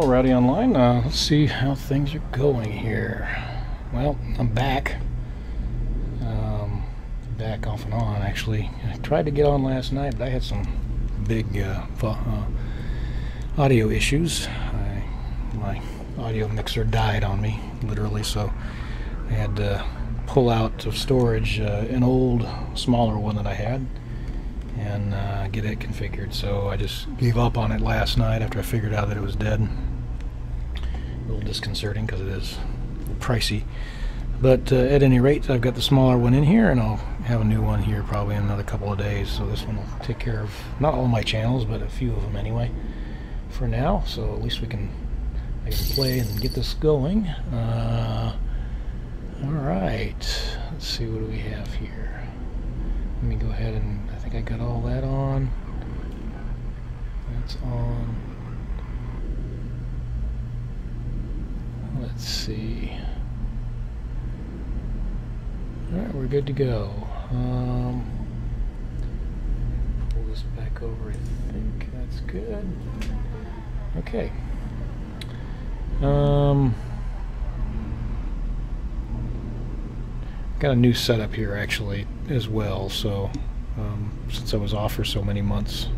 Rowdy Online. Let's see how things are going here. Well, I'm back. Back off and on, actually. I tried to get on last night, but I had some big audio issues. My audio mixer died on me, literally, so I had to pull out of storage an old, smaller one that I had and get it configured. So I just gave up on it last night after I figured out that it was dead. A little disconcerting because it is pricey. But at any rate, I've got the smaller one in here, and I'll have a new one here probably in another couple of days. So this one will take care of not all my channels, but a few of them anyway for now. So at least I can play and get this going. Alright, let's see, what do we have here? Let me go ahead and, I think I got all that on. That's on. Let's see. Alright, we're good to go. Pull this back over, I think that's good. Okay. Got a new setup here actually as well, so since I was off for so many months,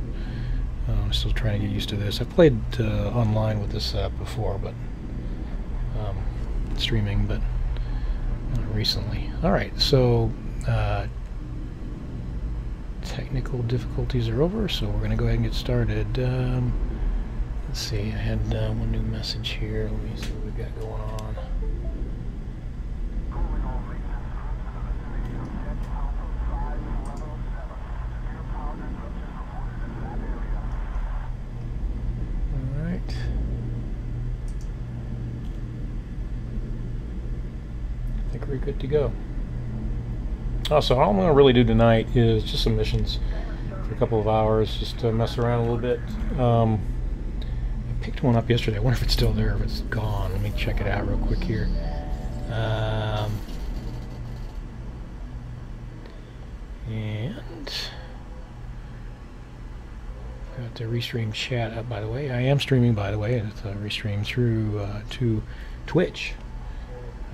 I'm still trying to get used to this. I've played online with this setup before, but streaming, but not recently. Alright, so technical difficulties are over, so we're going to go ahead and get started. Let's see, I had one new message here. Let me see what we've got going on. Alright. I think we're good to go. Also, all I'm going to really do tonight is just some missions for a couple of hours, just to mess around a little bit. Picked one up yesterday. I wonder if it's still there, if it's gone. Let me check it out real quick here. And got the restream chat up, by the way. I am streaming, by the way. It's a restream through to Twitch,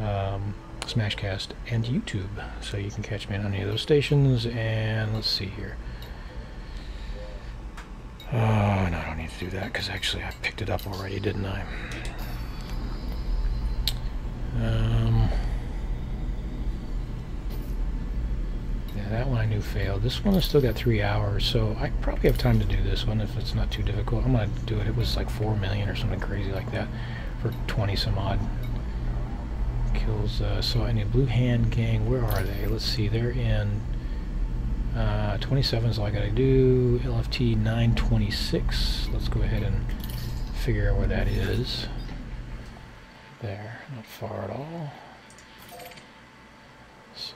Smashcast, and YouTube, so you can catch me on any of those stations. And let's see here. Oh, no, I don't need to do that because actually I picked it up already, didn't I? Yeah, that one I knew failed. This one has still got 3 hours, so I probably have time to do this one if it's not too difficult. I'm going to do it. It was like 4 million or something crazy like that for 20 some odd kills. So I need Blue Hand Gang. Where are they? Let's see. They're in 27 is all I gotta do. LFT 926. Let's go ahead and figure out where that is. There, not far at all. So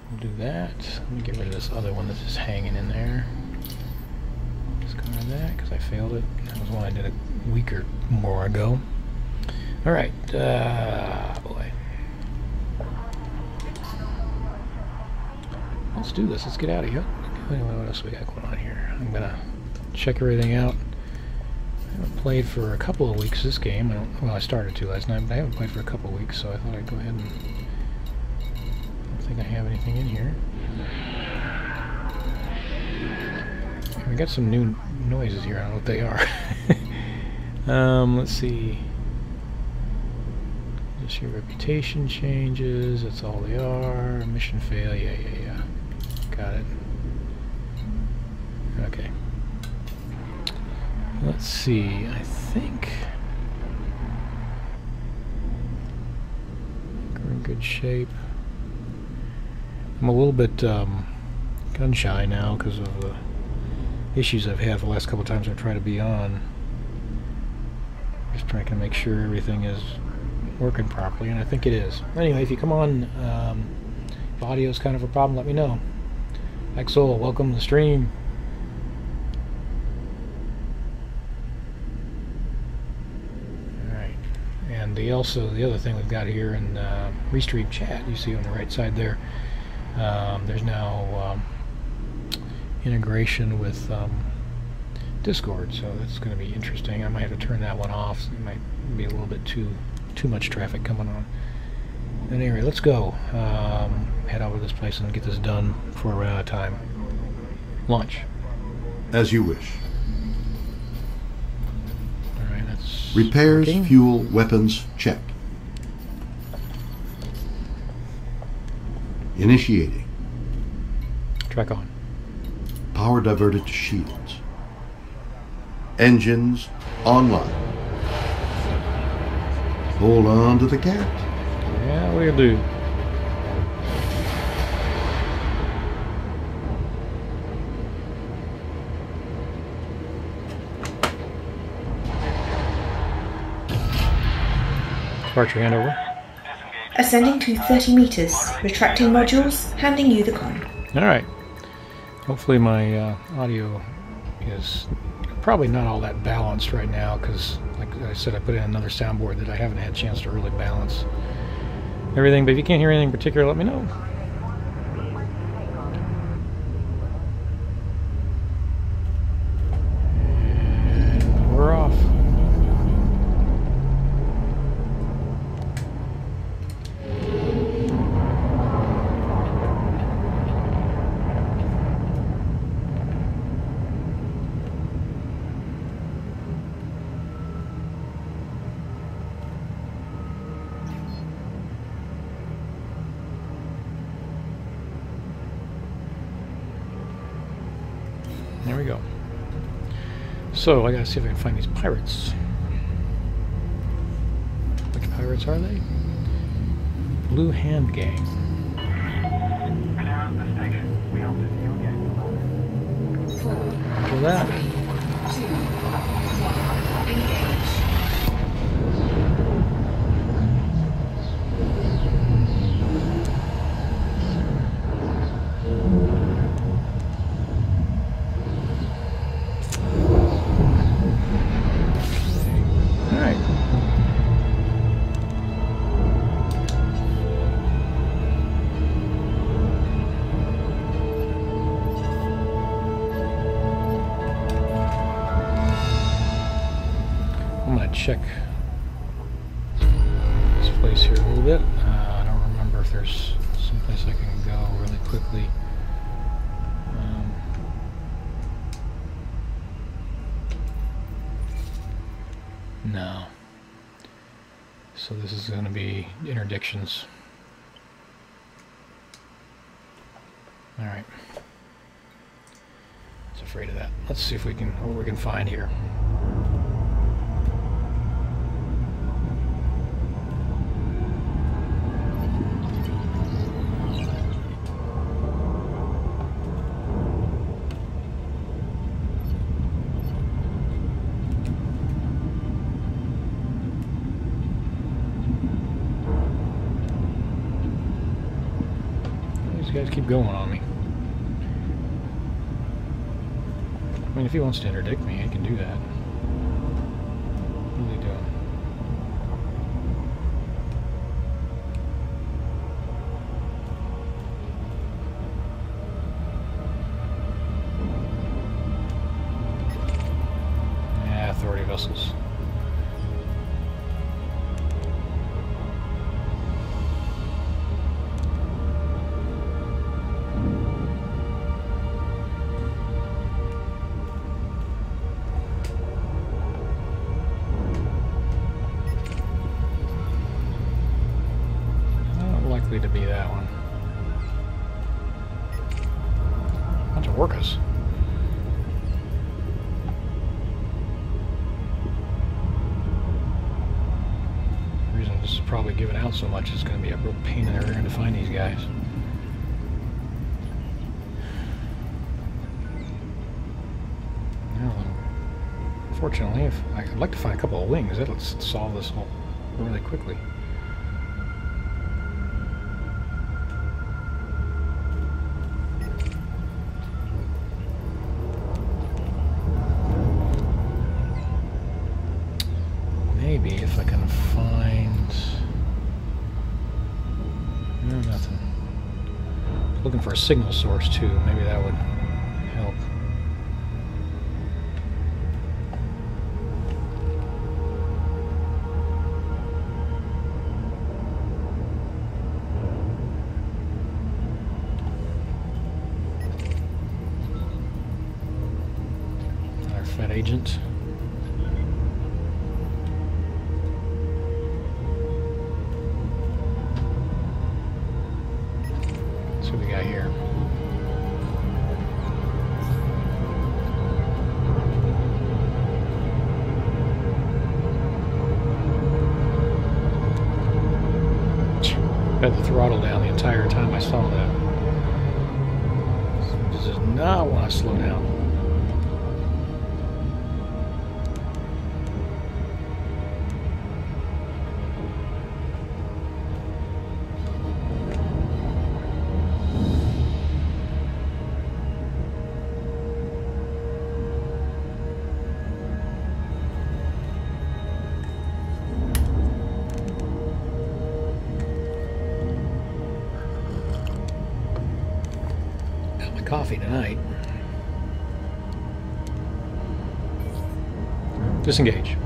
we'll do that. Let me get rid of this other one that's just hanging in there. Discard that because I failed it. That was one I did a week or more ago. All right, boy. Let's do this. Let's get out of here. Anyway, what else we got going on here? I'm gonna check everything out. I haven't played for a couple of weeks this game. Well, I started to last night, but I haven't played for a couple of weeks, so I thought I'd go ahead and... I don't think I have anything in here. We got some new noises here. I don't know what they are. Let's see. Just your reputation changes. That's all they are. Mission fail. Yeah. Got it. Okay. Let's see. I think we're in good shape. I'm a little bit gun shy now because of the issues I've had the last couple of times I've tried to be on. Just trying to make sure everything is working properly, and I think it is. Anyway, if you come on, if audio is kind of a problem, let me know. Axel, welcome to the stream. Alright, and the other thing we've got here in Restream chat, you see on the right side there, there's now integration with Discord, so that's going to be interesting. I might have to turn that one off. It might be a little bit too much traffic coming on. But anyway, let's go. Head over to this place and get this done before we're out of time. Launch. As you wish. Alright, that's repairs, working. fuel, weapons, check. Initiating. Track on. Power diverted to shields. Engines online. Hold on to the cat. Yeah, what do you do? Departure handover. Ascending to 30 meters. Retracting modules. Handing you the con. Alright. Hopefully my audio is probably not all that balanced right now because, like I said, I put in another soundboard that I haven't had a chance to really balance everything. But if you can't hear anything in particular, let me know. And we're off. There we go. So I gotta see if I can find these pirates. Which pirates are they? Blue Hand Gang. After that. I'm going to check this place here a little bit. I don't remember if there's someplace I can go really quickly. No. So this is going to be interdictions. Alright. I was afraid of that. Let's see if we can, what we can find here. These guys keep going on me. I mean, if he wants to interdict me, he can do that. What are they doing? Yeah, authority vessels. To be that one. Bunch of orcas. The reason this is probably giving out so much is going to be a real pain in the rear end to find these guys. Now, unfortunately, if I'd like to find a couple of wings, that'll solve this whole really quickly. Maybe if I can find... No, nothing. Looking for a signal source too. Maybe that would help. agent. Let's see what we got here. Had the throttle down the entire time I saw that. This does not want to slow down. Coffee tonight. Disengage.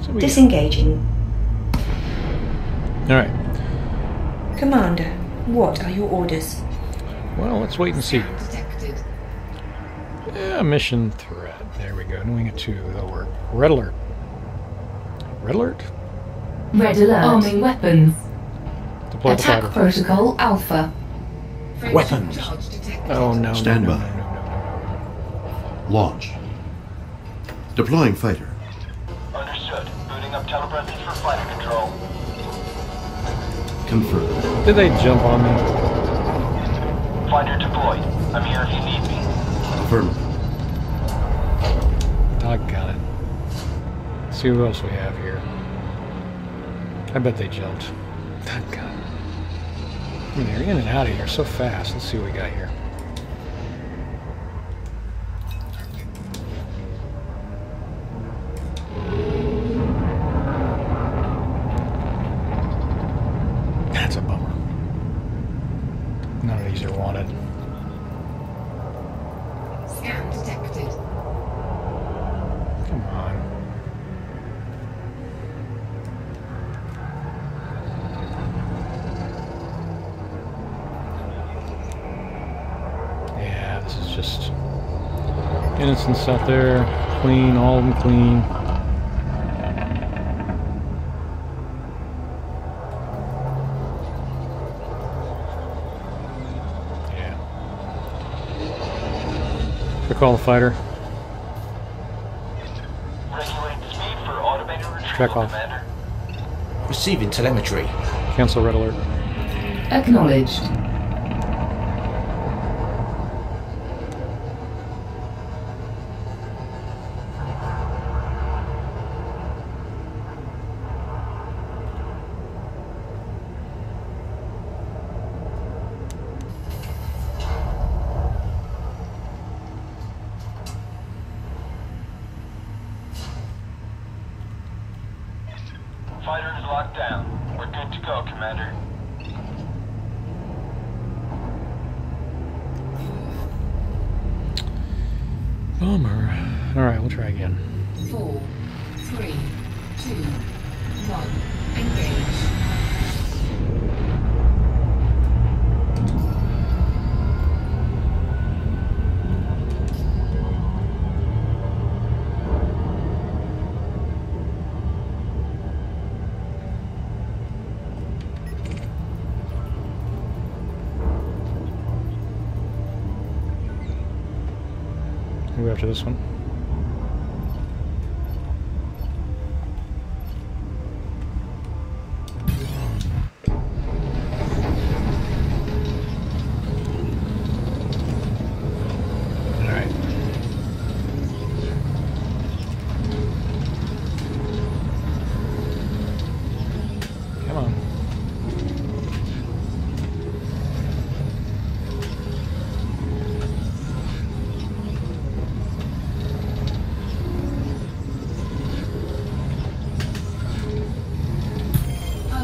So Disengaging. Alright. Commander, what are your orders? Well, let's wait and see. Detected. Yeah, mission threat. There we go. Doing it too. That'll work. Red alert. Red alert? Red alert. Arming weapons. Deploy the Attack fighter. protocol Alpha. Weapons. Oh no. Stand no, by. no, no, no, no. Launch. Deploying fighter. Understood. Booting up telepresence for fighter control. Confirmed. Did they jump on me? Fighter deployed. I'm here if you need me. Affirmative. Doggone it. Let's see who else we have here. I bet they jumped. Doggone it. I mean, they're in and out of here so fast. Let's see what we got here. That's a bummer. None of these are wanted. Scan detected. Come on. Yeah, this is just innocents out there. Clean, all of them clean. Yeah. Should I call the fighter? Regulate speed for automated retrieval, Check off. Commander. Receiving telemetry. Cancel red alert. Acknowledged. Fighter is locked down. We're good to go, Commander. Bummer. Alright, we'll try again. 4, 3, 2, 1. Engage. Go after this one. Alright. Come on.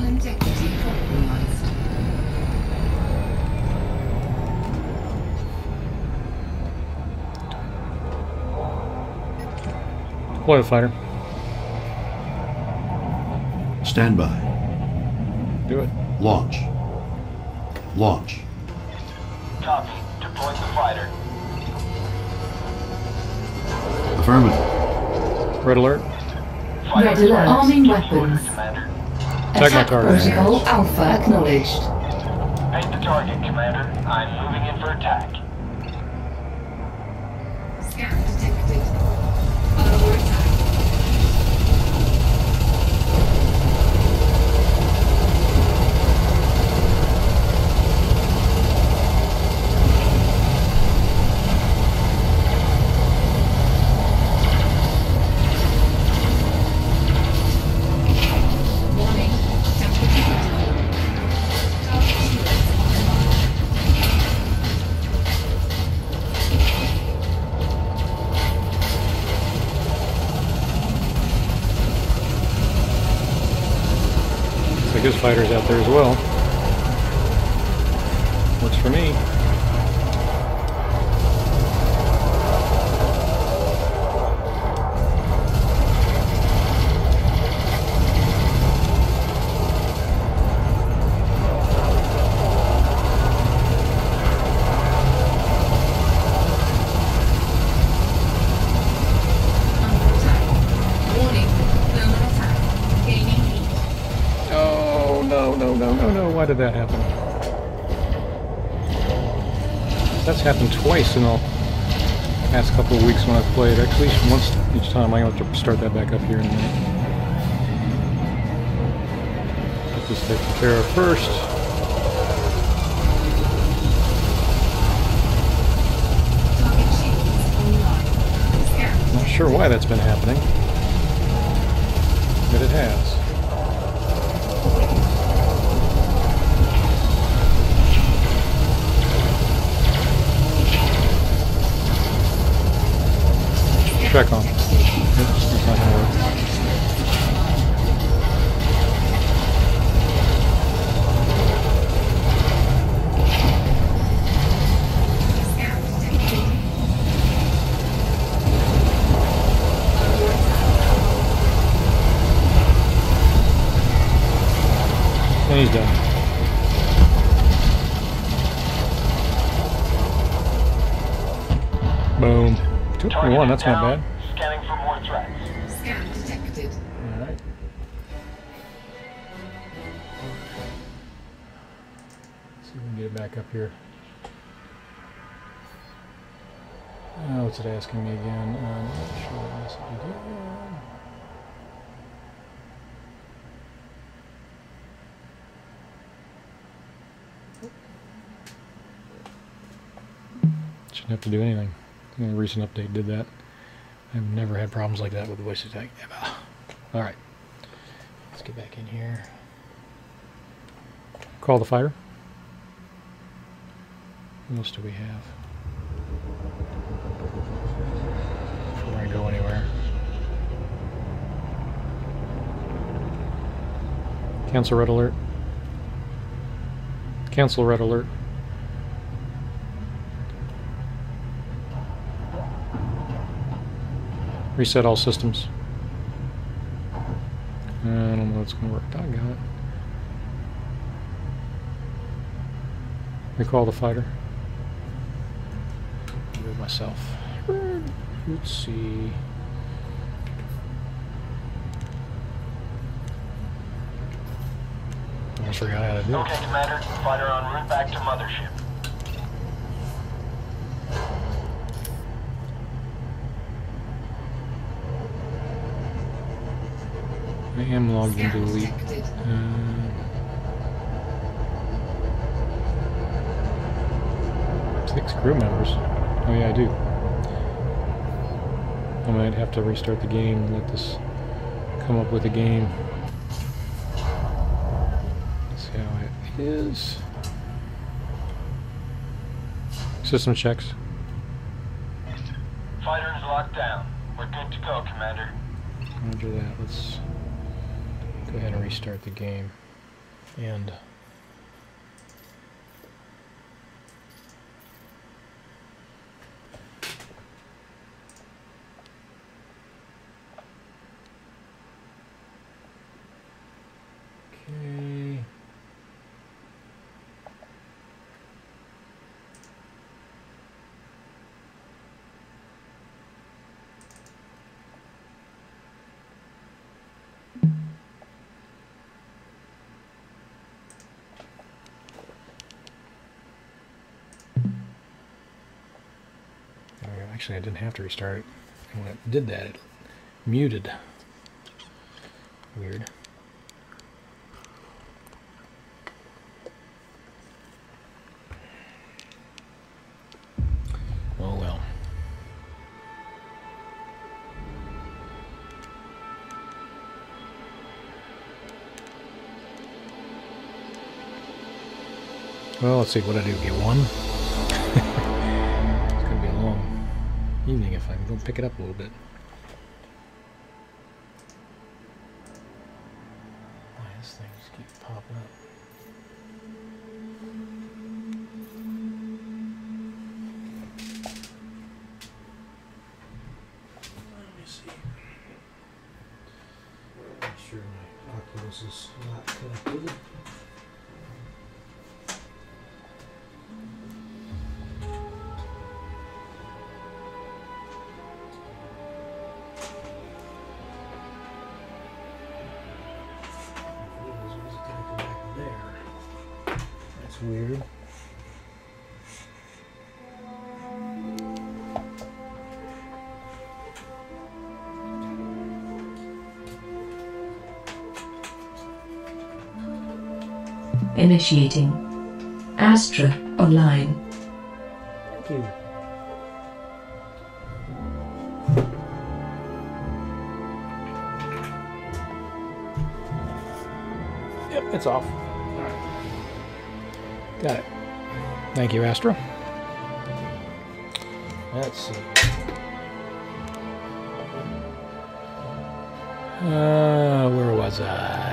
Integrity compromised. Deploy the fighter. Stand by. Do it. Launch. Launch. Copy. Deploying the fighter. Affirmative. Red alert. Red alert. Arming weapons. Commander. Tag my Attack target. protocol Alpha acknowledged. Paint the target, Commander. I'm moving in for attack. Scan detected. Under attack. Warning. Temperature critical. Target shields online. Looks like his fighter's out there as well. Works for me. Under attack. Warning. Thermal attack. Gaining heat. Oh, no, no, no, no, no. Why did that happen? That's happened twice in the past couple of weeks when I've played. Actually, once each time. I have to start that back up here in a minute. Get this taken care of first. Target shields online. Scan. Not sure why that's been happening, but it has. Check on. Oops, that's not gonna work. Scan detected. And he's done. Boom. 2.1, that's not bad. Scanning for more threats. Scan detected. Alright. See if we can get it back up here. What's it asking me again? I'm not sure what else it did. Shouldn't have to do anything. A recent update did that. I've never had problems like that with the voice attack ever. Alright. Let's get back in here. Call the fighter. What else do we have? Before I go anywhere. Cancel red alert. Cancel red alert. Reset all systems. I don't know if it's going to work. Doggone it. Recall the fighter. Move myself. Let's see. Almost forgot how to do it. Okay, Commander. Fighter en route back to Mothership. I am logged into Scan Elite. detected. 6 crew members. Oh yeah, I do. I might have to restart the game and let this come up with a game. Let's see how it is. System checks. Fighter is locked down. We're good to go, Commander. Roger that. Let's go ahead and restart the game. And okay. Actually, I didn't have to restart it. And when it did that, it muted. Weird. Oh well. Well, let's see what I do. Get one. It's gonna be a long evening if I can go pick it up a little bit. Why these things keep popping up? Let me see. Make sure my Oculus is not connected. Weird. Initiating Astra Online. Thank you. Yep, it's off. All right. Got it. Thank you, Astra. Let's see. Where was I?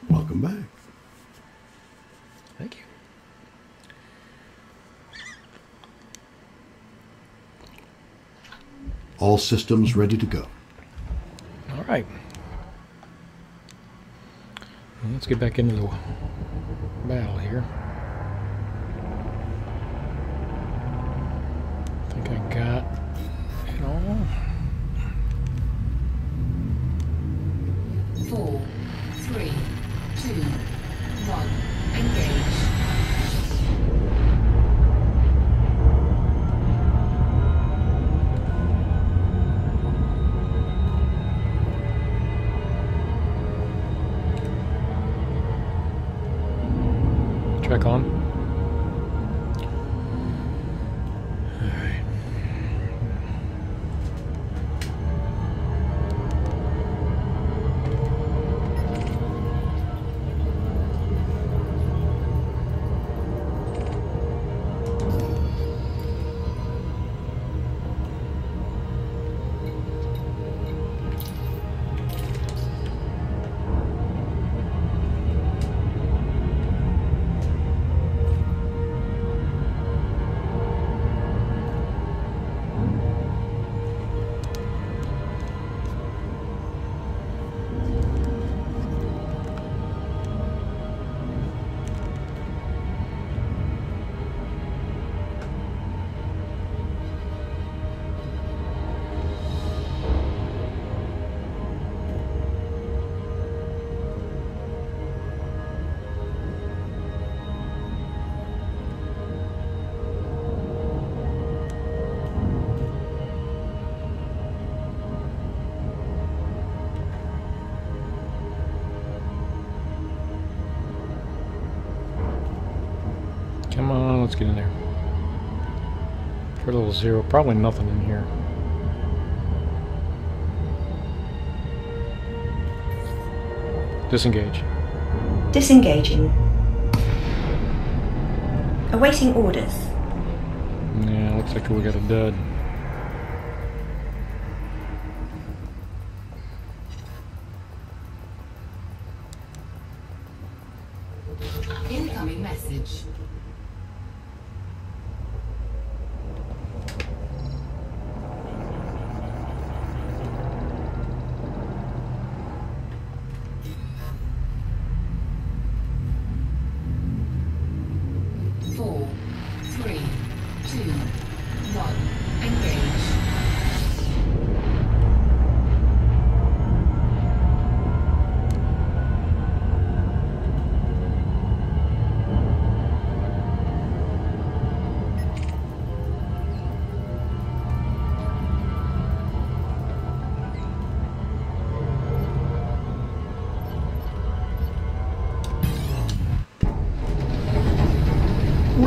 Welcome back. Thank you. All systems ready to go. All right. Well, let's get back into the battle here. I think I got it all. 4, 3, 2, 1. Engage. Track on. All right. Come on, let's get in there. For a little zero, probably nothing in here. Disengage. Disengaging. Awaiting orders. Yeah, looks like we got a dud. Incoming message.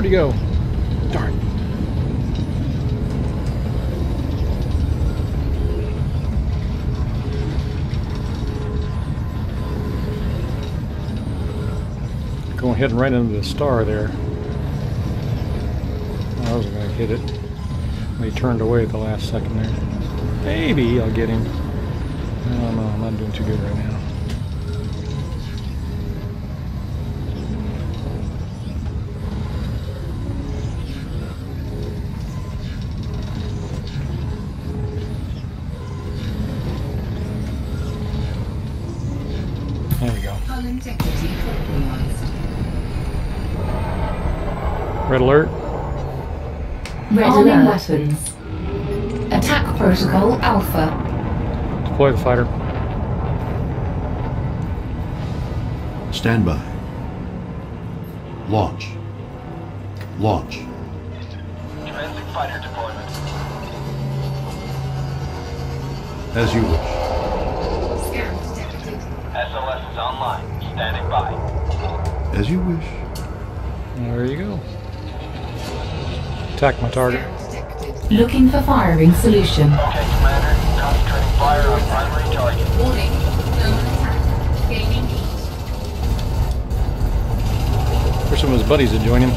Where'd he go? Darn. Going heading right into the star there. I wasn't going to hit it. He turned away at the last second there. Maybe I'll get him. I don't know. I'm not doing too good right now. There we go. Red alert. Arming weapons. Attack protocol Alpha. Deploy the fighter. Stand by. Launch. Launch. Commencing fighter deployment. As you wish. Scan detected. SLS is online. Standing by. As you wish. There you go. Attack my target. Scan detected. Looking for firing solution. Okay, Commander. Concentrating fire on primary target. Warning. Thermal attack. Gaining heat. There's some of his buddies that join him.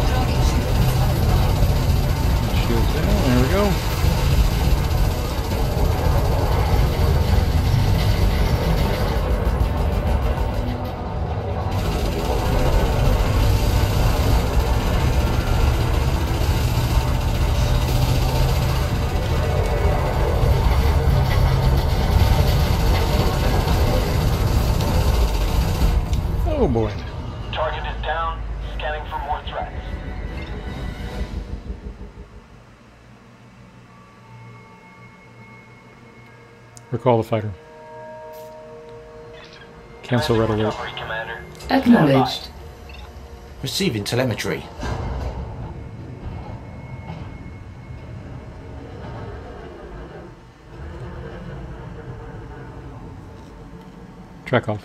Target shields offline. Shields down. There we go. Oh boy. Target is down. Scanning for more threats. Recall the fighter. Cancel red Commencing alert. recovery, Commander. Acknowledged. Receiving telemetry. Track off.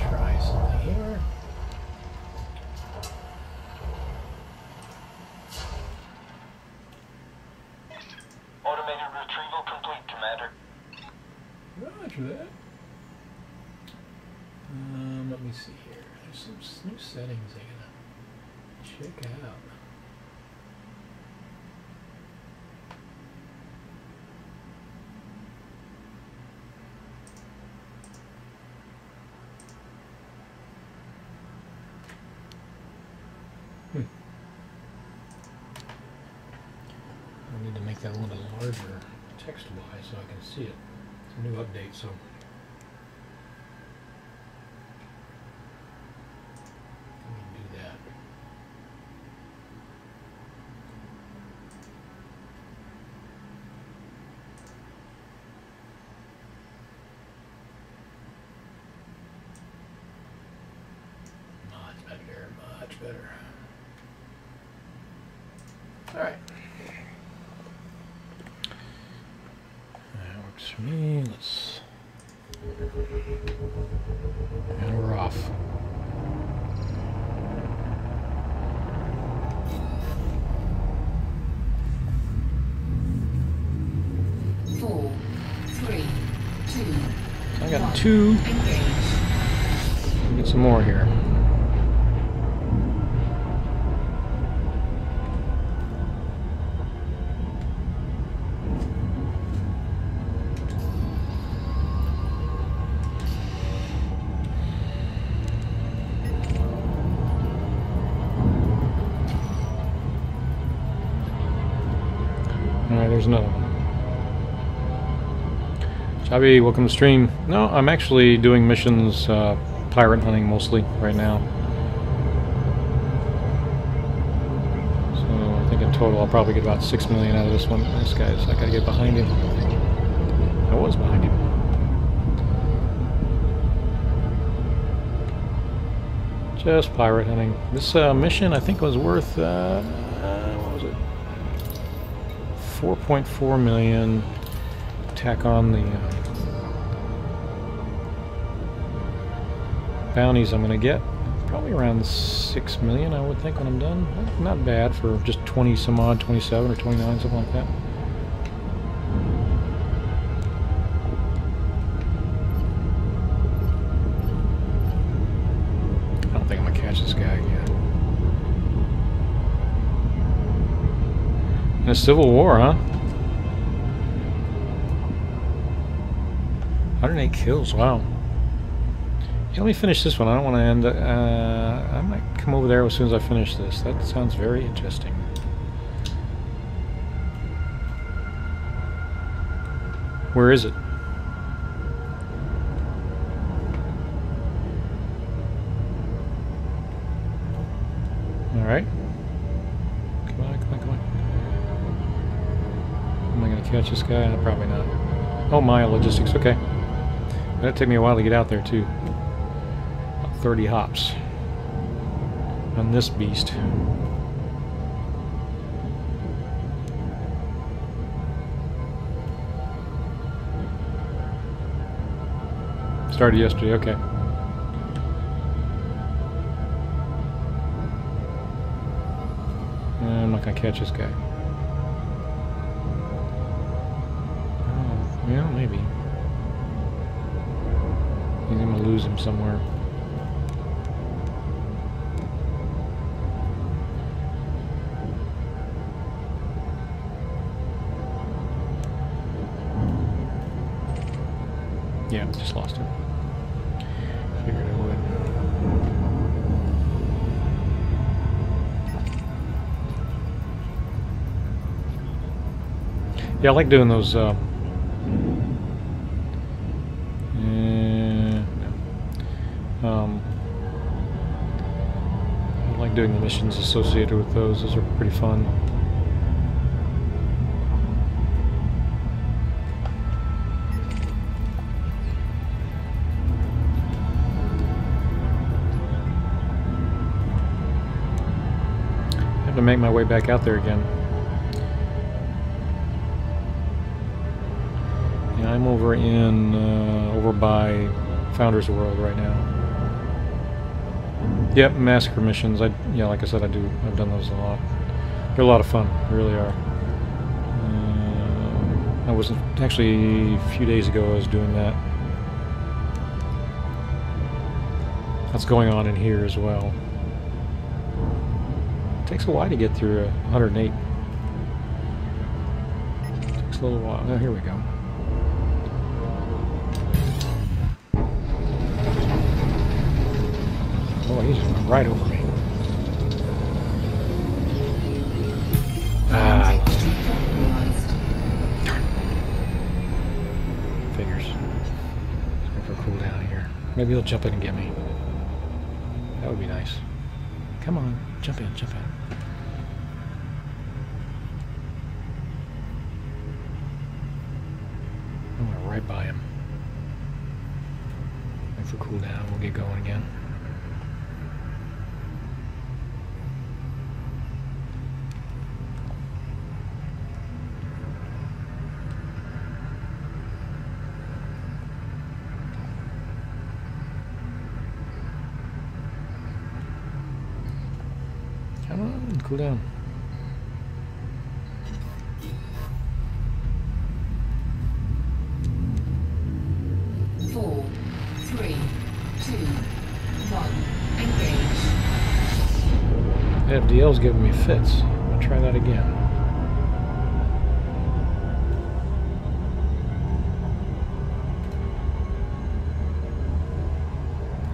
Try something here. Automated retrieval complete, Commander. Roger that. Let me see here. There's some new settings I gotta check out. I need to make that a little bit larger text-wise so I can see it. It's a new update, so. Let me do that. Much better, much better. All right. That works for me. Let's. And we're off. Four, three, two, I got one. two. Engage. We'll get some more here. Alright, there's another one. Chabi, welcome to stream. No, I'm actually doing missions, pirate hunting mostly right now. So I think in total I'll probably get about 6 million out of this one. This guy's, I gotta get behind him. I was behind him. Just pirate hunting. This mission, I think, was worth, what was it? 4.4 million. Tack on the bounties I'm going to get. Probably around 6 million, I would think, when I'm done. Not bad for just 20 some odd, 27 or 29, something like that. I don't think I'm going to catch this guy again. In a civil war, huh? 108 kills, wow. Yeah, let me finish this one. I don't want to end. I might come over there as soon as I finish this. That sounds very interesting. Where is it? Alright. Come on, come on, come on. Am I going to catch this guy? Probably not. Oh, my logistics. Okay. That'll take me a while to get out there, too. 30 hops on this beast. Started yesterday, okay. I'm not gonna catch this guy. Oh, yeah, maybe. I'm gonna lose him somewhere. Yeah, just lost him. Figured I would. Yeah, I like doing those. I like doing the missions associated with those. Those are pretty fun. To make my way back out there again. Yeah, I'm over in over by Founders World right now. Yep, massacre missions. Yeah, like I said, I've done those a lot. They're a lot of fun, they really are. I was actually a few days ago. I was doing that. That's going on in here as well. Takes a while to get through 108. Takes a little while. Oh, here we go. Oh, he's right over me. Ah. Darn. Figures. Looking for a cooldown here. Maybe he'll jump in and get me. That would be nice. Come on, jump in, jump in. I went right by him. Wait for cooldown, we'll get going again. Come on, cool down. FDL's giving me fits. I'll try that again.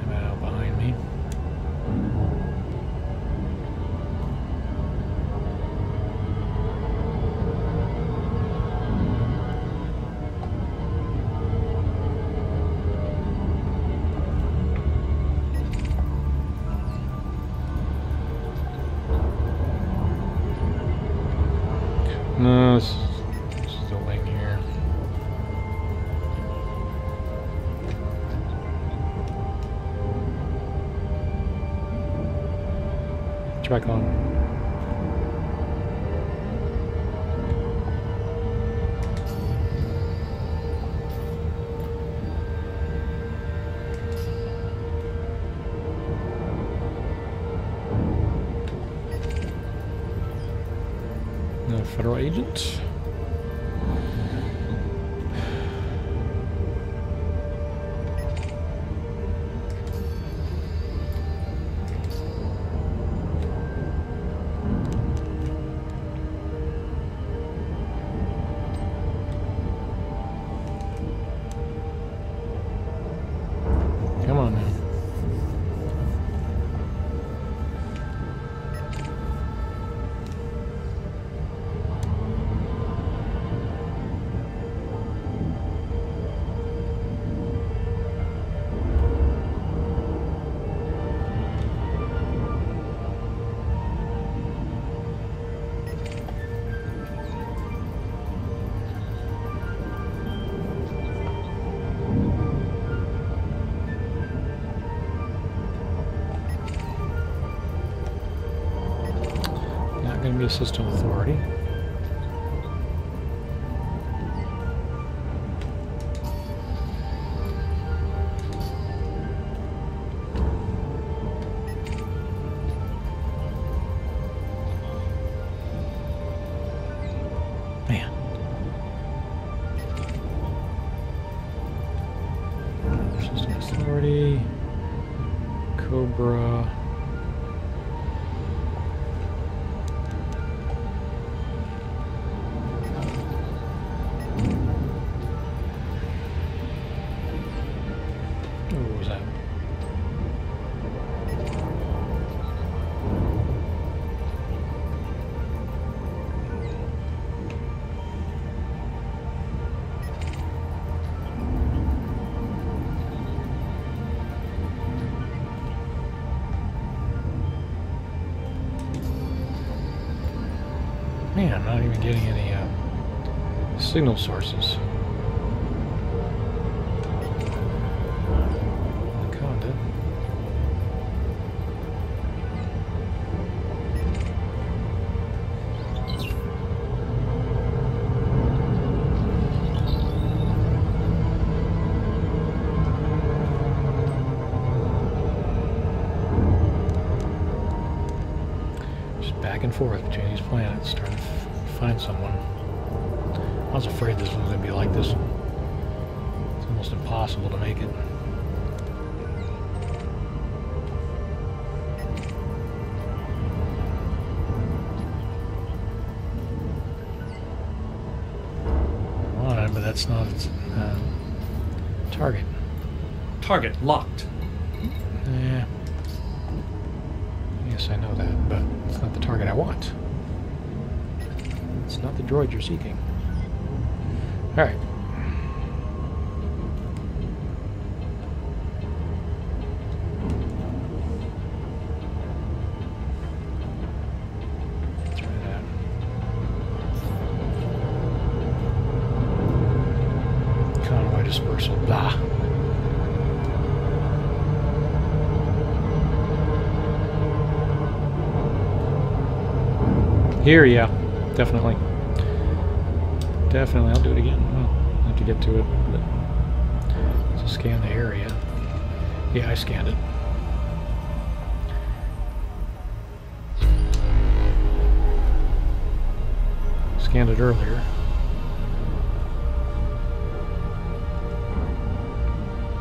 I'm out behind me. Switch back on. No federal agent. Come on now. Going to be a system authority. Man. System authority. Cobra. What was that? Man, I'm not even getting any signal sources. Conda. Just back and forth between these planets, trying to find someone. I was afraid this was going to be like this. It's almost impossible to make it. I want it, but that's not its target. Target locked. Yeah. Yes, I know that, but it's not the target I want. It's not the droid you're seeking. Alright. Try that. Convoy dispersal. Blah. Here, yeah. Definitely. Definitely, I'll do it again. Well, I have to get to it. But to scan the area. Yeah, I scanned it. Scanned it earlier.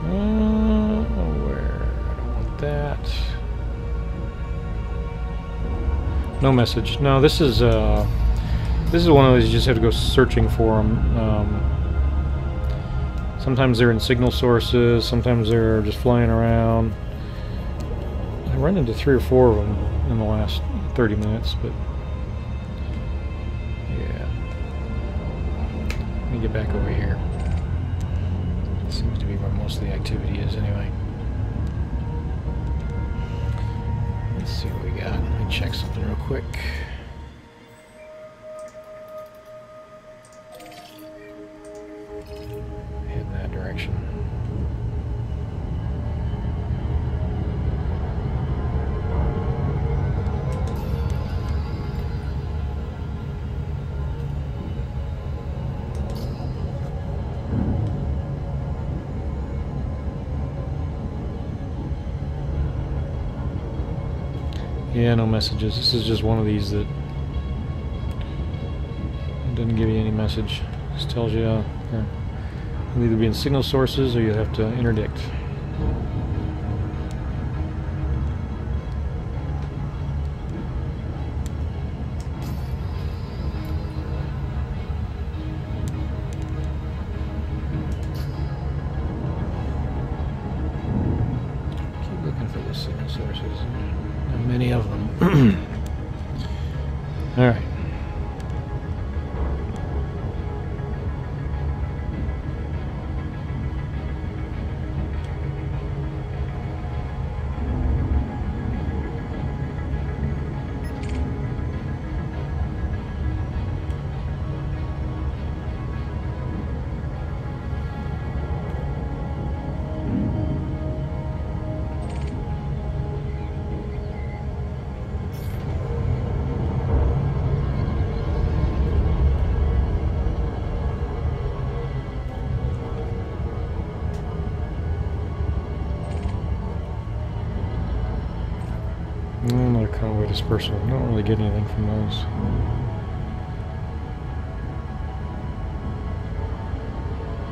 Where? I don't want that. No message. No, this is one of those you just have to go searching for them. Sometimes they're in signal sources, sometimes they're just flying around. I run into 3 or 4 of them in the last 30 minutes, but yeah. Let me get back over here. Seems to be where most of the activity is anyway. Let's see what we got. Let me check something real quick. Head in that direction. Yeah, no messages. This is just one of these that doesn't give you any message. Just tells you you'll either be in signal sources or you have to interdict. Keep looking for the signal sources. There are many of them. All right. Another convoy dispersal. Don't really get anything from those.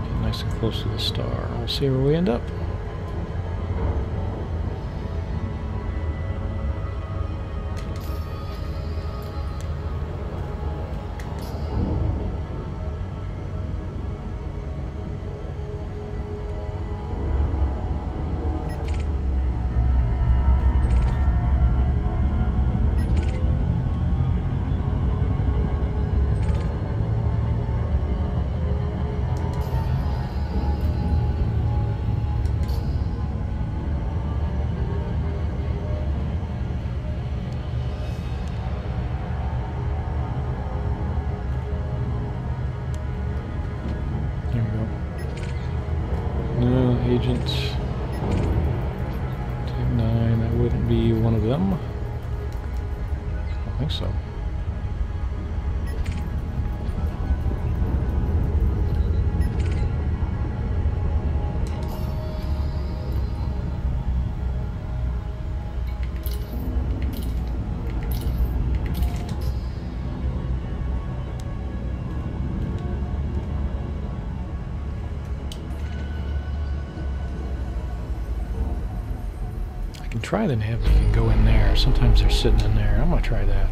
Get nice and close to the star. We'll see where we end up. Agent Type 9, that wouldn't be one of them. I don't think so. Try the nav and go in there. Sometimes they're sitting in there. I'm gonna try that.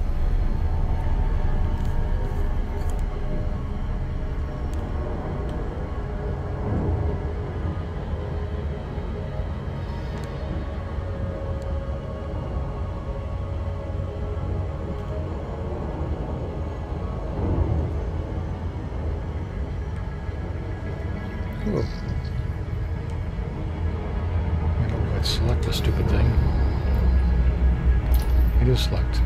Whoa. I don't know, I'd select the stupid thing. It is selected.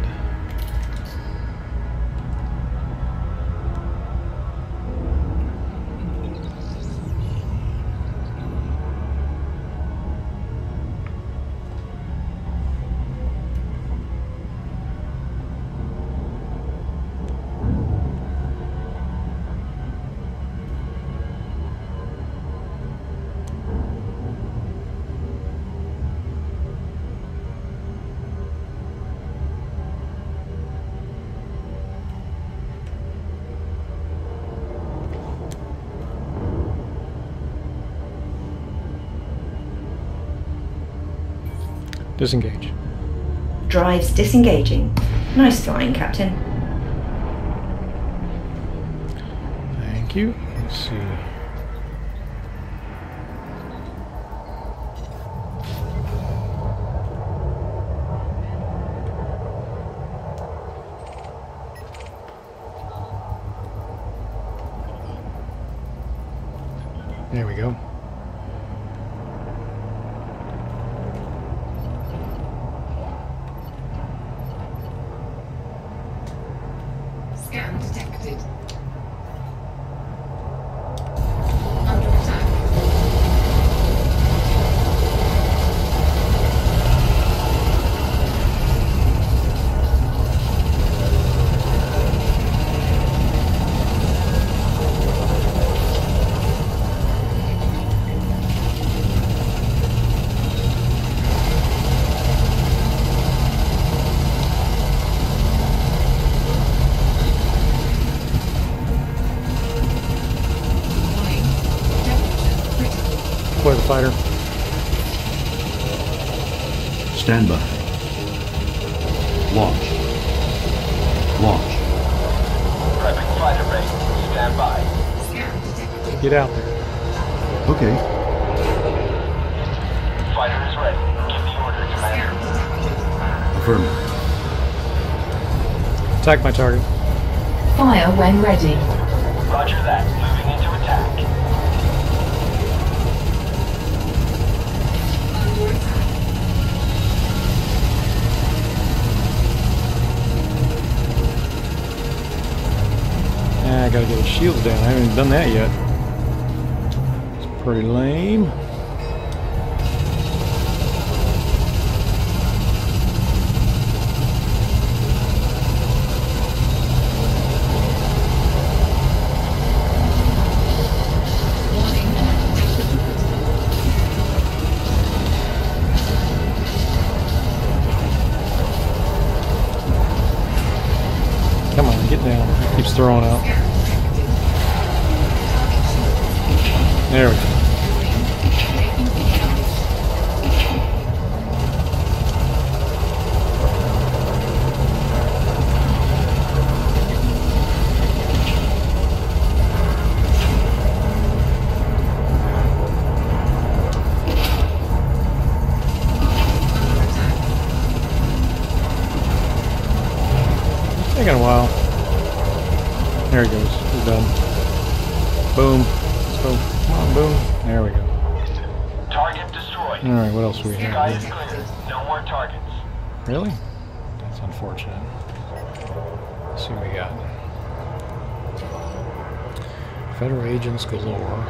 Disengage. Drives disengaging. Nice flying, Captain. Thank you. Let's see. There we go. Scan detected. Under attack. fighter. Stand by. Launch. Launch. Prepping fighter ready. Stand by. Get out there. Okay. Fighter is ready. Give the order, Commander. Affirmative. Attack my target. Fire when ready. Roger that. Moving into attack. I gotta get his shields down. I haven't even done that yet. It's pretty lame. Come on, get down. It keeps throwing out. There we go. Taking a while. There he goes. He's done. Boom. Let's go. Come on, boom. There we go. Target destroyed. Alright, what else do we Sky have is here? clear. No more targets. Really? That's unfortunate. Let's see what we got. Federal agents galore.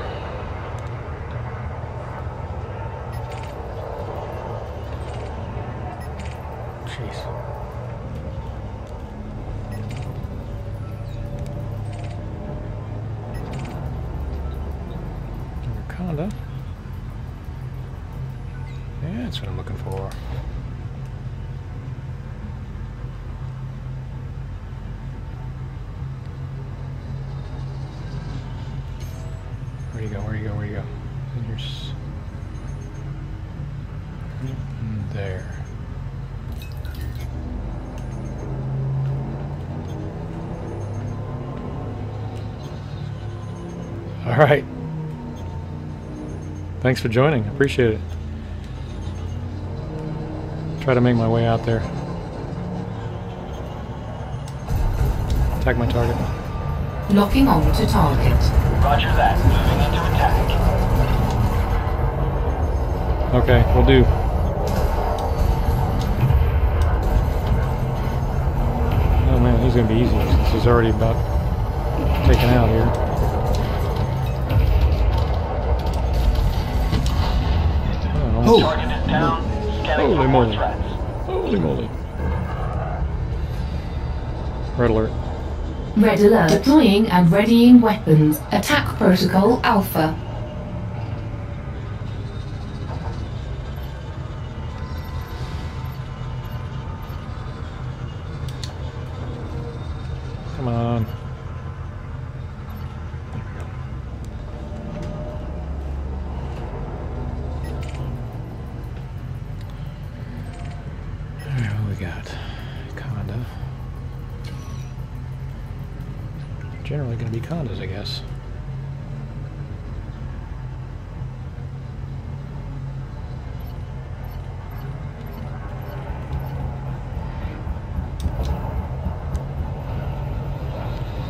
Jeez. Wakanda. Yeah, that's what I'm looking for. Where do you go? Where do you go? Where do you go? Here's there. All right. Thanks for joining. Appreciate it. Try to make my way out there. Attack my target. Locking on to target. Roger that. Moving into attack. Okay, we'll do. Oh man, he's gonna be easy since he's already about taken out here. Oh! Target is down. Scanning Holy for more moly. threats. Holy moly. Red alert. Red alert. Deploying and readying weapons. Attack protocol Alpha. Come on. Alright, what we got? Conda. Generally going to be condos, I guess.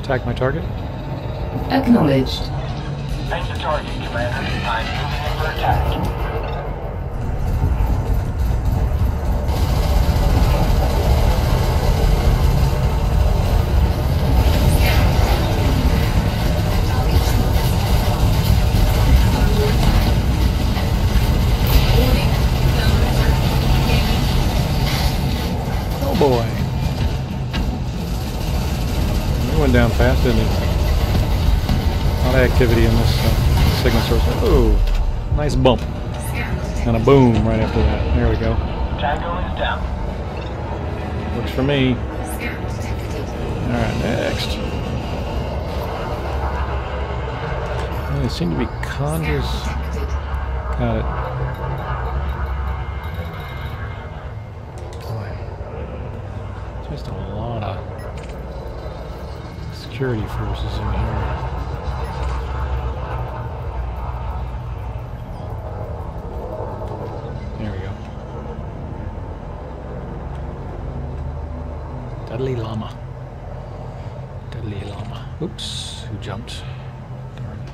Attack my target. Acknowledged. Paint the target, Commander. I'm moving in for attack. Oh boy. It went down fast, didn't it? A lot of activity in this signal source. Oh, nice bump. And a boom right after that. There we go. Tango is down. Works for me. Alright, next. Well, they seem to be condos Got it. Boy, just a lot of security forces in here. There we go. Deadly llama. Deadly llama. Oops, who jumped? Darn it.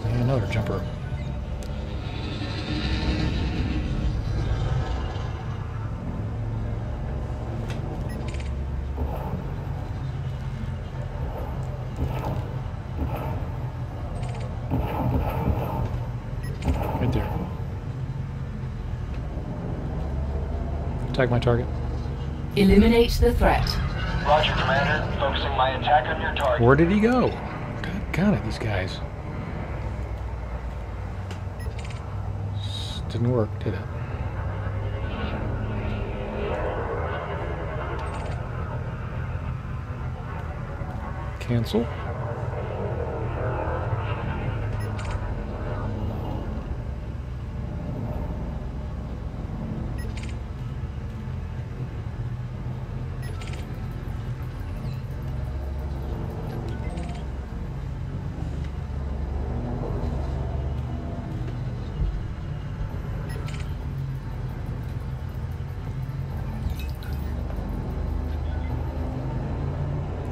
And another jumper. Right there. Attack my target. Eliminate the threat. Roger, Commander. Focusing my attack on your target. Where did he go? God, these guys. Didn't work, did it? Cancel.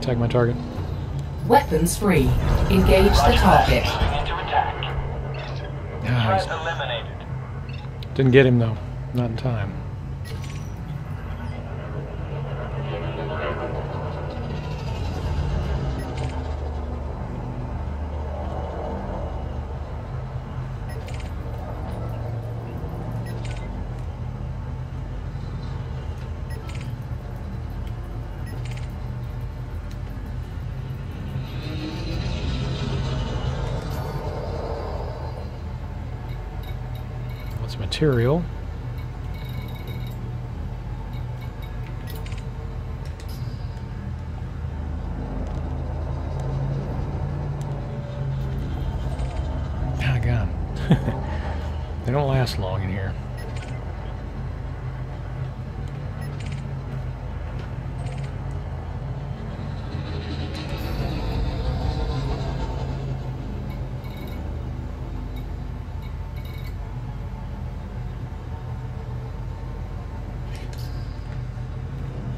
Attack my target. Weapons free. Engage the target. Moving into attack. Nice. Threat eliminated. Didn't get him though. Not in time. What's material? God. They don't last long in here.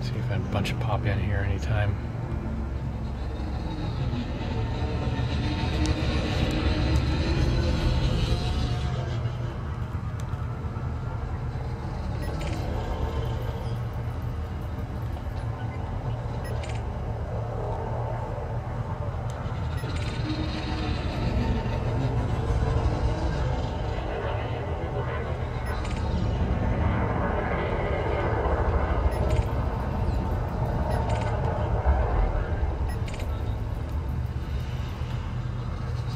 See if a bunch of pop in here anytime.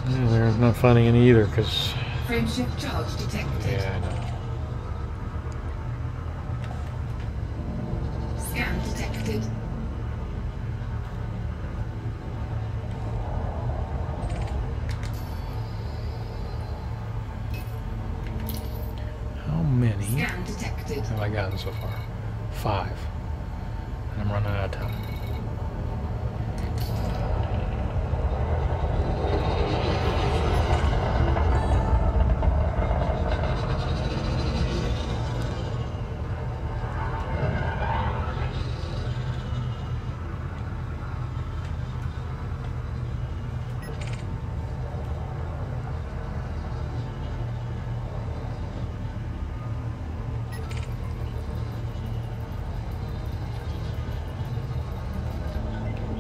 Yeah, they're not finding any either, because... Frameshift charge detected. Yeah, I know. Scan detected. How many Scan detected. have I gotten so far? 5. And I'm running out of time.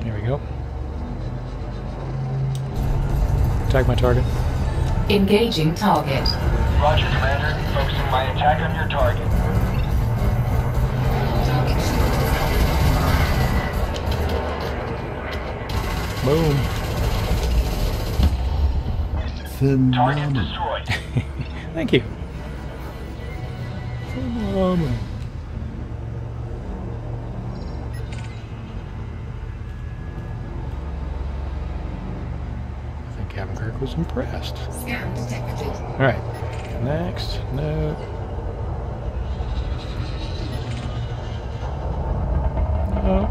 Here we go. Attack my target. Engaging target. Roger, Commander. Focusing my attack on your target. Target shield. Boom. Target Phenomenal. destroyed. Thank you. Phenomenal. I think Captain Kirk was impressed. Scan detected. All right. Next. No. No.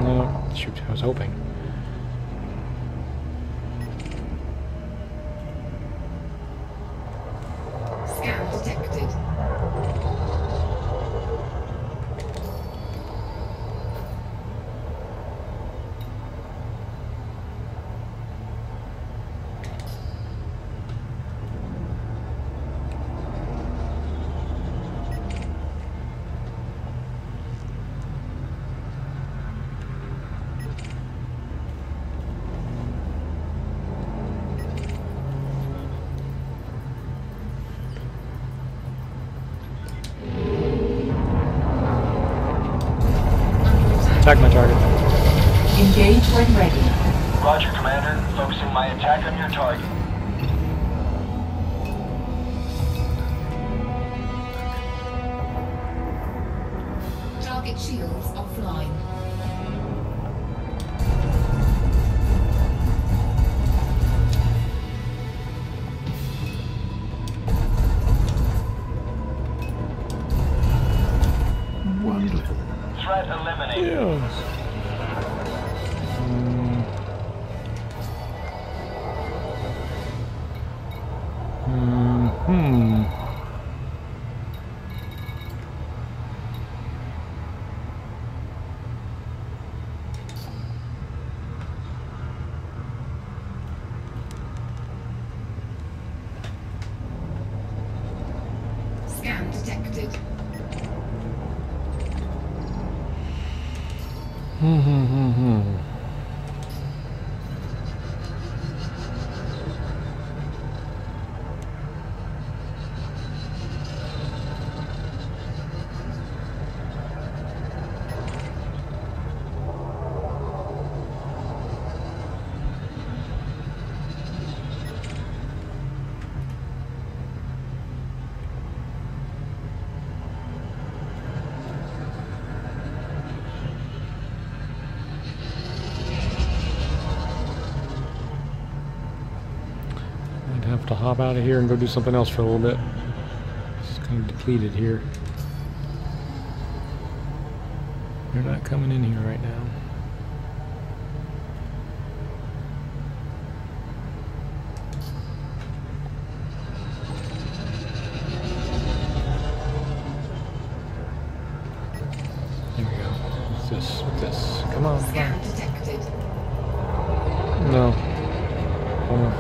No. Shoot, I was hoping. Scan detected. Attack my target. Engage when ready. Roger, Commander. Focusing my attack on your target. Target shields offline. Wonderful. Threat eliminated. Yes. Hmm. Scan detected. I'd have to hop out of here and go do something else for a little bit. It's kind of depleted here. They're not coming in here right now. There we go. What's this? What's this? Come on. Scan detected. No. Hold on.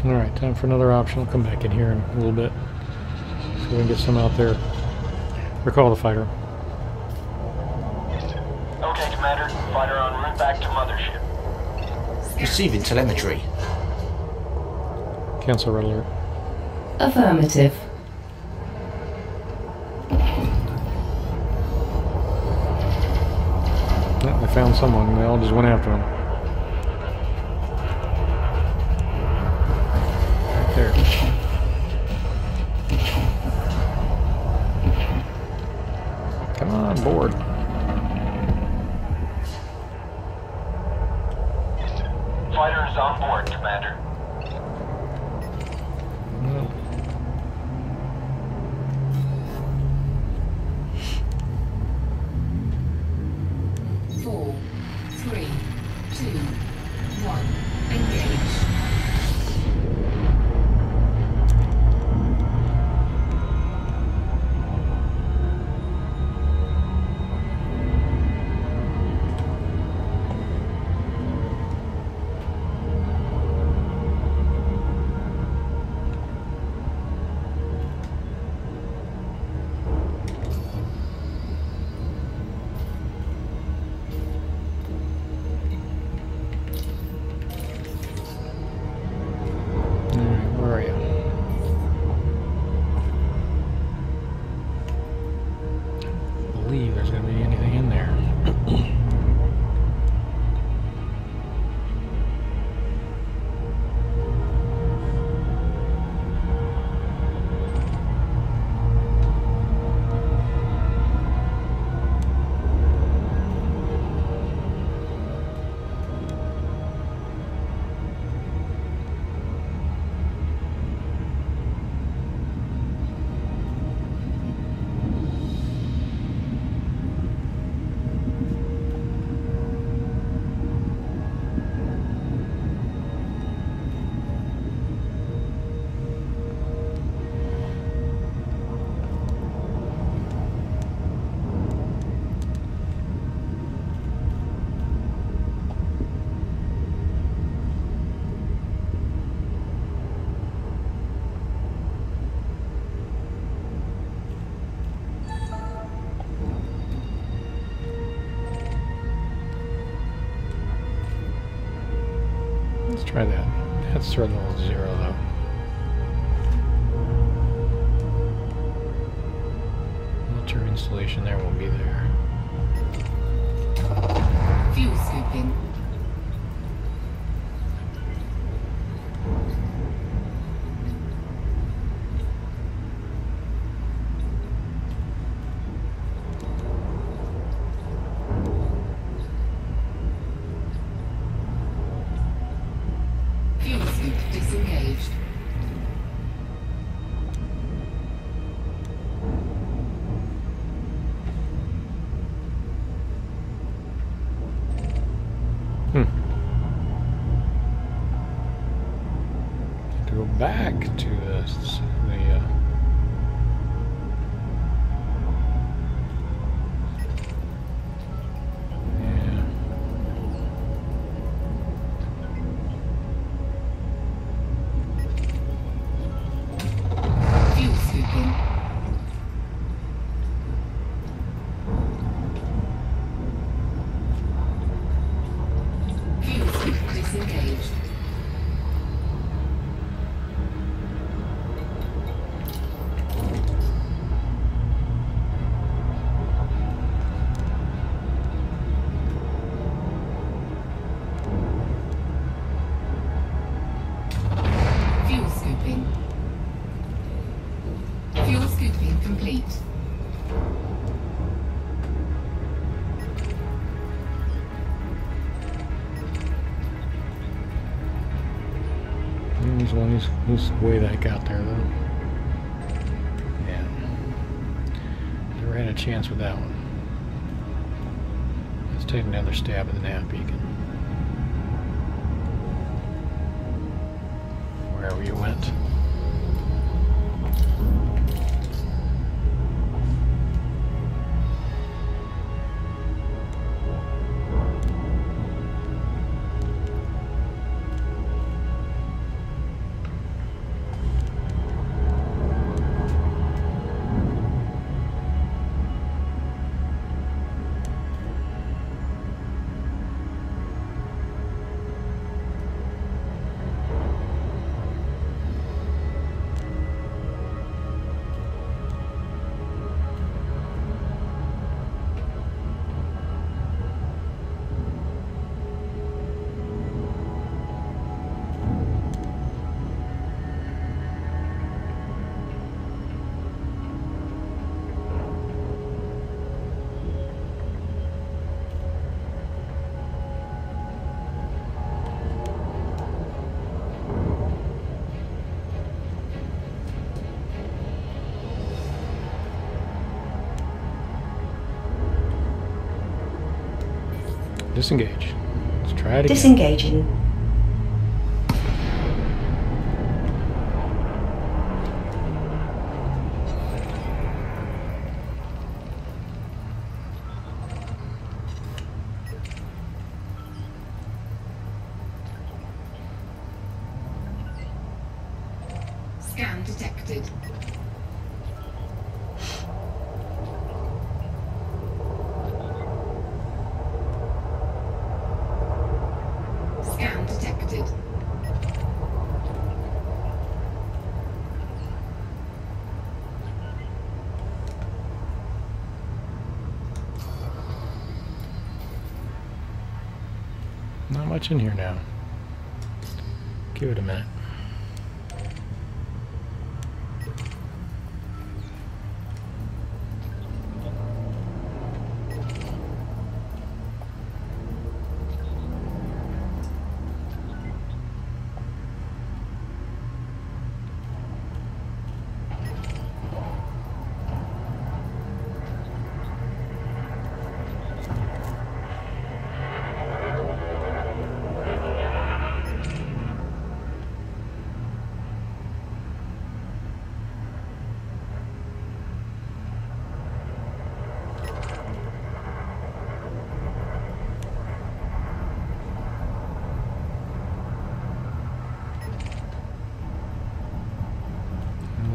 Alright, time for another option. I'll come back in here in a little bit. So we can get some out there. Recall the fighter. Okay, Commander. Fighter en route back to mothership. Receiving telemetry. Cancel red alert. Affirmative. Oh, they found someone and they all just went after him. Right there. Come on, board. Fighter is on board, Commander. Well, 4, 3, try that. That's throttle 0 though. Filter installation there won't be there. Fuel scooping. Fuel scoop disengaged. To go back to the Fuel scooping. Fuel scoop disengaged. Fuel scooping. Fuel scooping complete. He's way the heck out there though. Yeah. Never had a chance with that one. Let's take another stab at the nav beacon. Wherever you went. Disengage. Let's try it again. Disengaging. Scan detected. Scan detected. Not much in here now. Give it a minute.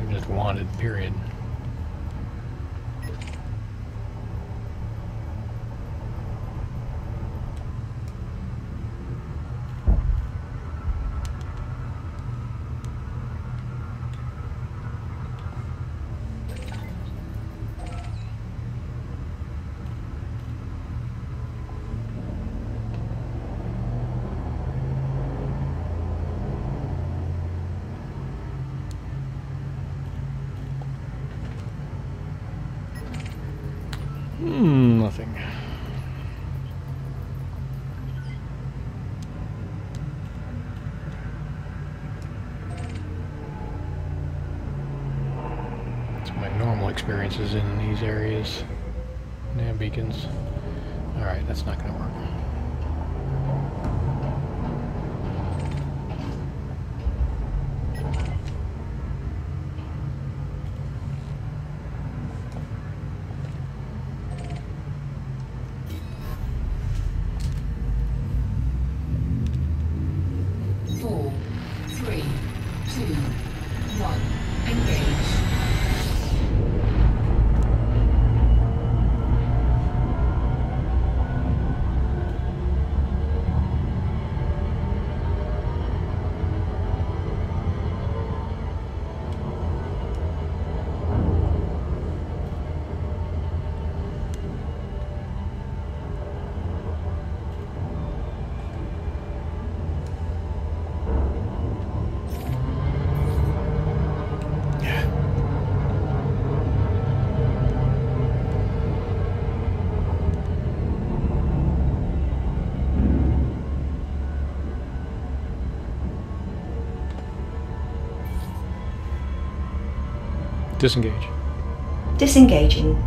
Just wanted, period. experiences in these areas. Nav beacons. Alright, that's not going to work. Disengage. Disengaging.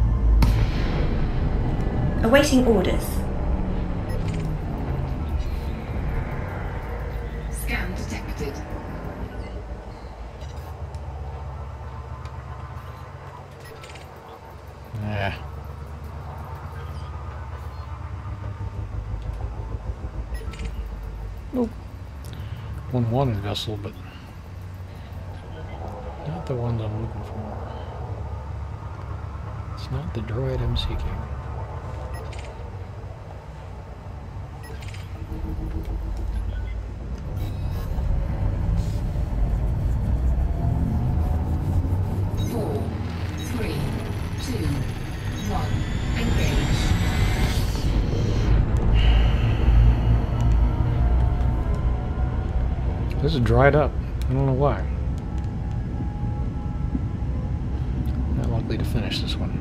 Awaiting orders. Scan detected. Yeah. Nope. One wanted vessel, but not the ones I'm looking for. It's not the droid I'm seeking. This is dried up. I don't know why. Not likely to finish this one.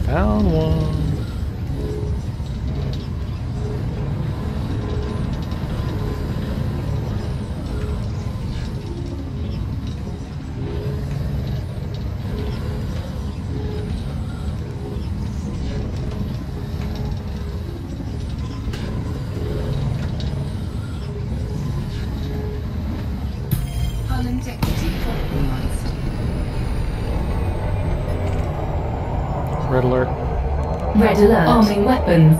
Found one. Hull integrity compromised. Red alert. Red alert. Arming weapons.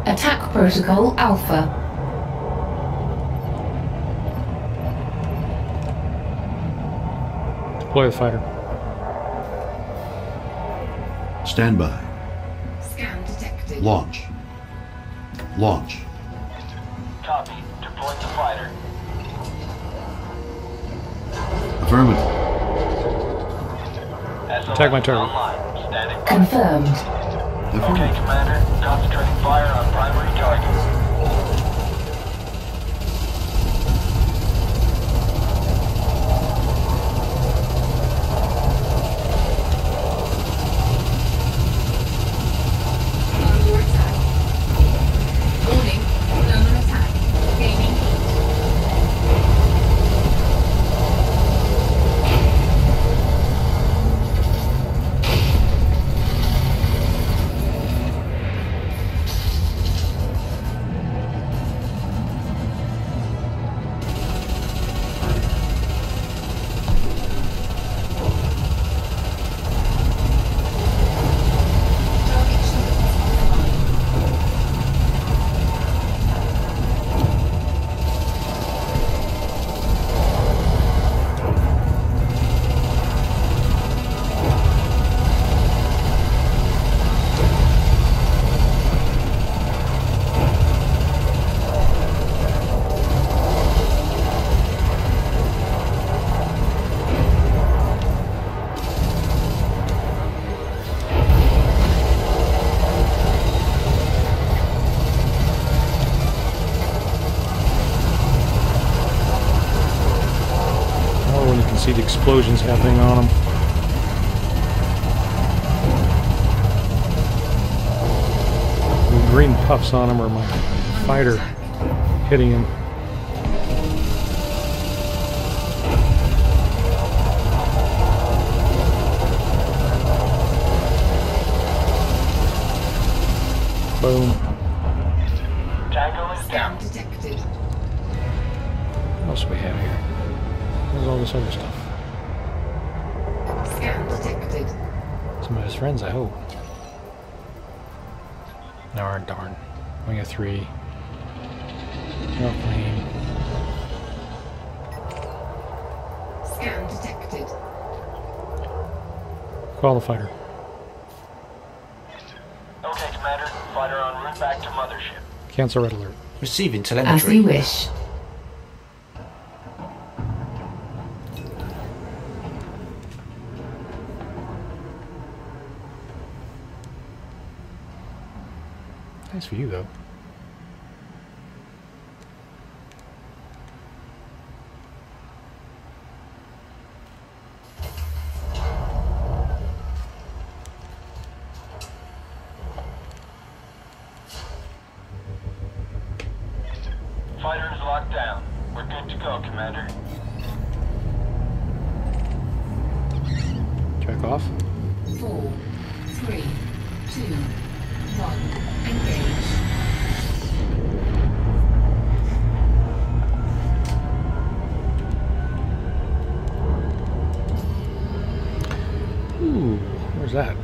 Attack protocol Alpha. Deploy the fighter. Stand by. Scan detected. Launch. Launch. Copy. Deploying the fighter. Affirmative. Attack my target. Online. Standing by. Confirmed. Okay, Affirmative. Commander. Concentrating fire on primary targets. Under attack. Warning. Thermal attack. Gaining heat. Target shields offline. Oh, when you can see the explosions happening on them. The green puffs on him are my fighter hitting him. Boom. Tango is Scan down. detected. What else do we have here? Where's all this other stuff? Scan detected. Some of his friends, I hope. No, darn. Omega-3. Airplane. Scan detected. Call the fighter. Okay, Commander. Fighter en route back to mothership. Cancel red alert. Receiving As you telemetry. wish. Nice for you, though. Fighter is locked down. We're good to go, Commander. Check off. 4, 3, 2, 1. Engage. Ooh, where's that?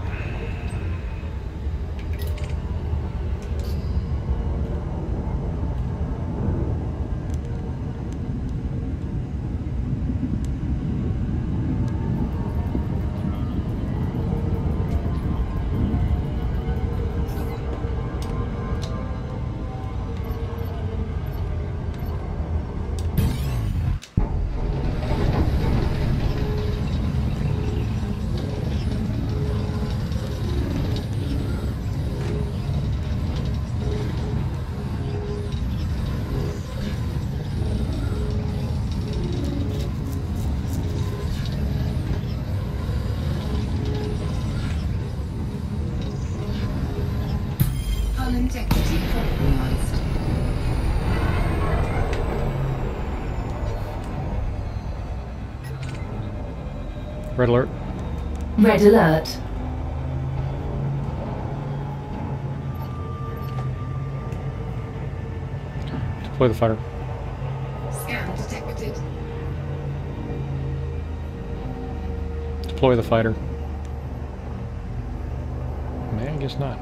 Hull integrity compromised. Red alert. Red alert. Deploy the fighter. Scan detected. Deploy the fighter. Man, I guess not.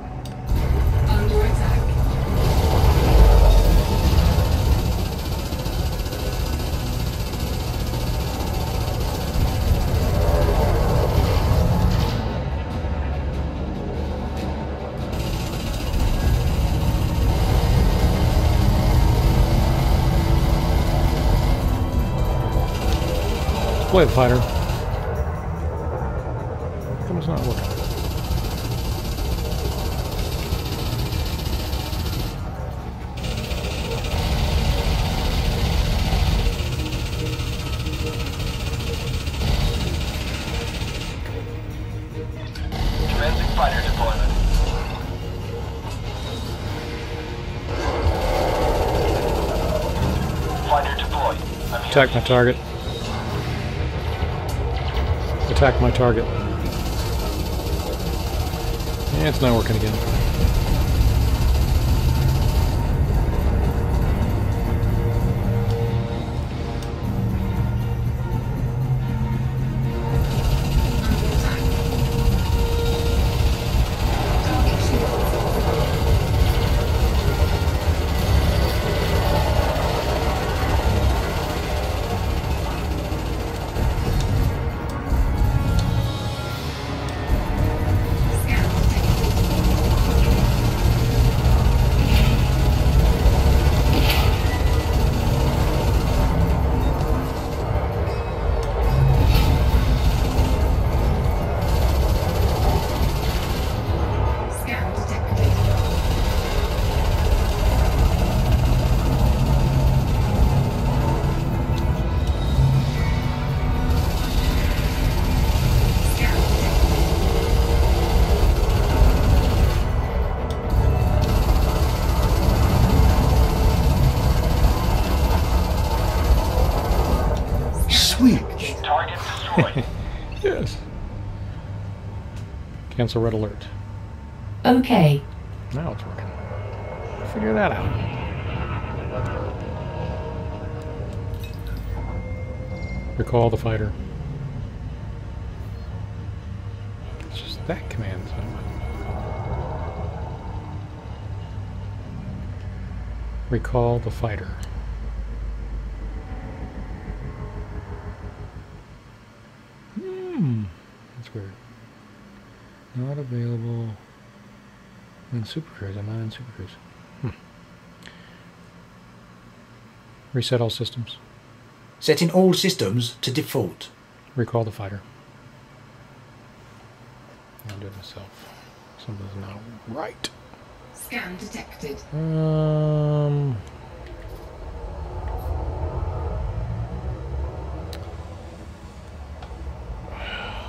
Under attack. Deploy the fighter. Come it's not working. Commencing fighter deployment. Fighter deployed. I'm here. Attack my target. Attack my target. Yeah, it's not working again. Target destroyed. Yes. Cancel red alert. OK. Now it's working. Figure that out. Recall the fighter. It's just that command. Recall the fighter. That's weird. Not available in Super Cruise. I'm not in Super Cruise. Reset all systems. Setting all systems to default. Recall the fighter. I'll do it myself. Something's not right. Scan detected.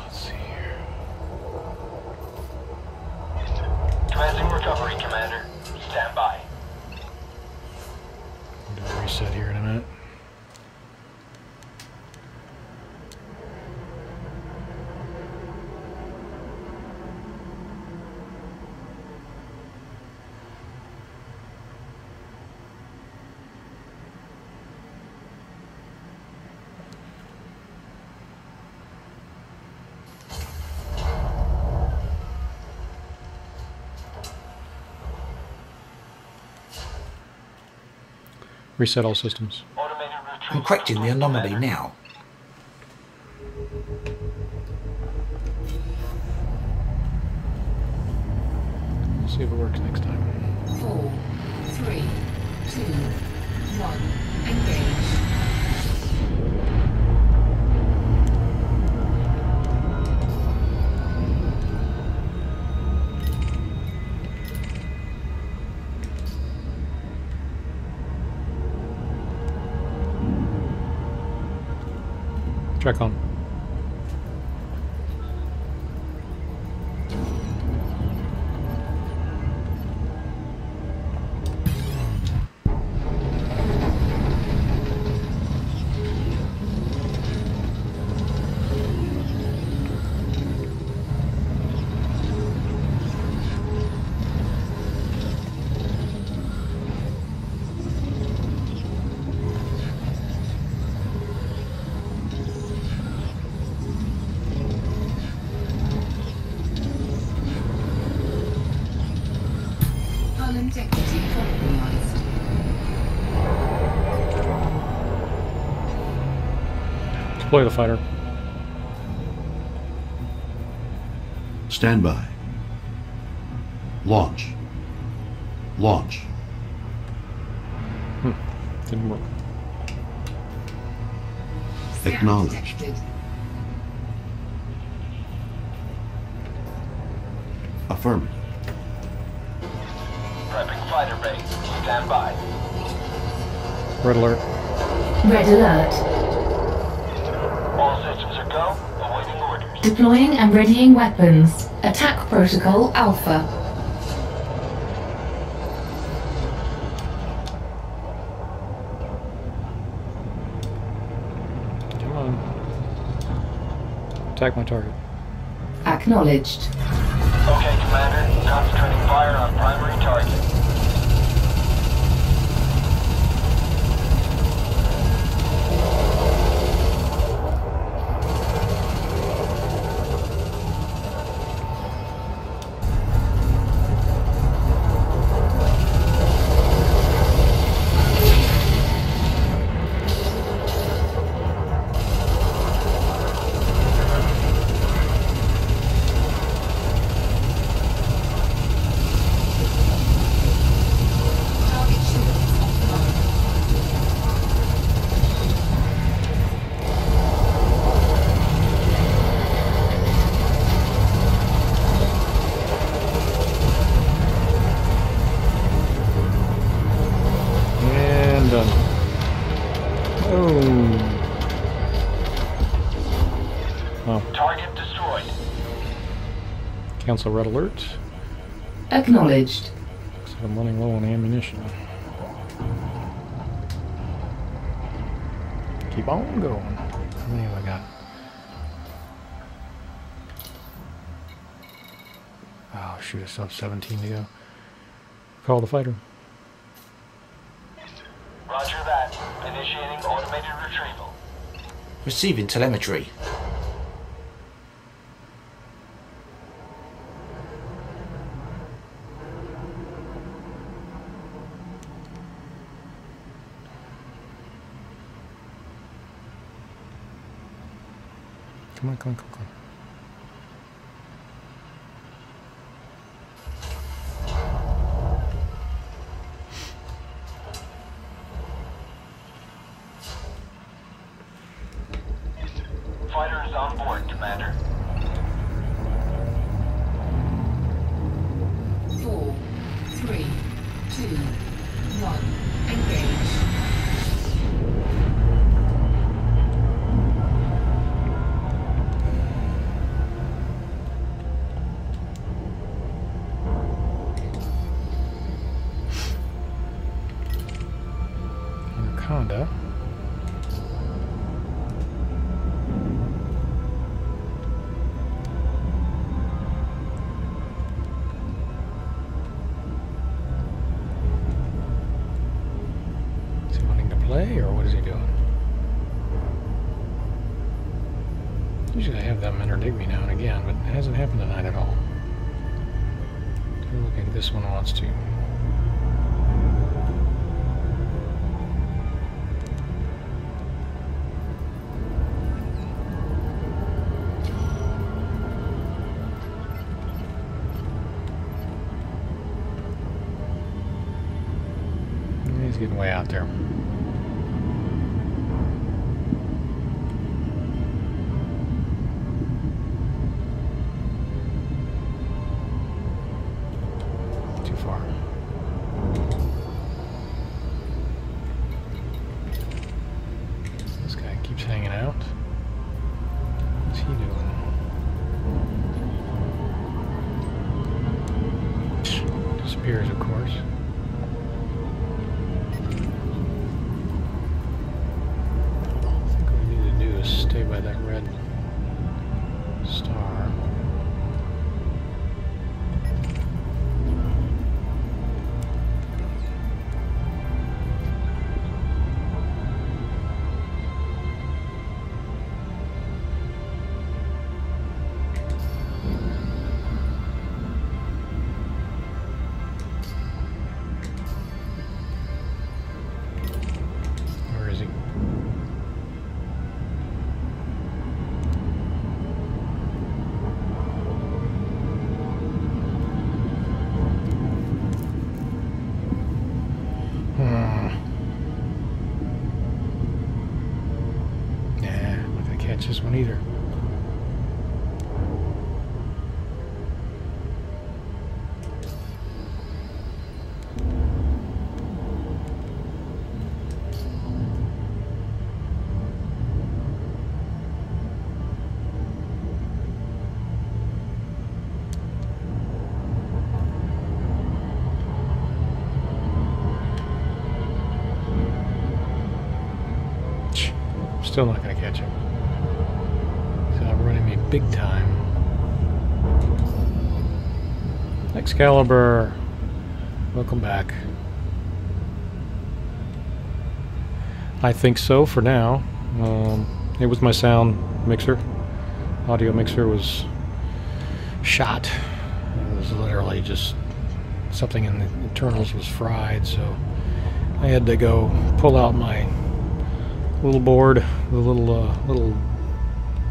Let's see here. Commencing recovery, Commander. Stand by. I'll do a reset here in a minute. Reset all systems. Automated retreat. I'm correcting the anomaly now. We'll see if it works next time. 4, 3, 2, 1. Engage. Track on. Hull integrity compromised. Deploy the fighter. Stand by. Launch. Launch. Didn't work. Scan Acknowledged. detected. Affirmative. Prepping fighter base. Stand by. Red alert. Red alert. All systems are go. Awaiting orders. Deploying and readying weapons. Attack protocol Alpha. Come on. Attack my target. Acknowledged. Okay, Commander. Concentrating fire on primary target. Target shields offline. And done. Oh. Target destroyed. Cancel red alert. Acknowledged. So I'm running low on ammunition. Keep on going. How many have I got? Oh shoot, I still have 17 to go. Call the fighter. Roger that. Initiating automated retrieval. Receiving telemetry. Come on, come on, come on, come on. Fighter is on board, Commander. 4, 3, 2, 1. Engage. Anaconda. Is he wanting to play, or what is he doing? Usually I have them interdict me now and again, but it hasn't happened tonight at all. Doesn't look like this one wants to. He's getting way out there. Too far. This guy keeps hanging out. What's he doing? Disappears, of course. Stay by that red star. Where is he? This one either. Still not going to catch him. He's outrunning me big time. Excalibur, welcome back. I think so for now. It was my sound mixer. Audio mixer was shot. It was literally just something in the internals was fried, so I had to go pull out my little board, the little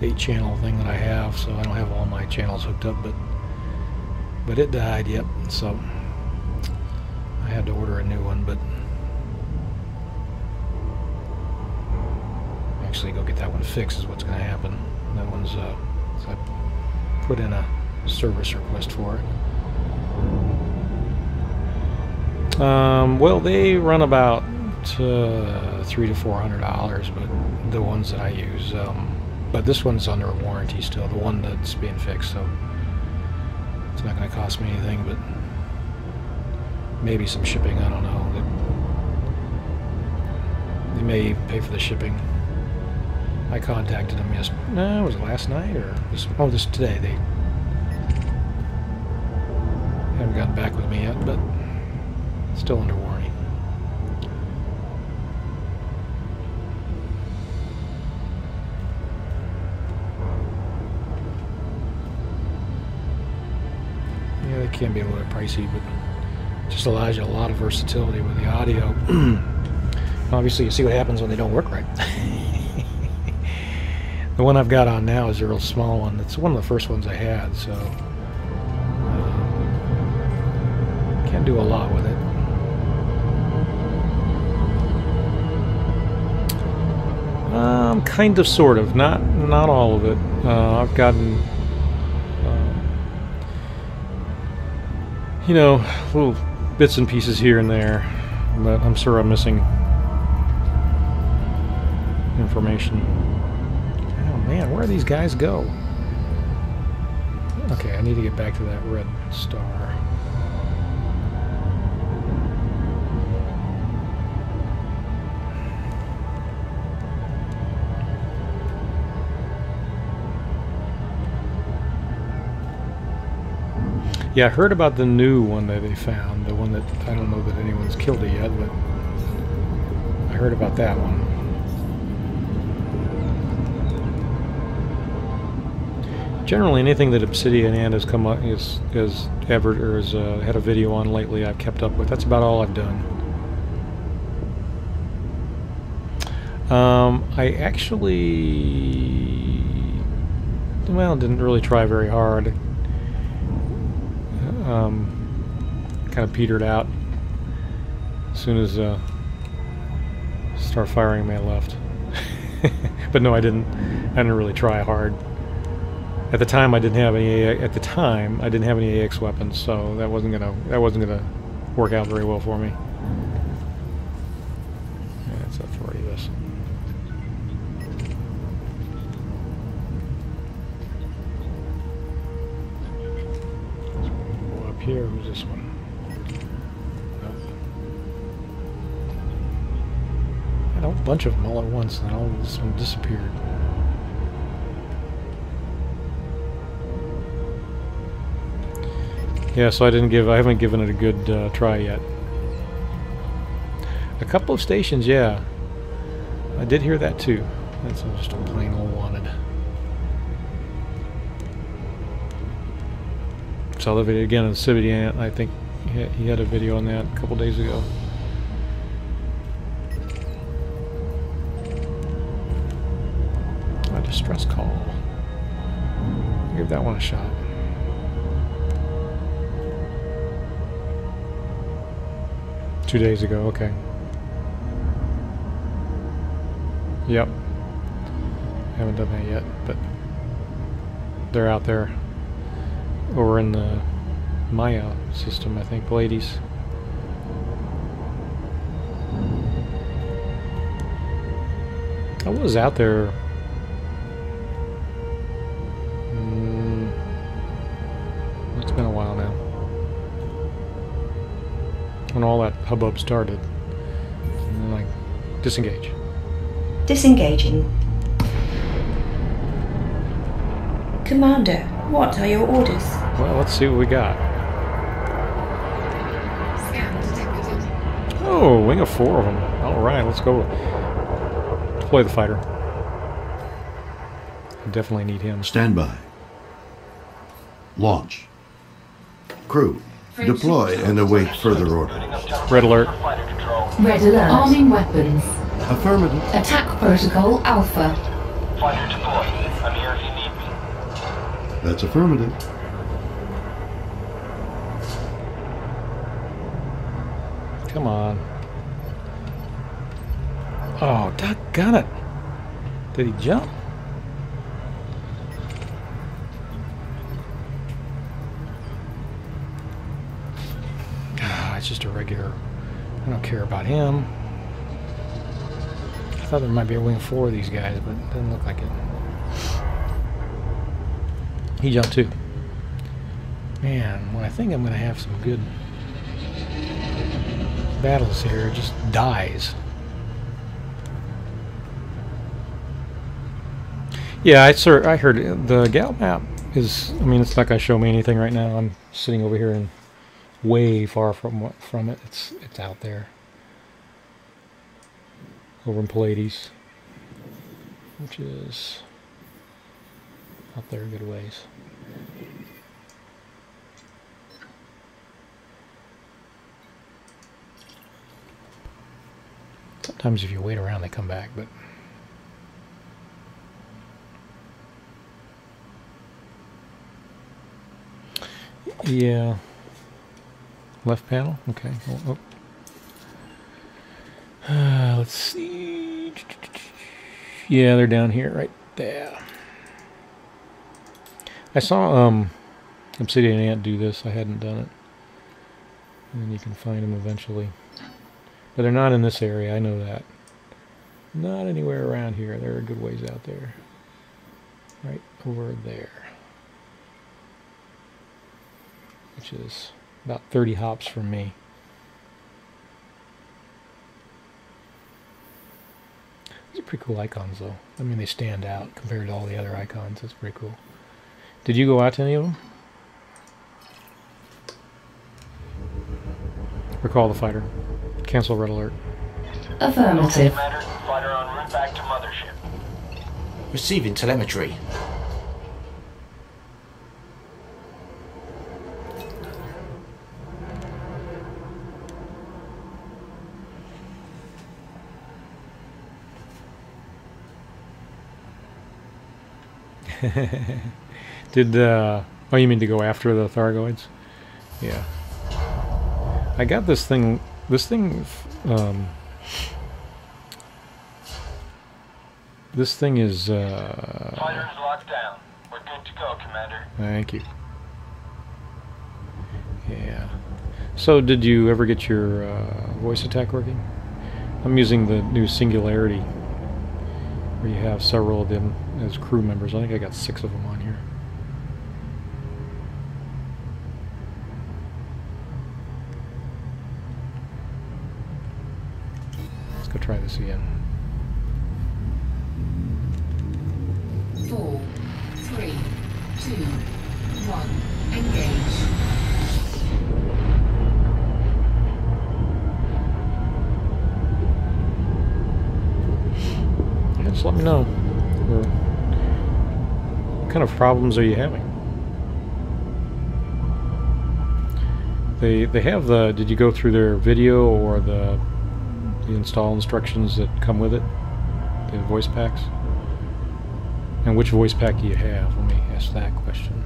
8-channel thing that I have, so I don't have all my channels hooked up, but it died, yep, so I had to order a new one, but actually go get that one fixed is what's going to happen. That one's, so I put in a service request for it. Well, they run about $300 to $400, but the ones that I use, but this one's under a warranty still, the one that's being fixed, so it's not going to cost me anything, but maybe some shipping, I don't know. They may pay for the shipping. I contacted them no, was it last night or this today? They haven't gotten back with me yet, but still under warranty. Yeah, they can be a little bit pricey, but it just allows you a lot of versatility with the audio. Obviously, you see what happens when they don't work right. The one I've got on now is a real small one. It's one of the first ones I had, so can't do a lot with it. Kind of, sort of, not all of it. I've gotten, you know, little bits and pieces here and there, but I'm sure I'm missing information. Man, where do these guys go? Okay, I need to get back to that red star. Yeah, I heard about the new one that they found, the one that I don't know that anyone's killed it yet, but I heard about that one. Generally, anything that Obsidian and has come up has had a video on lately, I've kept up with. That's about all I've done. I actually, well, didn't really try very hard. Kind of petered out as soon as start firing my left. But no, I didn't really try hard. At the time, I didn't have any. At the time, I didn't have any AX weapons, so that wasn't gonna work out very well for me. Yeah, that's authority. This. Go up here. Who's this one? I had a whole bunch of them all at once, and all this one disappeared. Yeah, so I haven't given it a good try yet. A couple of stations, yeah. I did hear that too. That's just a plain old wanted. Saw the video again on Obsidian. I think he had a video on that a couple days ago. A distress call. Give that one a shot. Two days ago, okay. Yep. Haven't done that yet, but they're out there over in the Maya system, I think, ladies. I was out there. It's been a while now. When all that hubbub started. And then, like, disengage. Disengaging. Commander, what are your orders? Well, let's see what we got. Scan detected. Oh, wing of 4 of them. Alright, let's go. Deploy the fighter. I definitely need him. Stand by. Launch. Crew, deploy and await further orders. Red alert. Fighter control. Red alert. Arming weapons. Affirmative. Attack protocol Alpha. Fighter deployed. I'm here if you need me. That's affirmative. Come on. Oh, doggone it. Did he jump? Ah, it's just a regular. I don't care about him. I thought there might be a wing 4 of these guys, but it doesn't look like it. He jumped too. Man, when I think I'm going to have some good battles here, it just dies. Yeah, I heard it. The gal map is, I mean, it's not going to show me anything right now. I'm sitting over here and way far from it. It's out there. Over in Pallades, which is out there a good ways. Sometimes if you wait around, they come back, but yeah. Left panel? Okay. Oh. Let's see. Yeah, they're down here, right there. I saw Obsidian Ant do this. I hadn't done it. And you can find them eventually. But they're not in this area, I know that. Not anywhere around here. They're a good ways out there. Right over there. Which is about 30 hops from me. These are pretty cool icons, though. I mean, they stand out compared to all the other icons. That's pretty cool. Did you go out to any of them? Recall the fighter. Cancel red alert. Affirmative. Commander, fighter en route back to mothership. Receiving telemetry. Did, oh, you mean to go after the Thargoids? Yeah. I got this thing, this thing is, Fighter is locked down. We're good to go, Commander. Thank you. Yeah. So, did you ever get your voice attack working? I'm using the new Singularity, where you have several of them as crew members. I think I got 6 of them on here. Let's go try this again. 4, 3, 2, 1. Engage. Yeah, just let me know. What kind of problems are you having? They have the. Did you go through their video or the install instructions that come with it? The voice packs. And which voice pack do you have? Let me ask that question.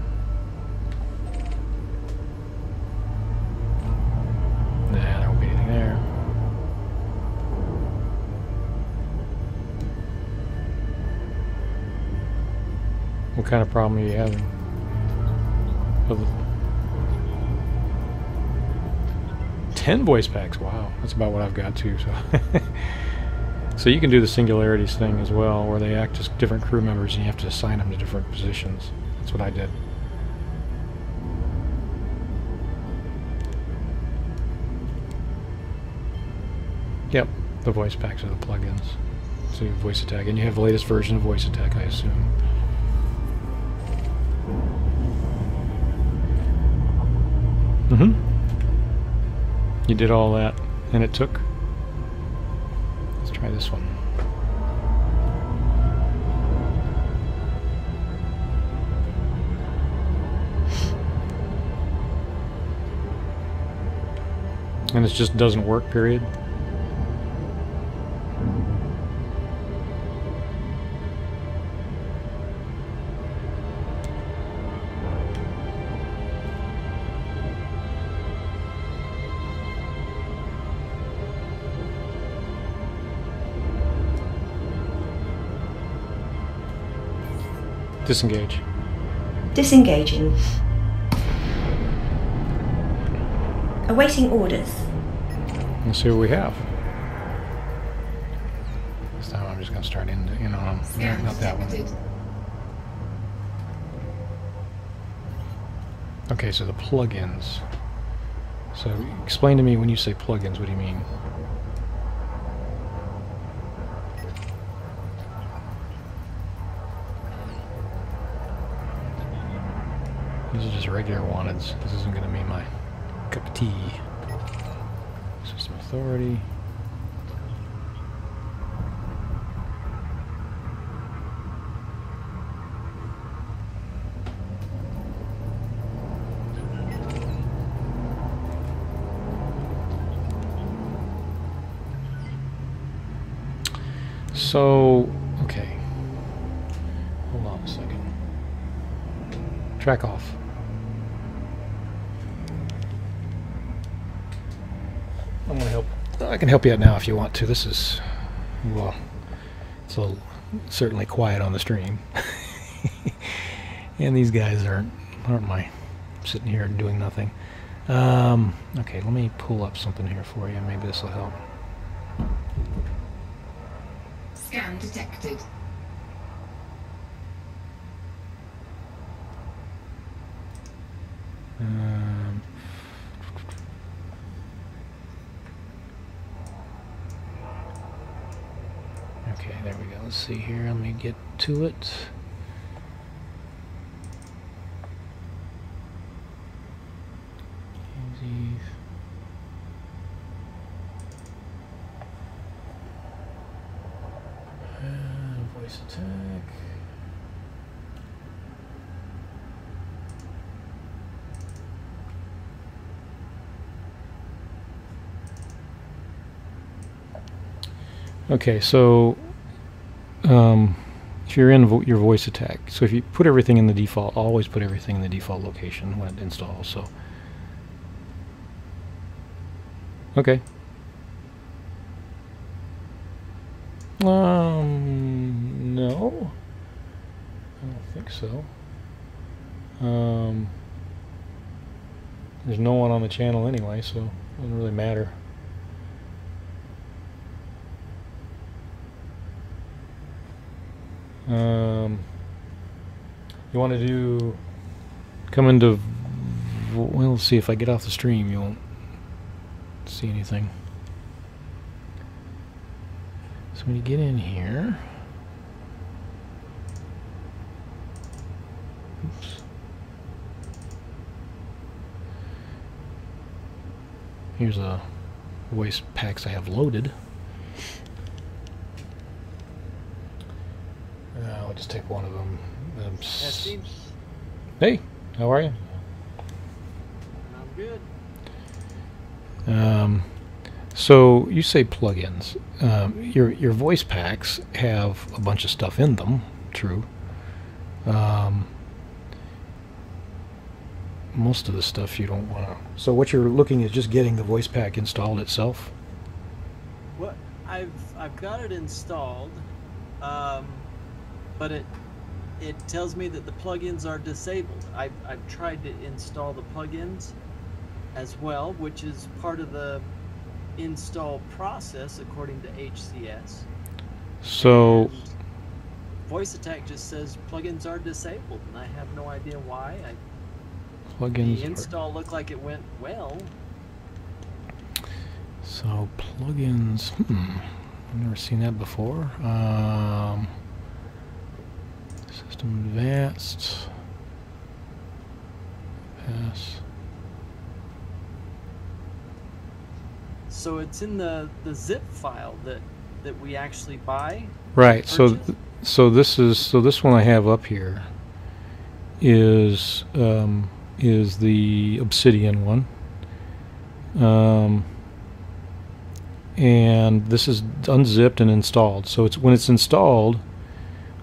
Nah, there won't be anything there. What kind of problem are you having? Of the 10 voice packs, wow. That's about what I've got too, so. So you can do the Singularities thing as well, where they act as different crew members and you have to assign them to different positions. That's what I did. Yep, the voice packs are the plugins. So you have voice attack, and you have the latest version of voice attack, I assume. Mm-hmm. You did all that, and it took. Let's try this one. And it just doesn't work, period. Disengage. Disengaging. Awaiting orders. Let's see what we have. This time I'm just going to start in, Scan not that one. detected. Okay, so the plugins. So explain to me when you say plugins, what do you mean? These are just regular wanteds. This isn't going to be my cup of tea. System authority. So, okay. Hold on a second. Track off. I'm gonna help. I can help you out now if you want to. This is, well, it's certainly quiet on the stream, and these guys aren't my sitting here doing nothing. Okay, let me pull up something here for you. Maybe this will help. Scan detected. Okay, there we go. Let's see here. Let me get to it. Easy. Voice attack. Okay, so if you're in your voice attack, so if you put everything in the default, always put everything in the default location when it installs. So, okay. No, I don't think so. There's no one on the channel anyway, so it doesn't really matter. You want to come into, well, let's see if I get off the stream, you won't see anything. So when you get in here, oops. Here's a voice packs I have loaded. I'll just take one of them. Hey, how are you? I'm good. So you say plugins. Your voice packs have a bunch of stuff in them. True. Most of the stuff you don't want to. So what you're looking at is just getting the voice pack installed itself. What I've got it installed, but it tells me that the plugins are disabled. I've tried to install the plugins as well, which is part of the install process according to HCS. So and voice attack just says plugins are disabled, and I have no idea why. plugins. The install looked like it went well. So plugins. I've never seen that before. System advanced. Pass. so it's in the zip file that we actually buy. Right. So Purchase? this one I have up here is the Obsidian one. And this is unzipped and installed. So it's when it's installed,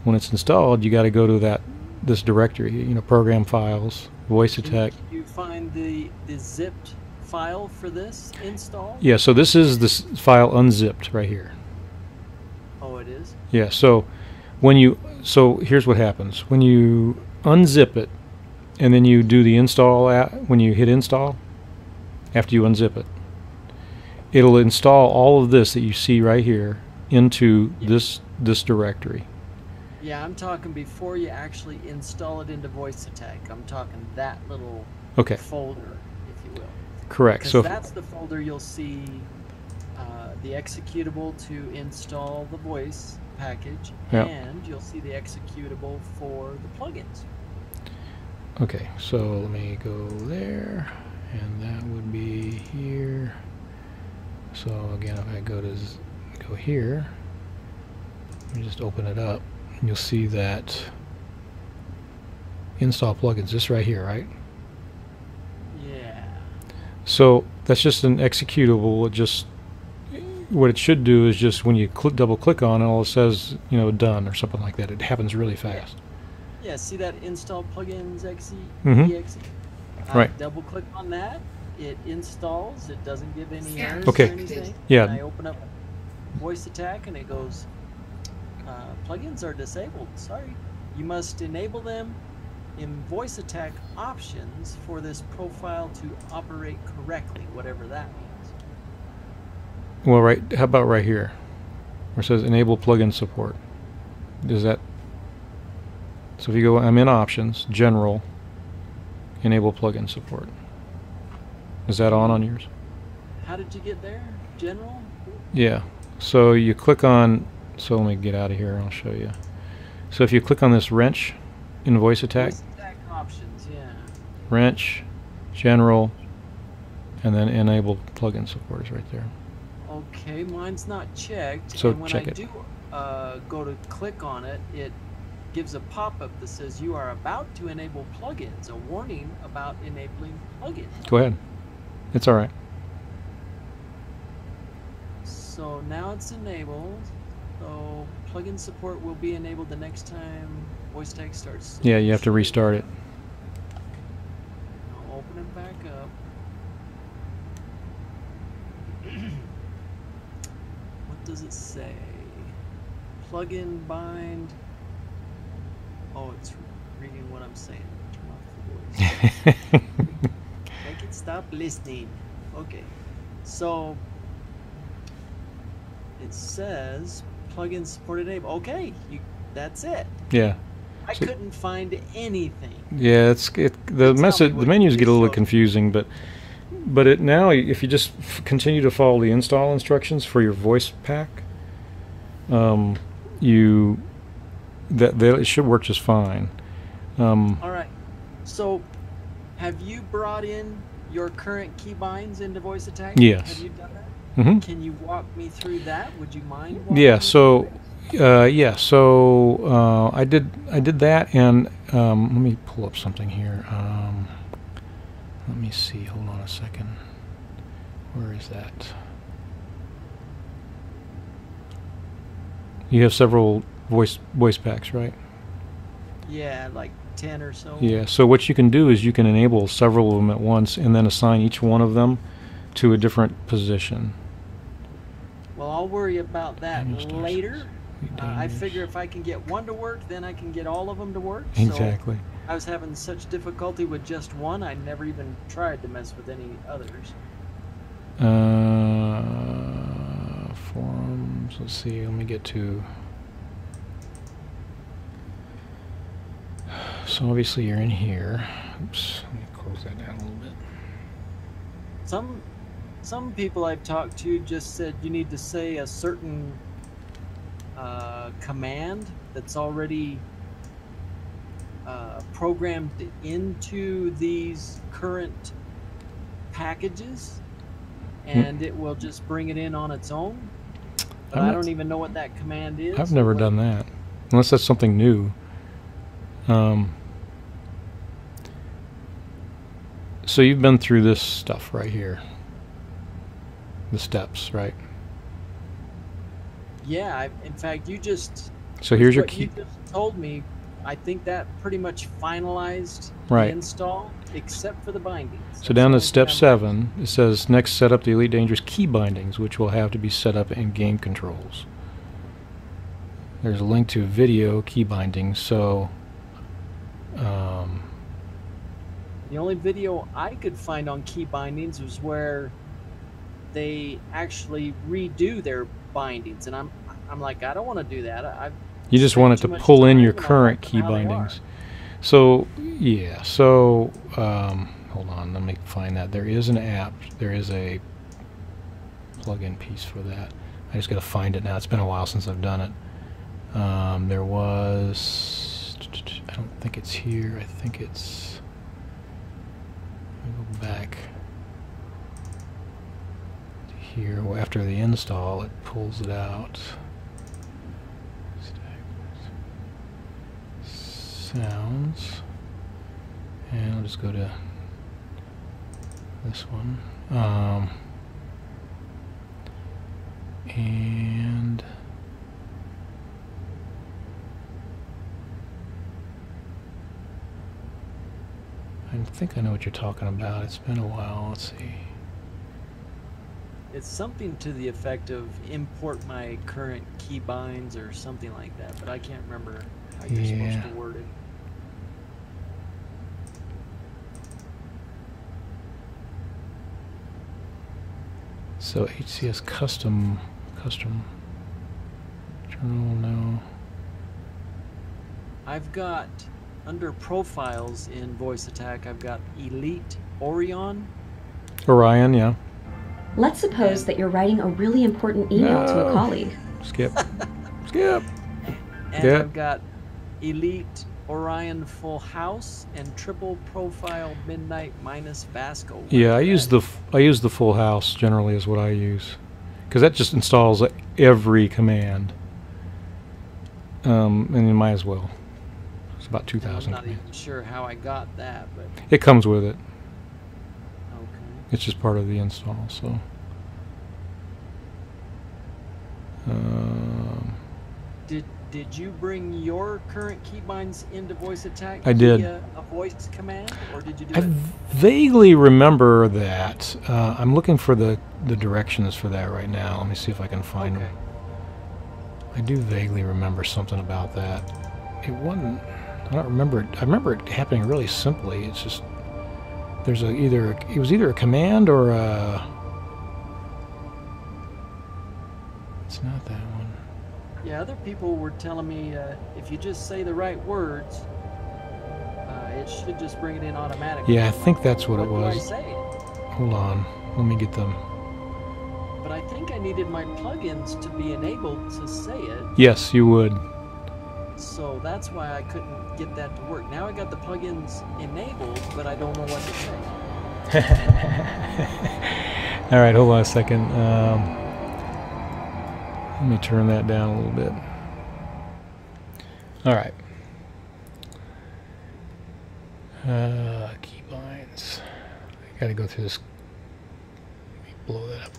you got to go to this directory, you know, program files, voice attack. Can you find the zipped file for this install? Yeah, so this is this file unzipped right here. Oh, it is? Yeah, so here's what happens. When you unzip it and then you do the install when you hit install, after you unzip it, it'll install all of this that you see right here into this directory. Yeah, I'm talking before you actually install it into voice attack. I'm talking that little folder, if you will. Correct. So that's the folder you'll see the executable to install the voice package, and you'll see the executable for the plugins. Okay, so let me go there, and that would be here. So again, if I go here, let me just open it up, and you'll see that install plugins, this right here, right? Yeah. So that's just an executable. What it should do is just when you double click on it, all it says, you know, done or something like that. It happens really fast. Yeah, see that install plugins exe? Right. Double click on that. It installs. It doesn't give any errors Okay. or anything. Yeah. And I open up voice attack and it goes, plugins are disabled. Sorry. You must enable them in voice attack options for this profile to operate correctly, whatever that means. Well, right. How about right here, where it says enable plugin support? Does that? So if you go, I'm in options, general, enable plugin support. Is that on yours? How did you get there? General? Yeah. So you click on. So let me get out of here and I'll show you. So if you click on this wrench in voice attack. Voice attack options, yeah. Wrench, general, and then enable plugin support is right there. Okay, mine's not checked. So and when check I it. do go to click on it, it gives a pop-up that says you are about to enable plugins. A warning about enabling plugins. Go ahead. It's all right. So now it's enabled. So plugin support will be enabled the next time voice tag starts. Yeah, you have to restart it. I'll open it back up. What does it say? Plugin bind. Oh, it's reading what I'm saying. Turn off the voice. Make it stop listening. Okay. So it says plugin support enable. Okay, that's it. Yeah. I couldn't find anything. Yeah, the menus get a little confusing, but it now, if you just continue to follow the install instructions for your voice pack, it should work just fine. All right. So, have you brought in your current keybinds into voice attack? Yes. Have you done that? Mm-hmm. Can you walk me through that? Would you mind? Walking Yeah. me So, through I did that, and let me pull up something here. Let me see. Hold on a second. Where is that? You have several voice packs, right? it? Yeah, like 10 or so. Yeah. So what you can do is you can enable several of them at once, and then assign each one of them to a different position. Well, I'll worry about that later. I figure if I can get one to work, then I can get all of them to work. Exactly. So I was having such difficulty with just one, I never even tried to mess with any others. Forums. Let's see. Let me get to. So obviously you're in here. Oops. Let me close that down a little bit. Some people I've talked to just said you need to say a certain command that's already programmed into these current packages, and it will just bring it in on its own. But I don't even know what that command is. I've never done that, unless that's something new. So you've been through this stuff right here, the steps, right? Yeah, in fact, you just... So here's your what key. you just told me, I think that pretty much finalized Right. the install, except for the bindings. So down to step 7, it says next set up the Elite Dangerous key bindings, which will have to be set up in game controls. There's a link to video key bindings, so The only video I could find on key bindings was where they actually redo their bindings, and I'm like, I don't want to do that. you just want it to pull in your current key bindings. So yeah, so hold on, let me find that. There is an app, there is a plug-in piece for that. I just got to find it now. It's been a while since I've done it. There was, I don't think it's here. I think it's, let me go back to here. Well, after the install, it pulls it out. Sounds, and I'll just go to this one, and I think I know what you're talking about. It's been a while. Let's see. It's something to the effect of import my current keybinds or something like that, but I can't remember how you're supposed to word it. So HCS custom journal, no. I've got, under profiles in Voice Attack, I've got Elite Orion. Orion, yeah. Let's suppose that you're writing a really important email to a colleague. Skip. Skip. And I've got Elite Orion Full House and Triple Profile Midnight minus Vasco. Yeah, I use the full house generally is what I use, because that just installs every command. And you might as well. It's about 2,000. I'm not even sure how I got that, but it comes with it. okay. It's just part of the install. So. Did you bring your current keybinds into Voice Attack I did. via a voice command, or did you do I it? vaguely remember that. I'm looking for the directions for that right now. Let me see if I can find them. I do vaguely remember something about that. It wasn't. I don't remember it. I remember it happening really simply. It's just there's it was either a command or a. It's not that one. Yeah, other people were telling me if you just say the right words, it should just bring it in automatically. Yeah, I think that's what it was. Do I say? Hold on, let me get them. But I think I needed my plugins to be enabled to say it. Yes, you would. So that's why I couldn't get that to work. Now I got the plugins enabled, but I don't know what to say. All right, hold on a second. Let me turn that down a little bit. All right. Keybinds. I got to go through this. Let me blow that up.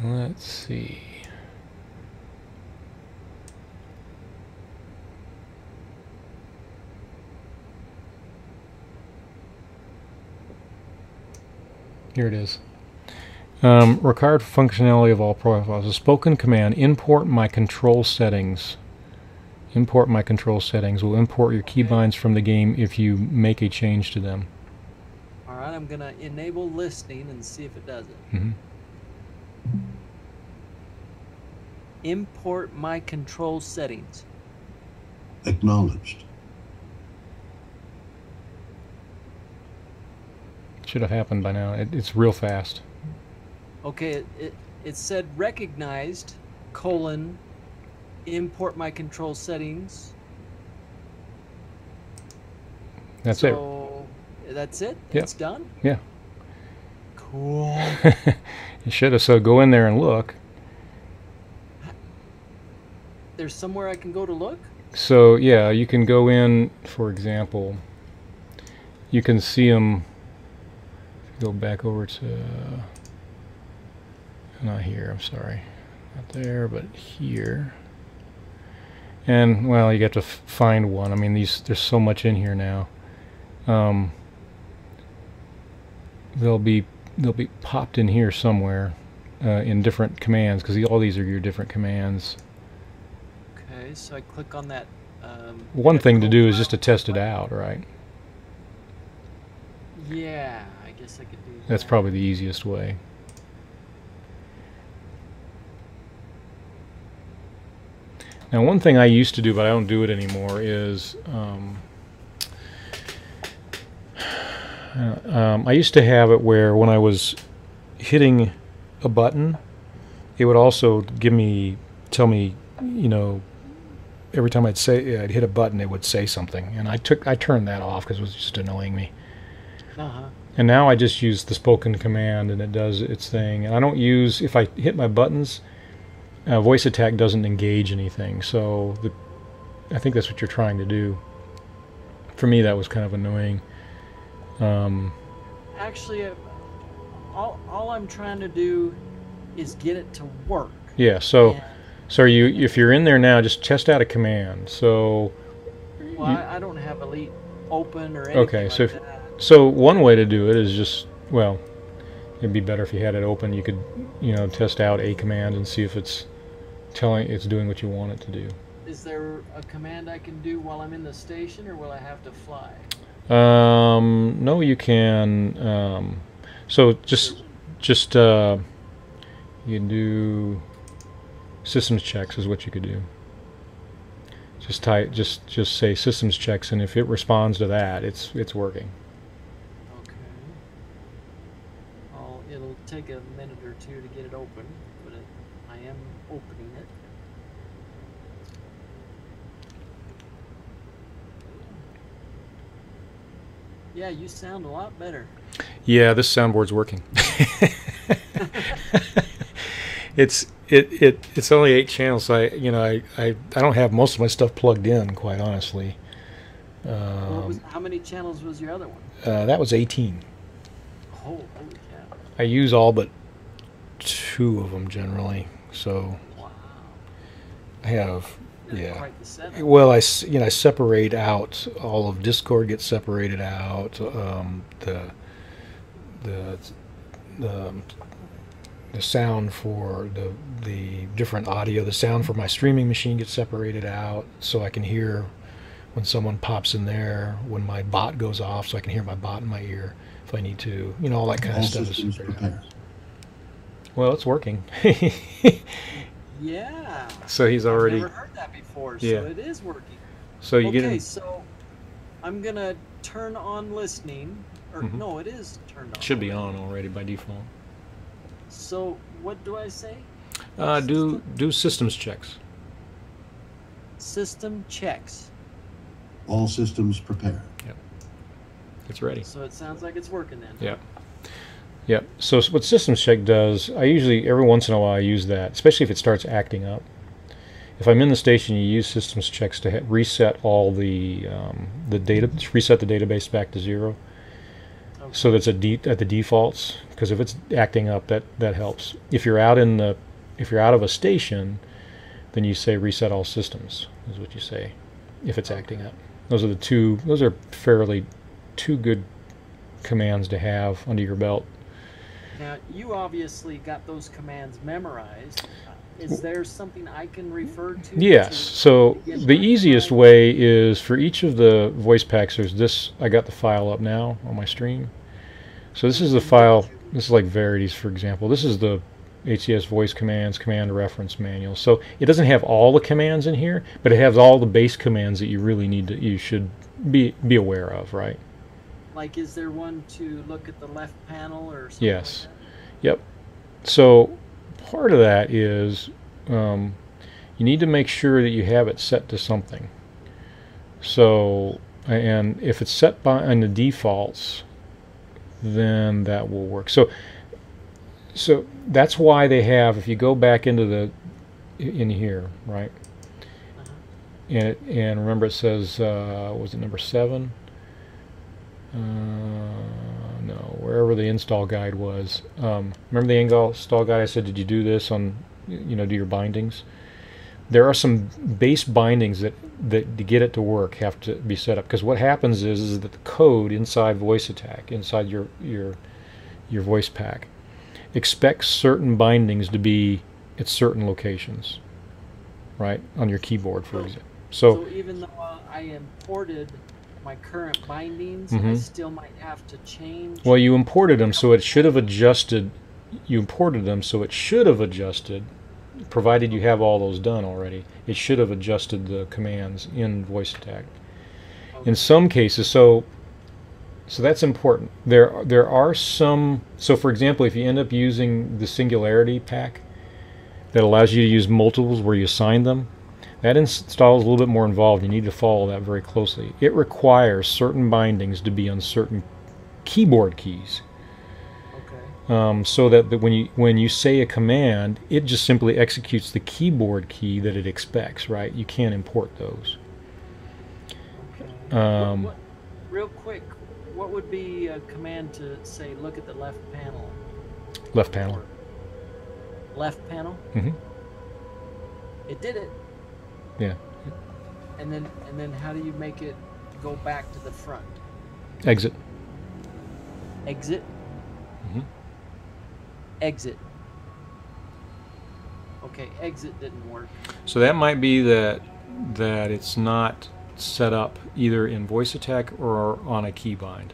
Let's see. Here it is. Required functionality of all profiles. A spoken command, import my control settings. Import my control settings will import your keybinds from the game if you make a change to them. Alright, I'm going to enable listening and see if it does it. Mm-hmm. Import my control settings. Acknowledged. Should have happened by now. It's real fast. Okay, it said recognized, import my control settings. That's so that's it? Yep. It's done? Yeah. Cool. You should have. So go in there and look. There's somewhere I can go to look? So yeah, you can go in, for example, you can see them. Go back over to, not here, I'm sorry, not there, but here. And well, you have to find one. I mean, there's so much in here now. They'll be popped in here somewhere in different commands, because all these are your different commands. Okay, so I click on that. One thing to do is just to test it out, right? Yeah, I guess I could do that. That's probably the easiest way. Now, one thing I used to do, but I don't do it anymore, is I used to have it where when I was hitting a button, it would also tell me, you know, every time I'd hit a button, it would say something, and I turned that off because it was just annoying me. And now I just use the spoken command, and it does its thing. And I don't use, if I hit my buttons, voice attack doesn't engage anything. So I think that's what you're trying to do. For me, that was kind of annoying. Actually, all I'm trying to do is get it to work. Yeah. So if you're in there now, just test out a command. So. Well, I don't have Elite open or anything okay, like that. So one way to do it is just, well, it'd be better if you had it open. You could, you know, test out a command and see if it's doing what you want it to do. Is there a command I can do while I'm in the station, or will I have to fly? No, you can. So just you can do systems checks is what you could do. Just say systems checks, and if it responds to that, it's working. It'll take a minute or two to get it open, but I am opening it. Yeah, you sound a lot better. Yeah, this soundboard's working. It's only 8 channels, so I don't have most of my stuff plugged in, quite honestly. How many channels was your other one? That was 18. Oh, holy cow. I use all but 2 of them generally, so wow. I have, yeah. Quite the setup. Well, I separate out all of Discord, gets separated out. The sound for the different audio, the sound for my streaming machine gets separated out, so I can hear when someone pops in there, when my bot goes off, so I can hear my bot in my ear if I need to, you know, all that kind of stuff is separated out. Well, it's working. Yeah. So he's already. I've never heard that before, so yeah. it is working. So you get Okay, so I'm gonna turn on listening, or no, it is turned on. Should be on already by default. So what do I say? Do systems checks. System checks. All systems prepared. Yep. It's ready. So it sounds like it's working then. Yep. Yep. So what systems check does, I usually, every once in a while I use that, especially if it starts acting up. If I'm in the station, you use systems checks to reset all the data, reset the database back to 0. Okay. So that's at the defaults, because if it's acting up, that helps. If you're out of a station, then you say reset all systems is what you say if it's acting up. Those are fairly 2 good commands to have under your belt. Now, you obviously got those commands memorized. Is there something I can refer to? Yes. So the easiest way is for each of the voice packs, there's this, I got the file up now on my stream. So this is the file, this is like Verities, for example. This is the HCS voice commands, command reference manual. So it doesn't have all the commands in here, but it has all the base commands that you really you should be aware of, right? Like, is there one to look at the left panel or something? Yes. Like that? Yep. So part of that is you need to make sure that you have it set to something. So, and if it's set on the defaults, then that will work. So that's why they have, if you go back into in here, right? And remember it says, was it number 7? No, wherever the install guide was. Remember the install guide? I said, did you do this on, do your bindings? There are some base bindings that to get it to work have to be set up, because what happens is that the code inside VoiceAttack, inside your voice pack, expects certain bindings to be at certain locations, right, on your keyboard, for example. So even though I imported my current bindings, I still might have to change. Well, you imported them, so it should have adjusted. You imported them, so it should have adjusted, provided you have all those done already. It should have adjusted the commands in VoiceAttack. In some cases, so that's important. There are some. So, for example, if you end up using the Singularity pack that allows you to use multiples where you assign them, that install is a little bit more involved. You need to follow that very closely. It requires certain bindings to be on certain keyboard keys. Okay. So that when you say a command, it just simply executes the keyboard key that it expects, right? You can't import those. Okay. Real quick, what would be a command to say, look at the left panel? Left panel. Left panel? Mm-hmm. It did it. Yeah. And then how do you make it go back to the front? Exit. Exit? Mm-hmm. Exit. Okay, exit didn't work. So that might be that it's not set up either in VoiceAttack or on a keybind.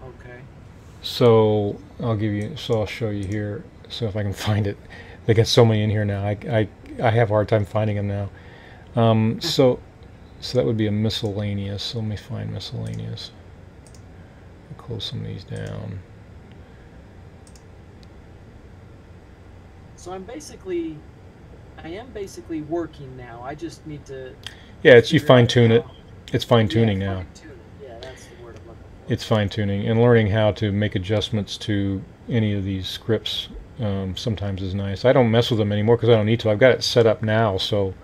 Okay. So I'll show you here. So if I can find it, they got so many in here now. I have a hard time finding them now. So that would be a miscellaneous. So let me find miscellaneous. I'll close some of these down. So I am basically working now. I just need to. Yeah, you fine tune it. It's fine tuning now. Yeah, that's the word I'm looking for. It's fine tuning, and learning how to make adjustments to any of these scripts sometimes is nice. I don't mess with them anymore because I don't need to. I've got it set up now, so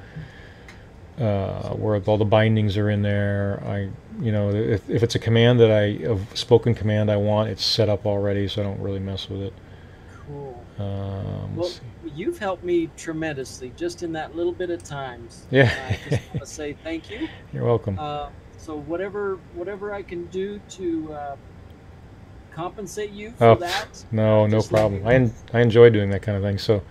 where all the bindings are in there. If it's a command a spoken command I want, it's set up already, so I don't really mess with it. Cool. Well, you've helped me tremendously just in that little bit of time. Yeah. I just want to say thank you. You're welcome. So whatever I can do to compensate you for that. No problem. I enjoy doing that kind of thing. So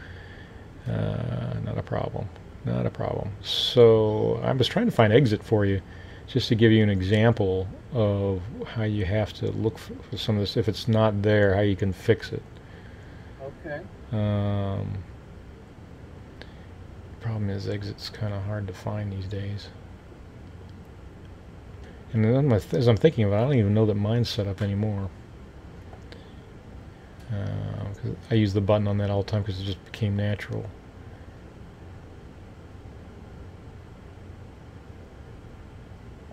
not a problem. Not a problem. So I was trying to find exit for you, just to give you an example of how you have to look for some of this. If it's not there, how you can fix it. Okay. Problem is, exit's kind of hard to find these days. And then as I'm thinking of it, I don't even know that mine's set up anymore. 'Cause I use the button on that all the time because it just became natural.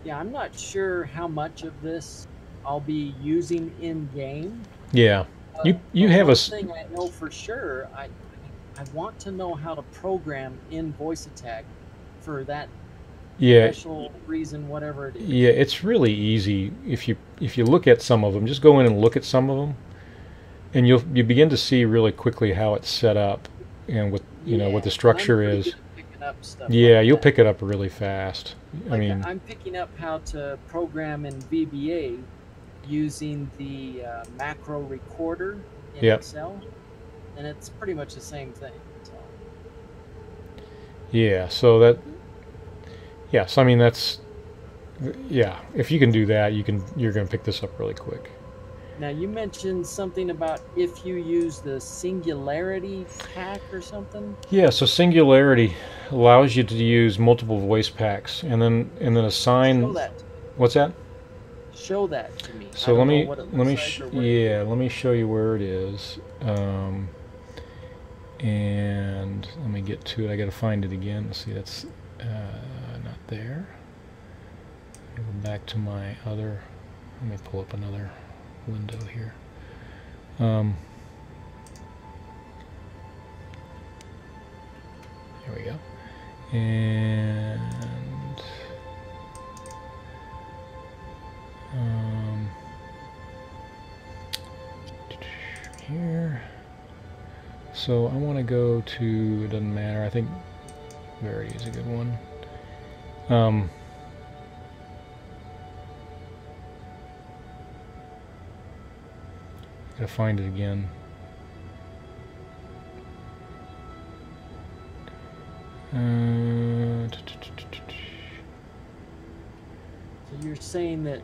Yeah, I'm not sure how much of this I'll be using in game. Yeah, you have a thing I know for sure. I want to know how to program in VoiceAttack for that special reason, whatever it is. Yeah, it's really easy if you look at some of them. Just go in and look at some of them, and you begin to see really quickly how it's set up and what what the structure is. Yeah, you'll pick it up really fast. I'm picking up how to program in VBA using the macro recorder in Excel, and it's pretty much the same thing. So. Yeah, so I mean that's if you can do that, you're going to pick this up really quick. Now you mentioned something about if you use the Singularity pack or something. Yeah, so Singularity allows you to use multiple voice packs and then assign. Show that. What's that? Show that to me. So let me show you where it is. And let me get to it. I got to find it again. Let's see, that's not there. Go back to my other. Let me pull up another window here. There we go. And here. So I want to go to, it doesn't matter, I think Verity is a good one. Gotta find it again. So you're saying that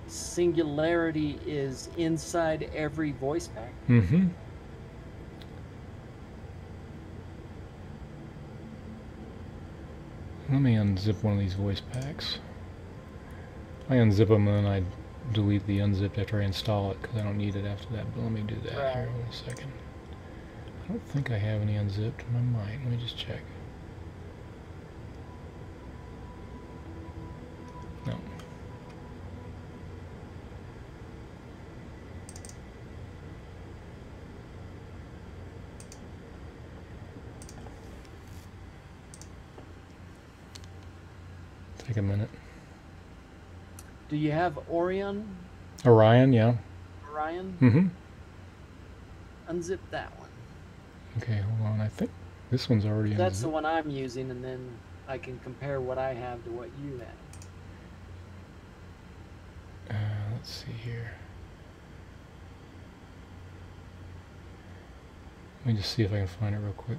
Singularity is inside every voice pack? Mm-hmm. Let me unzip one of these voice packs. I unzip them and then I delete the unzipped after I install it because I don't need it after that. But let me do that here in a second. I don't think I have any unzipped. I might. Let me just check. No. Take a minute. Do you have Orion? Orion, yeah. Orion? Mm-hmm. Unzip that one. Okay, hold on. I think this one's already That's unzipped. the one I'm using, and then I can compare what I have to what you have. Let's see here. Let me just see if I can find it real quick.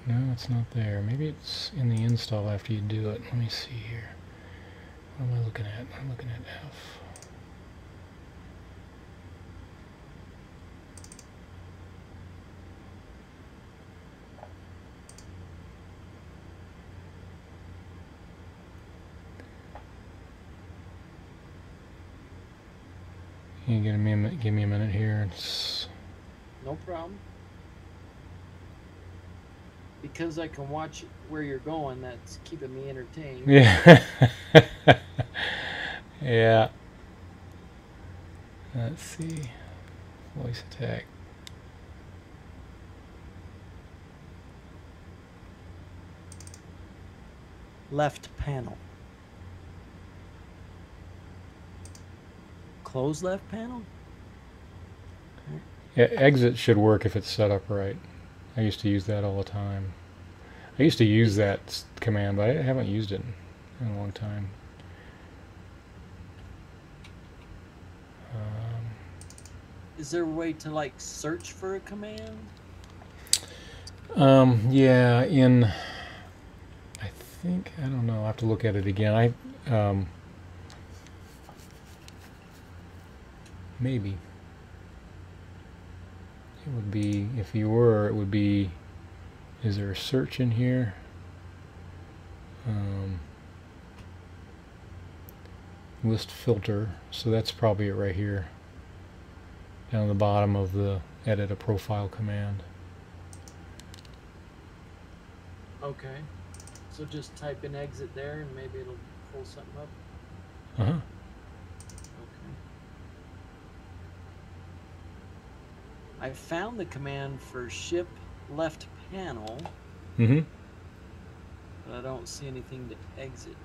No, it's not there. Maybe it's in the install after you do it. Let me see here. What am I looking at? I'm looking at F. Can you give me a minute here? It's No problem. Because I can watch where you're going, that's keeping me entertained. yeah. Yeah. Let's see. Voice attack. Left panel. Close left panel? Yeah, exit should work if it's set up right. I used to use that all the time. I used to use that command, but I haven't used it in a long time. Is there a way to like search for a command? Yeah, I think, I don't know, I have to look at it again. Maybe. It would be, if you were, it would be, is there a search in here? List filter, so that's probably it right here. Down at the bottom of the edit a profile command. Okay. So just type in exit there and maybe it'll pull something up. Uh-huh. Okay. I found the command for ship left panel, Mm-hmm. but I don't see anything to exit.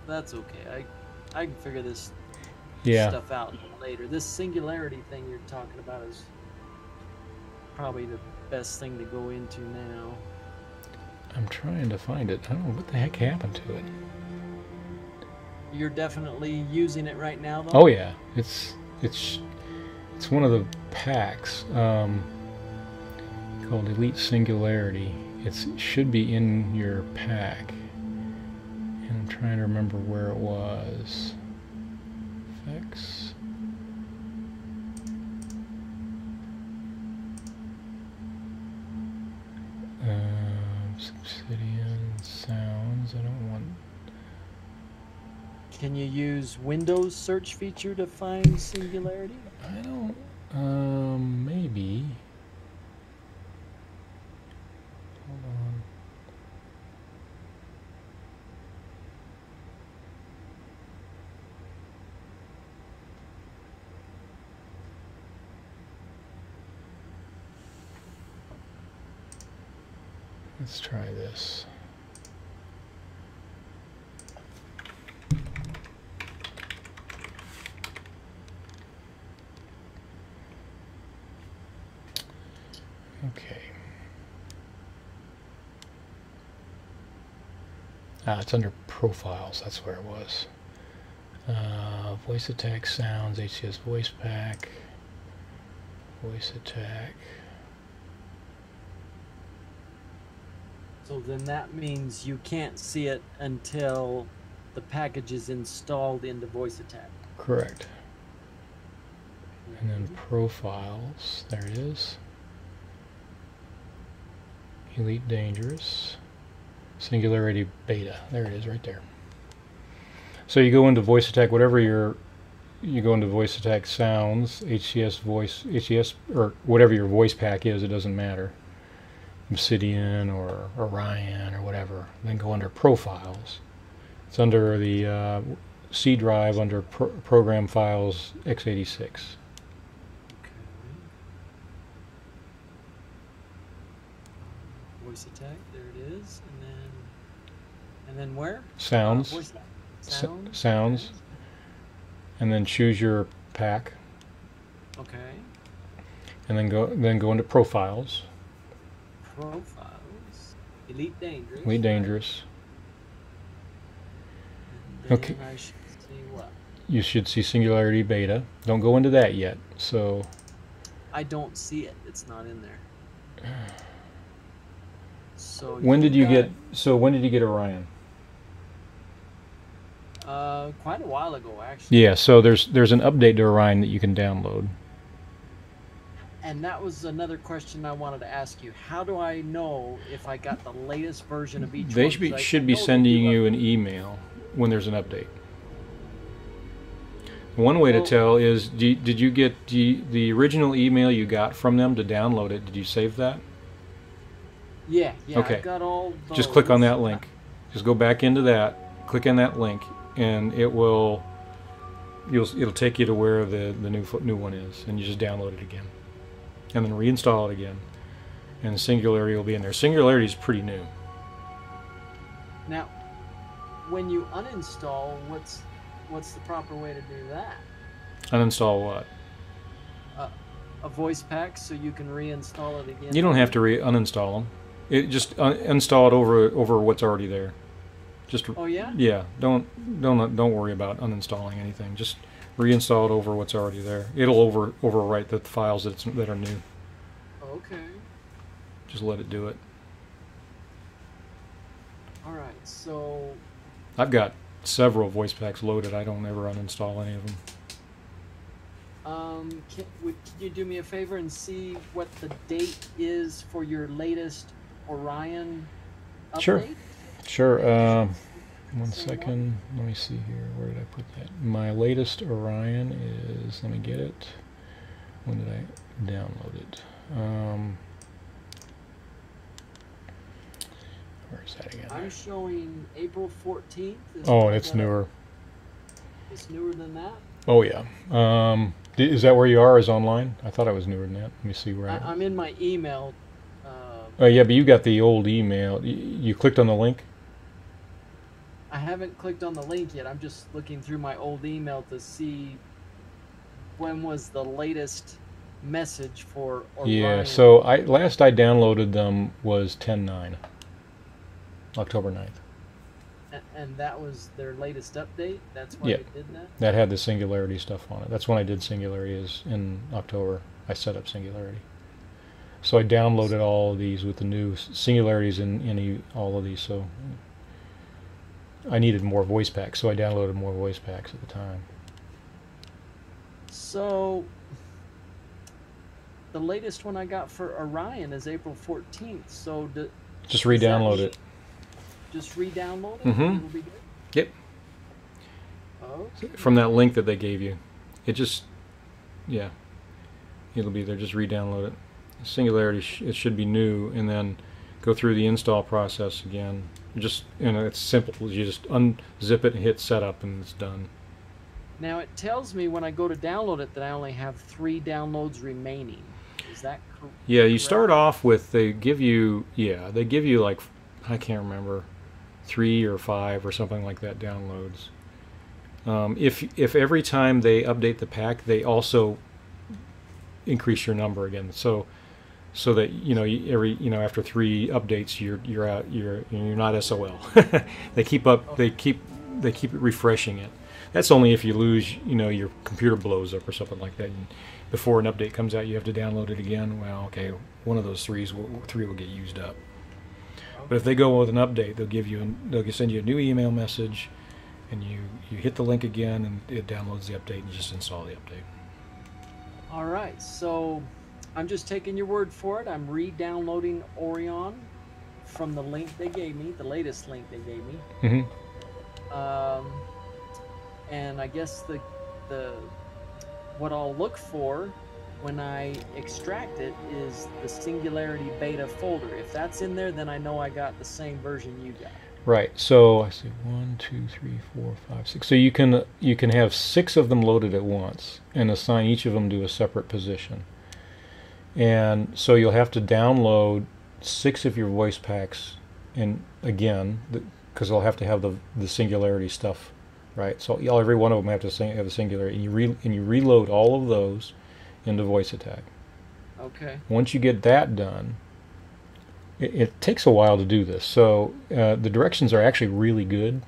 That's okay. I can figure this stuff out later. This singularity thing you're talking about is probably the best thing to go into now. I'm trying to find it. I don't know what the heck happened to it. You're definitely using it right now, though? Oh yeah, it's one of the packs called Elite Singularity. It should be in your pack, and I'm trying to remember where it was. Effects. Can you use Windows search feature to find Singularity? I don't. Maybe. Hold on. Let's try this. Okay. It's under profiles. That's where it was. Voice attack sounds, HCS voice pack, voice attack. So then that means you can't see it until the package is installed into voice attack. Correct. And then profiles. There it is. Elite Dangerous, Singularity Beta. There it is, right there. So you go into voice attack, whatever you go into voice attack sounds, HCS voice, HCS, or whatever your voice pack is. It doesn't matter. Obsidian or Orion or whatever. Then go under profiles. It's under the C drive under program files x86. Voice attack, there it is, and then where? Sounds. Sounds. Okay. And then choose your pack. Okay. And then go into profiles. Profiles. Elite Dangerous. Elite Dangerous. And then Okay. I should see what? You should see Singularity Beta. Don't go into that yet. So. I don't see it. It's not in there. So When did you get Orion? Quite a while ago, actually. Yeah, so there's an update to Orion that you can download. And that was another question I wanted to ask you. How do I know if I got the latest version of each one? They should be sending you an email when there's an update. One way to tell is, did you get the original email you got from them to download it? Did you save that? Yeah, Okay. I've got all those. Just click on that link. Just go back into that, click on that link, and it'll take you to where the new one is, and you just download it again, and then reinstall it again, and Singularity will be in there. Singularity is pretty new. Now, when you uninstall, what's the proper way to do that? Uninstall what? A voice pack, so you can reinstall it again. You don't have to uninstall them. It just install it over what's already there. Just oh yeah. Yeah. Don't worry about uninstalling anything. Just reinstall it over what's already there. It'll overwrite the files that are new. Okay. Just let it do it. All right. So. I've got several voice packs loaded. I don't ever uninstall any of them. Would you do me a favor and see what the date is for your latest Orion update? Sure. One second. Let me see here. Where did I put that? My latest Orion is. Let me get it. When did I download it? Where's that again? I'm showing April 14th. Oh, it's newer. It's newer than that? Oh, yeah. Is that where you are, is online? I thought I was newer than that. Let me see where I'm in my email. Oh, yeah, but you got the old email. You clicked on the link? I haven't clicked on the link yet. I'm just looking through my old email to see when was the latest message for Orion. Yeah, so last I downloaded them was 10/9, October 9th. And that was their latest update? That's why you did that? That had the Singularity stuff on it. That's when I did Singularity, is in October. I set up Singularity. So I downloaded all of these with the new Singularities in all of these, so I needed more voice packs, so I downloaded more voice packs at the time. So the latest one I got for Orion is April 14th, so just re-download it. Just re-download it? Mm-hmm. It'll be good? Yep. from that link that they gave you. It just, yeah, it'll be there. Just re-download it. Singularity, it should be new, and then go through the install process again. Just, it's simple. You just unzip it and hit setup, and it's done. Now it tells me when I go to download it that I only have 3 downloads remaining. Is that correct? Yeah, you start off with, they give you like, I can't remember, 3 or 5 or something like that downloads. If every time they update the pack, they also increase your number again. So that after 3 updates you're out, you're not SOL. They keep it refreshing it. That's only if you lose, your computer blows up or something like that. And before an update comes out, you have to download it again. Well, okay, one of those 3 will get used up. But if they go with an update, they'll send you a new email message, and you hit the link again, and it downloads the update, and you just install the update. All right, so I'm just taking your word for it. I'm re-downloading Orion from the link they gave me, the latest link they gave me. Mm-hmm. And I guess what I'll look for when I extract it is the Singularity beta folder. If that's in there, then I know I got the same version you got. Right. So I see 1, 2, 3, 4, 5, 6. So you can have 6 of them loaded at once and assign each of them to a separate position. And so you'll have to download 6 of your voice packs, and again, because they'll have to have the Singularity stuff, right? So every one of them have the Singularity, and you reload all of those into Voice Attack. Okay. Once you get that done, it takes a while to do this. So the directions are actually really good.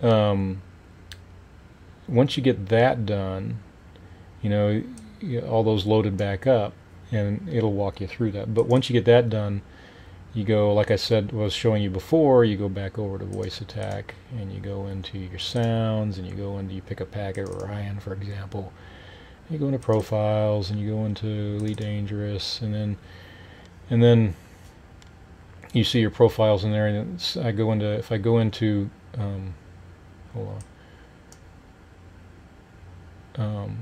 Once you get that done, all those loaded back up, and it'll walk you through that. But once you get that done, you go, like I said, was showing you before, you go back over to Voice Attack, and you go into your sounds, and you pick a packet, Ryan, for example. You go into Profiles, and you go into Elite Dangerous, and then you see your profiles in there, and if I go into hold on,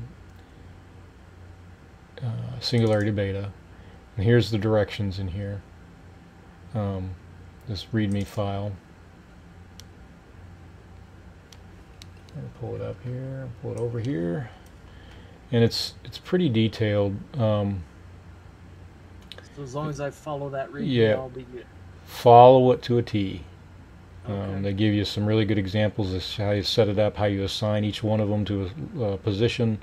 Singularity Beta, and here's the directions in here. This README file. I'll pull it up here, pull it over here, and it's pretty detailed. So as long as I follow that README, yeah, I'll be good. Follow it to a T. Okay. They give you some really good examples of how you set it up, how you assign each one of them to a position.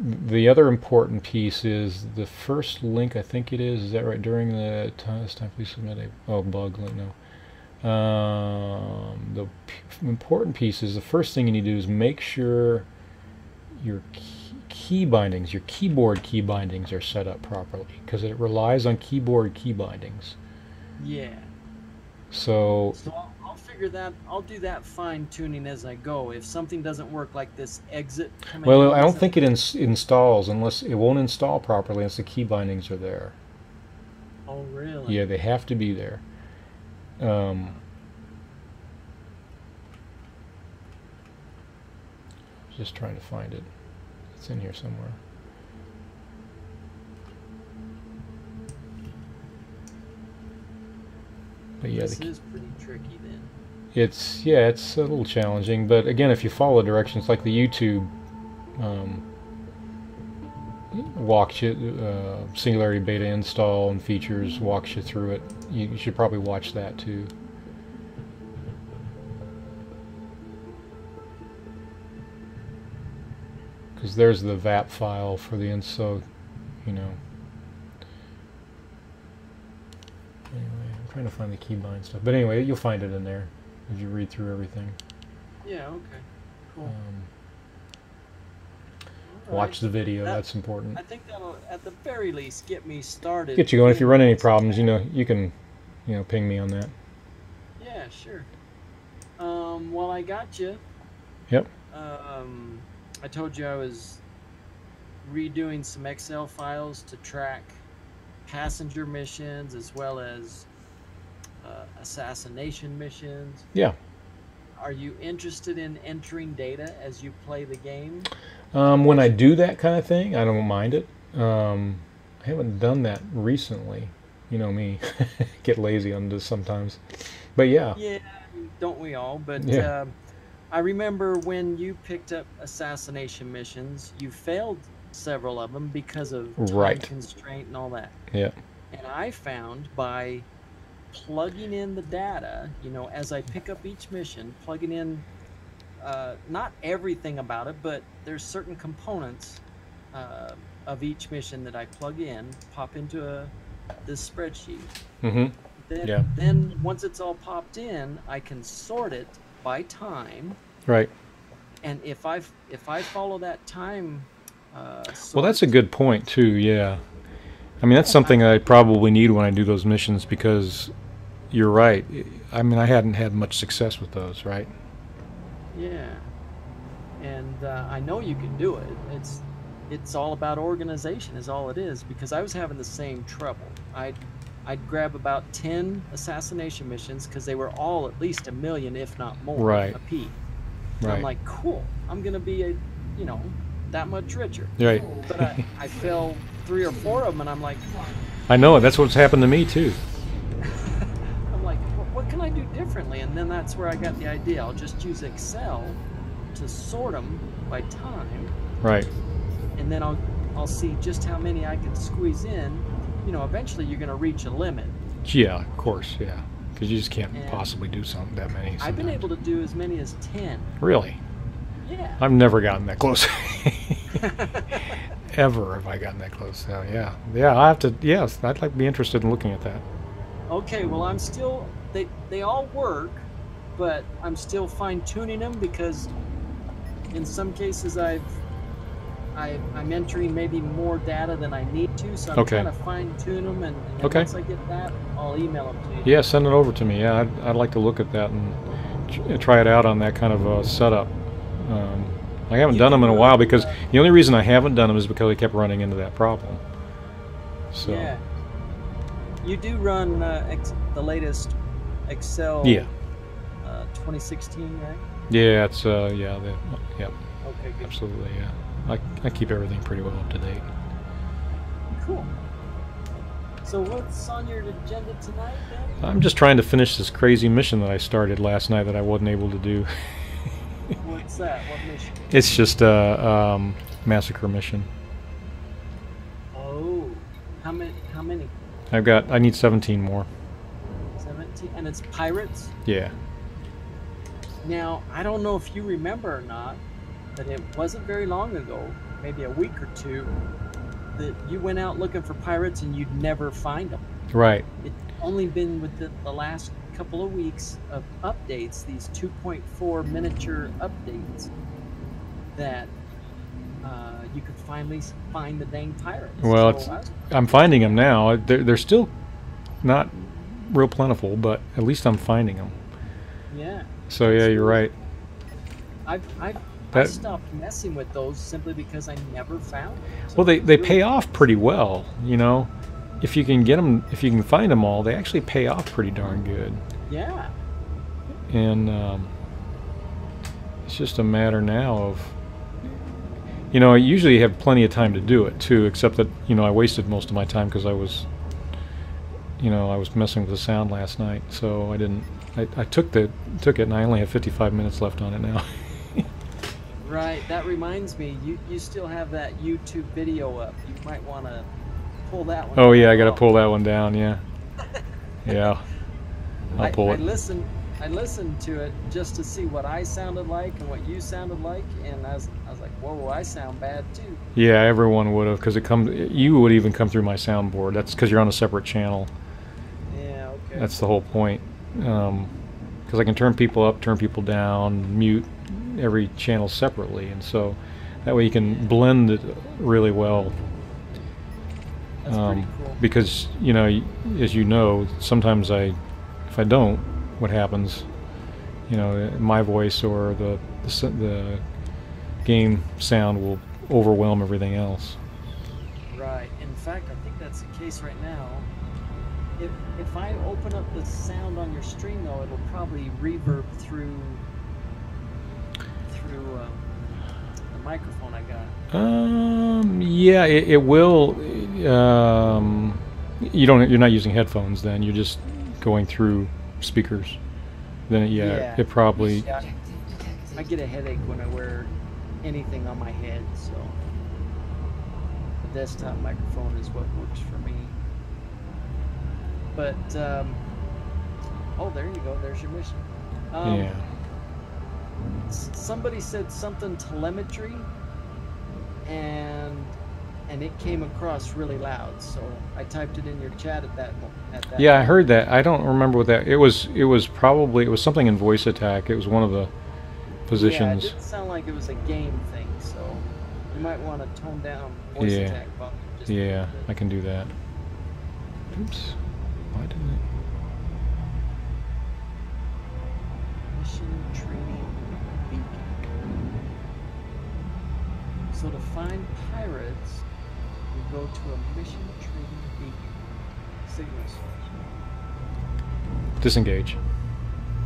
The other important piece is the first link, I think it is that right? During the time, this time please submit a bug link, no. The important piece is the first thing you need to do is make sure your key bindings, your keyboard key bindings are set up properly, because it relies on keyboard key bindings. Yeah. So I'll figure that. I'll do that fine tuning as I go. If something doesn't work, like this exit command. well, I don't think it installs unless it won't install properly unless the key bindings are there. Oh, really? Yeah, they have to be there. Just trying to find it. It's in here somewhere. But yeah, this is pretty tricky then. It's a little challenging, but again, if you follow directions like the YouTube walks you, Singularity Beta install and features walks you through it, you should probably watch that too. Because there's the VAP file for the info, Anyway, I'm trying to find the keybind stuff. But anyway, you'll find it in there as you read through everything. Yeah, okay. Cool. Watch the video, that's important. I think that'll, at the very least, get me started. Get you going. If you run any problems, you can, ping me on that. Yeah, sure. Well, I got you. Yep. I told you I was redoing some Excel files to track passenger missions as well as assassination missions. Yeah. Are you interested in entering data as you play the game? When I do that kind of thing, I don't mind it. I haven't done that recently. You know me, get lazy on this sometimes. But yeah. Yeah, don't we all? But Yeah. I remember when you picked up assassination missions, you failed several of them because of time Right. constraint and all that. Yeah. And I found by plugging in the data, you know, as I pick up each mission, plugging in not everything about it, but there's certain components of each mission that I plug in, pop into this spreadsheet. Mm-hmm. Then once it's all popped in, I can sort it by time. Right. And if I follow that time, well, that's a good point too. Yeah. I mean, that's something I probably need when I do those missions, because you're right. I mean, I hadn't had much success with those, right? Yeah. And I know you can do it. It's all about organization is all it is, because I was having the same trouble. I'd grab about 10 assassination missions because they were all at least 1 million, if not more, Right. a piece. Right. I'm like, cool. I'm gonna be that much richer. Right. But I fell 3 or 4 of them, and I'm like, I know, that's what's happened to me too. I'm like, what can I do differently? And then that's where I got the idea. I'll just use Excel to sort them by time. Right. And then I'll see just how many I can squeeze in. You know, eventually you're going to reach a limit. Yeah, of course, yeah. Because you just can't And possibly do that many. I've been sometimes. able to do as many as 10. Really? Yeah. I've never gotten that close. Ever have I gotten that close? So yeah. Yeah, I have to, yes, I'd like to be interested in looking at that. Okay, well, I'm still, they all work, but I'm still fine-tuning them, because in some cases I'm entering maybe more data than I need to, so I'm trying to fine-tune them, and then once I get that, I'll email them to you. Yeah, send it over to me. Yeah, I'd like to look at that and try it out on that kind of setup. I haven't done them in a while, because the only reason I haven't done them is because I kept running into that problem. So. Yeah. You do run the latest Excel 2016, right? Yeah, it's yeah, Okay, good. absolutely, yeah. I keep everything pretty well up to date. Cool. So what's on your agenda tonight, then? I'm just trying to finish this crazy mission that I started last night that I wasn't able to do. What's that? What mission? It's just a massacre mission. Oh, how many? I need 17 more. 17, and it's pirates. Yeah. Now, I don't know if you remember or not, but it wasn't very long ago, maybe a week or two, that you went out looking for pirates and you'd never find them. Right. It's only been with the last couple of weeks of updates, these 2.4 miniature updates, that you could finally find the dang pirates. Well, so I'm finding them now. They're still not real plentiful, but at least I'm finding them. Yeah. So yeah, you're right. I stopped messing with those simply because I never found them. So well, they pay off pretty well, you know. If you can get them, if you can find them all, they actually pay off pretty darn good. Yeah. And it's just a matter now of, you know, I usually have plenty of time to do it too, except that, you know, I wasted most of my time because I was messing with the sound last night, so I didn't. I took it, and I only have 55 minutes left on it now. Right. That reminds me, you still have that YouTube video up. You might want to pull that one. Oh yeah, I got to pull that one down. Yeah. Yeah. I'll pull it. I listened to it just to see what I sounded like and what you sounded like, and I was like, whoa, I sound bad too. Yeah, everyone would have, because you would even come through my soundboard. That's because you're on a separate channel. Yeah, okay. That's the whole point. Because I can turn people up, turn people down, mute every channel separately, and so that way you can blend it really well. That's pretty cool. Because, you know, as you know, sometimes if I don't, what happens? You know, my voice or the game sound will overwhelm everything else. Right. In fact, I think that's the case right now. If I open up the sound on your stream, though, it'll probably reverb through through the microphone I got. Yeah, it will. You're not using headphones then. You're just going through speakers. Then it probably. Yeah, I get a headache when I wear anything on my head, so the desktop microphone is what works for me. But oh, there you go. There's your mission. Yeah. Somebody said something telemetry, and it came across really loud. So I typed it in your chat at that. Yeah, I heard that. I don't remember what that. It was something in voice attack. It was one of the positions. Yeah, it didn't sound like it was a game thing. So you might want to tone down voice attack volume. Just a little bit. I can do that. Oops. Why didn't it? Mission training beacon. So to find pirates, we go to a mission training beacon. Signal source. Disengage.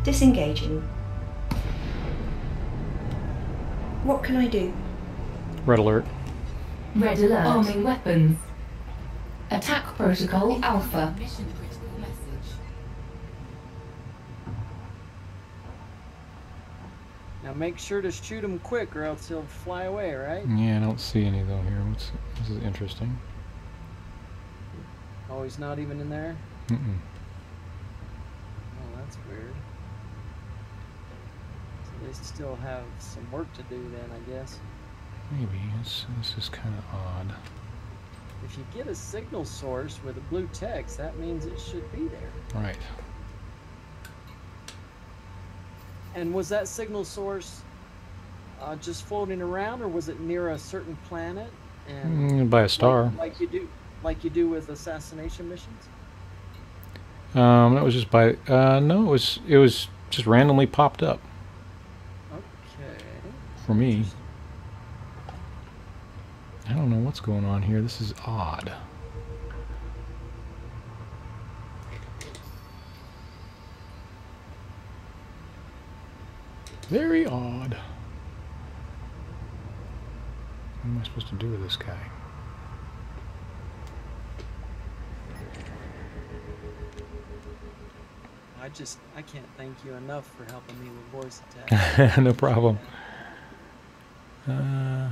Disengaging. What can I do? Red alert. Red alert. Arming weapons. Attack protocol Alpha. Now make sure to shoot him quick or else he'll fly away, right? Yeah, I don't see any though here. This is interesting. Oh, he's not even in there? Mm-mm. Oh, that's weird. So they still have some work to do then, I guess. Maybe. This is kind of odd. If you get a signal source with a blue text, that means it should be there. Right. And was that signal source just floating around, or was it near a certain planet? And by a star. like you do with assassination missions. That was just by. No, it was just randomly popped up. Okay. For me. I don't know what's going on here. This is odd. Very odd. What am I supposed to do with this guy? I can't thank you enough for helping me with voice attack. No problem. I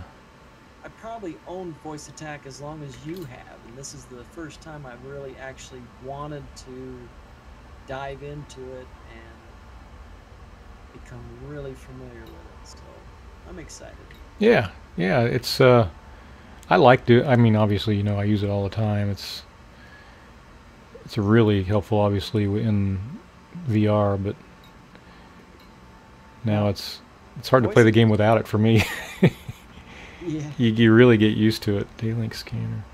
probably owned voice attack as long as you have, and this is the first time I've really actually wanted to dive into it and become really familiar with it. So I'm excited. Yeah, it's I mean, obviously, you know, I use it all the time. It's really helpful, obviously, in VR, but now it's hard to play the game without it for me. Yeah. You really get used to it. D-Link scanner.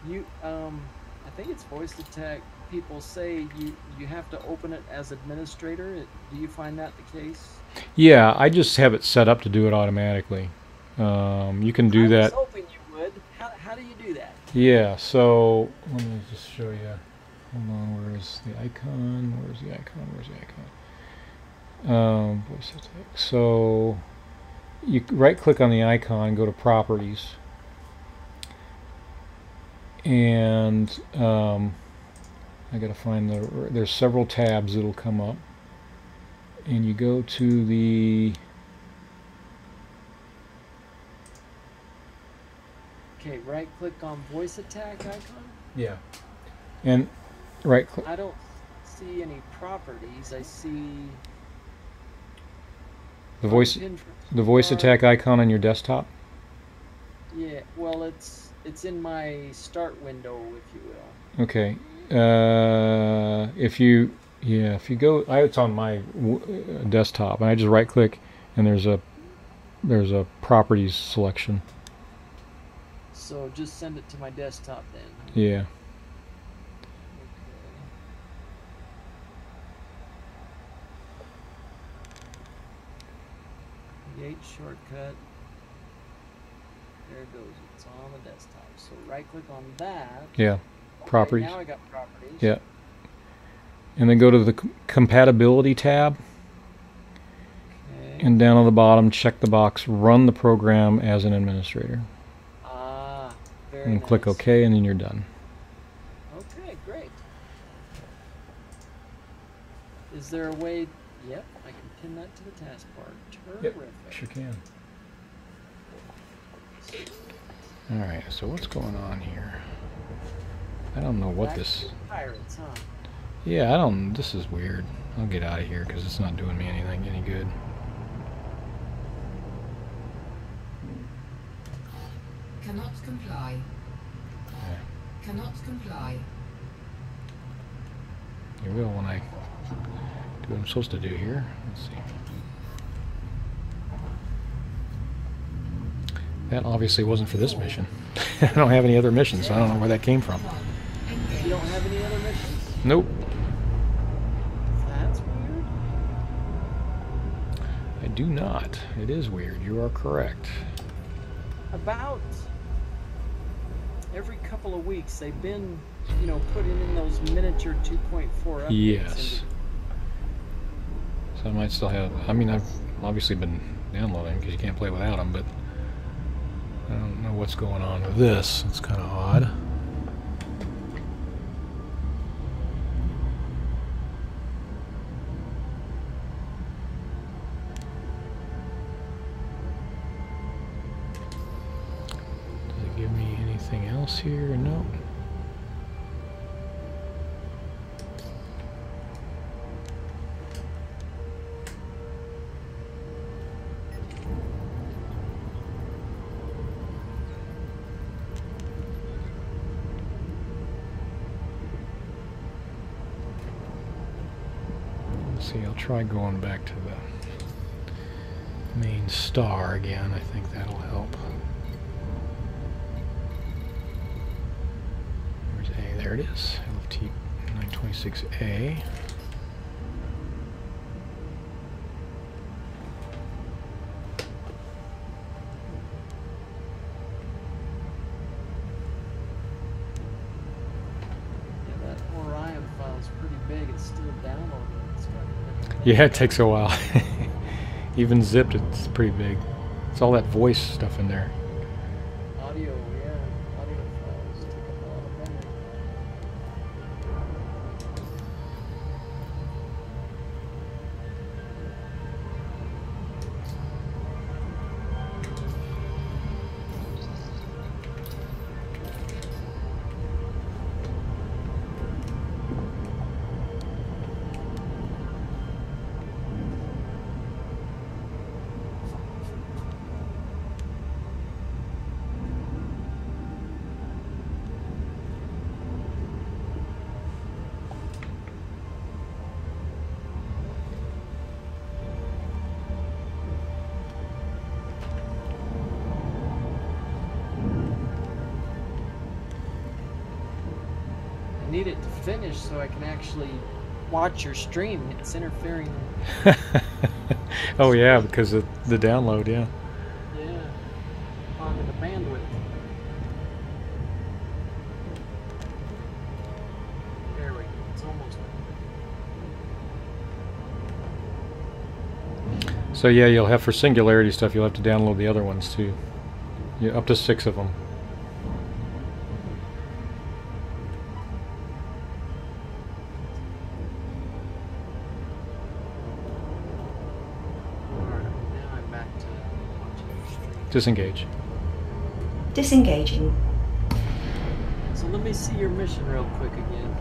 I think it's voice attack. People say you have to open it as administrator. Do you find that the case? Yeah, I just have it set up to do it automatically. You can do that. I was hoping you would. How do you do that? Yeah, so let me just show you. Hold on, where's the icon? Where's the icon? Voice attack. So you right-click on the icon, go to Properties, and I gotta find there's several tabs that'll come up, and you go to the right-click on voice attack icon. Yeah, and right-click. I don't see any properties. I see the voice attack icon on your desktop. Yeah, well, it's in my start window, if you will. Okay. If you go, it's on my desktop, and I just right-click, and there's a properties selection. So just send it to my desktop then. Yeah. Create shortcut. There it goes. It's on the desktop. So right-click on that. Yeah. Okay, Properties. now I got properties. Yeah. And then go to the compatibility tab. Okay. And down on the bottom, check the box, run the program as an administrator. Ah, very And nice. click OK, and then you're done. Okay, great. Is there a way? Yep, I can pin that to the taskbar. Terrific. Sure can. Alright, so what's going on here? I don't know what Back this... to the pirates, huh? Yeah, I don't... This is weird. I'll get out of here because it's not doing me anything any good. Cannot comply. Yeah. Cannot comply. You will when I do what I'm supposed to do here. Let's see. That obviously wasn't for this mission. I don't have any other missions, so I don't know where that came from. You don't have any other missions? Nope. That's weird. I do not. It is weird. You are correct. About every couple of weeks, they've been, you know, putting in those miniature 2.4 updates. Yes. So I might still have... I mean, I've obviously been downloading because you can't play without them, but I don't know what's going on with this. It's kind of odd. Does it give me anything else here? No. See, I'll try going back to the main star again. I think that'll help. Where's A? There it is. LFT 926A. Yeah, that Orion file's pretty big. It's still downloading. It's got Yeah, it takes a while. Even zipped, it's pretty big. It's all that voice stuff in there. audio, yeah. Audio files take up a lot of memory. I need it to finish so I can actually watch your stream. It's interfering. Oh yeah, because of the download, yeah. Yeah. Onto the bandwidth. There we go. It's almost. So yeah, you'll have for Singularity stuff, you'll have to download the other ones too. Yeah, up to 6 of them. Alright, now I'm back to watching your stream. Disengage. Disengaging. So let me see your mission real quick again.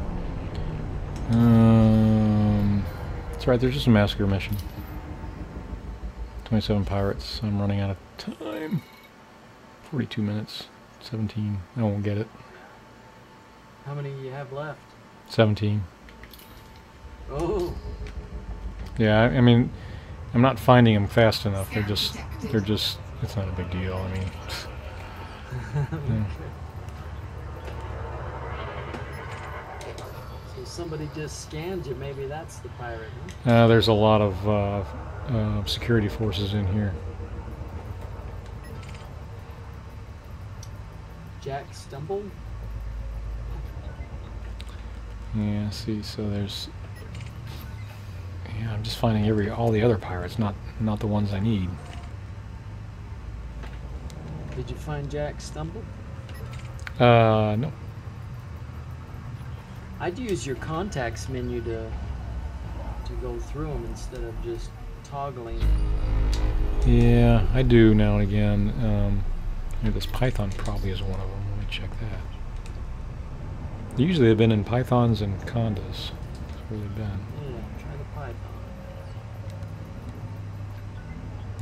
That's right, there's just a massacre mission. 27 pirates. I'm running out of time. 42 minutes. 17. I won't get it. How many you have left? 17. Oh, Yeah, I mean, I'm not finding them fast enough. They're just, it's not a big deal. I mean, yeah. so somebody just scanned you. Maybe that's the pirate, huh? There's a lot of security forces in here. Jack stumbled. Yeah, see, so there's, Yeah, I'm just finding all the other pirates, not the ones I need. Did you find Jack Stumble? No. I'd use your contacts menu to go through them instead of just toggling. Yeah, I do now and again. This Python probably is one of them. Let me check that. Usually they've been in Pythons and Condas. That's where they've been. Yeah, try the Python.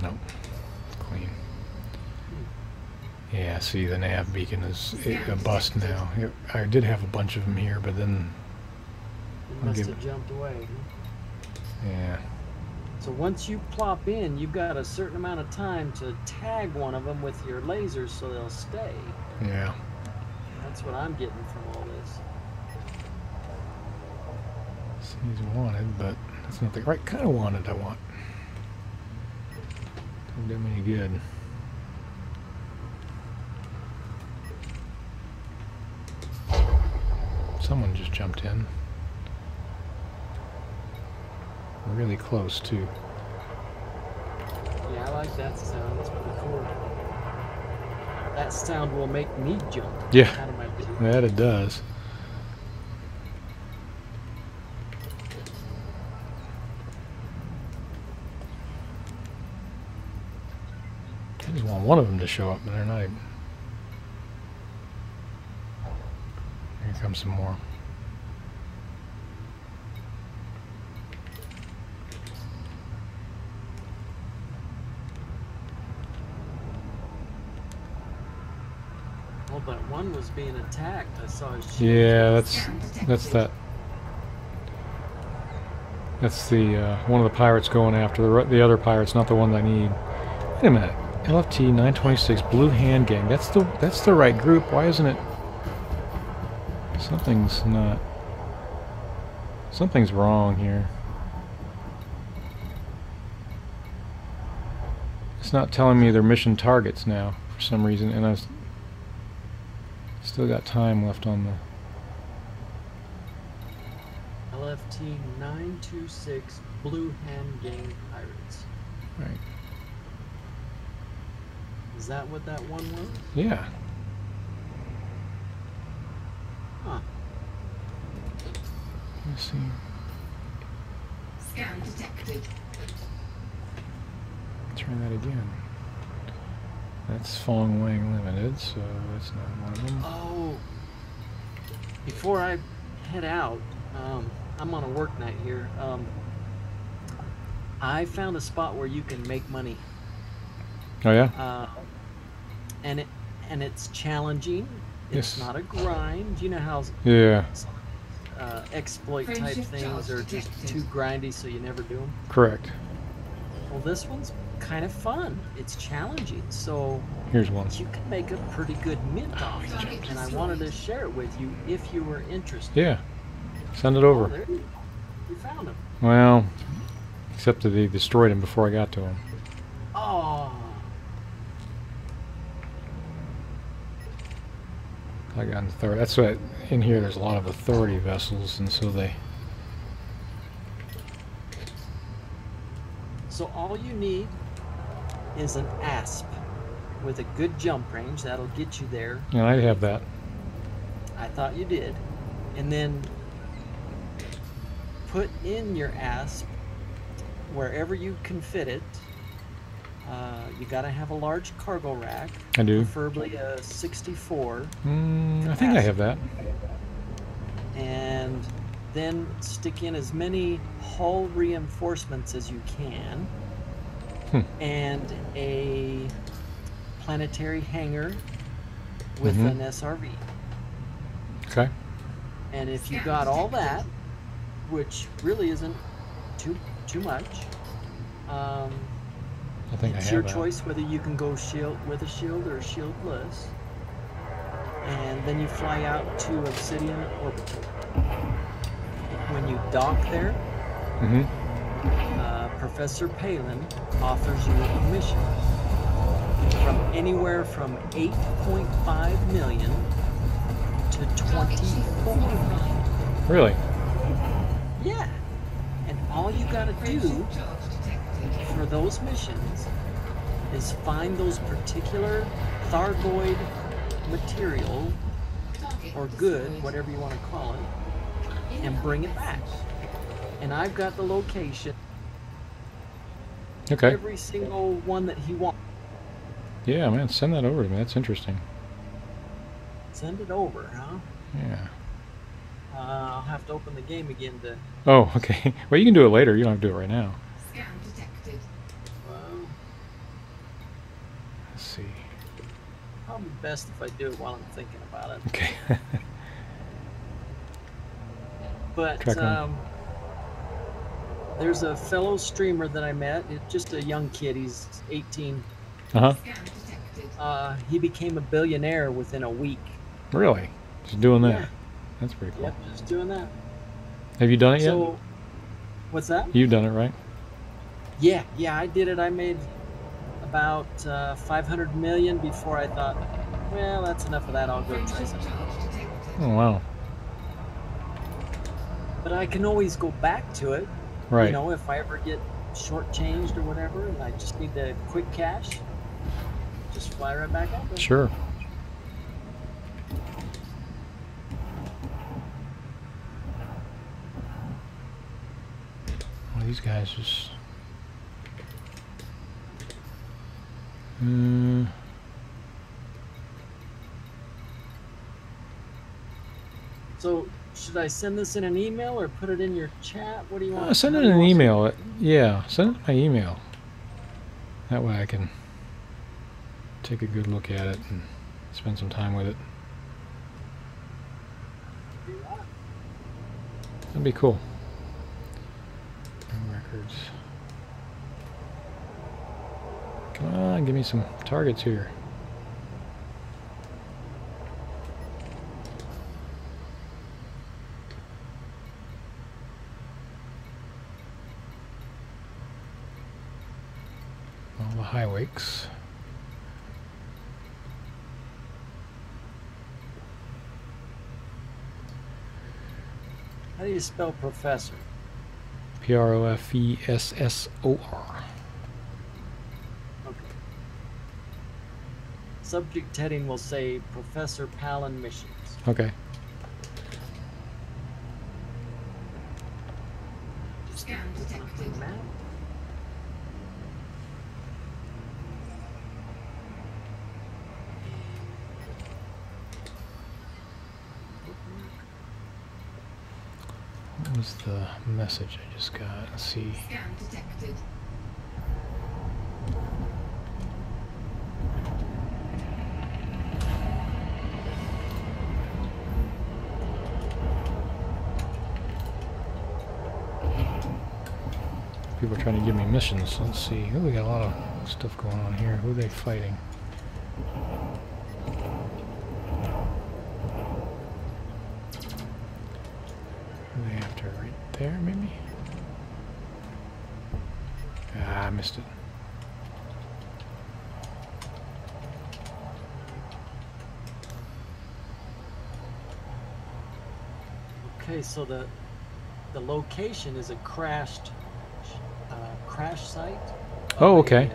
Nope. Clean. Yeah, see, the nav beacon is a bust now. I did have a bunch of them here, but then... It must have jumped away. Yeah. So once you plop in, you've got a certain amount of time to tag one of them with your lasers so they'll stay. Yeah. That's what I'm getting from all this. He's wanted, but that's not the right kind of wanted I want. Don't do me any good. Someone just jumped in. Really close, too. Yeah, I like that sound. It's pretty cool. That sound will make me jump. Yeah, out of my bed. that it does. I just want one of them to show up, but they're not even... Here comes some more. Well, but one was being attacked. I saw his shield. Yeah, that's that. That's the one of the pirates going after the other pirates, not the one I need. Wait a minute. LFT 926 Blue Hand Gang. That's the right group. Why isn't it? Something's wrong here. It's not telling me their mission targets now for some reason, and I've still got time left on the LFT 926 Blue Hand Gang Pirates. right. Is that what that one was? Yeah. Huh. Let's see. Scan detected. Try that again. That's Fong Wang Limited, so that's not one of them. Oh, before I head out, I'm on a work night here. I found a spot where you can make money. Oh yeah. And it's challenging. It's Yes. not a grind. You know how Yeah. exploit type things are just too grindy, so you never do them. Correct. Well, this one's kind of fun. It's challenging, so Here's one. you can make a pretty good mint off it. And I wanted to share it with you if you were interested. Yeah. Send it Oh, over. there you found him. Well, except that they destroyed him before I got to him. Oh, I got in authority. That's what in here. There's a lot of authority vessels, and so they. so all you need is an asp with a good jump range. That'll get you there. And I have that. I thought you did. And then put in your asp wherever you can fit it. You gotta have a large cargo rack. I do. Preferably a 64. I think I have that. And then stick in as many hull reinforcements as you can. And a planetary hangar with an SRV. Okay. And if you got all that, which really isn't too much, I think I it's have your that. choice whether you can go shield with a shield or shieldless. And then you fly out to Obsidian Orbital. When you dock there, Professor Palin offers you a mission from anywhere from 8.5 million to 24 million. Really? Yeah. And all all you gotta do for those missions is find those particular Thargoid material, or good, whatever you want to call it, and bring it back. And I've got the location. Okay. Every single one that he wants. Yeah, man, send that over to me. That's interesting. Send it over, huh? Yeah. I'll have to open the game again to... Oh, okay. Well, you can do it later. You don't have to do it right now. Scan detected. Well, Let's see. probably best if I do it while I'm thinking about it. Okay. But there's a fellow streamer that I met. It's just a young kid. He's 18. Uh-huh. Scan detected. He became a billionaire within a week. Really? Just doing that? Yeah. That's pretty cool. Yep, just doing that. Have you done it yet? So, what's that? You've done it, right? Yeah, I did it. I made about 500 million before I thought, well, that's enough of that. I'll go try something else. Oh, wow. But I can always go back to it. Right. You know, if I ever get shortchanged or whatever, and I just need the quick cash, just fly right back up. Sure. Well, these guys just... So, should I send this in an email or put it in your chat? What do you want? Send it in an email. Yeah, send it by email. That way I can take a good look at it and spend some time with it. That'd be cool. Records. Come on, give me some targets here. All the high wakes. How do you spell professor? Professor. Okay. Subject heading will say Professor Palin missions. Okay. Scan detected. Map. What was the message I just got? Let's see. Scan detected. People are trying to give me missions. Let's see. Oh, we got a lot of stuff going on here. Who are they fighting? Who are they after? Right there, maybe? Ah, I missed it. Okay, so the location is a crashed crash site. Oh, okay.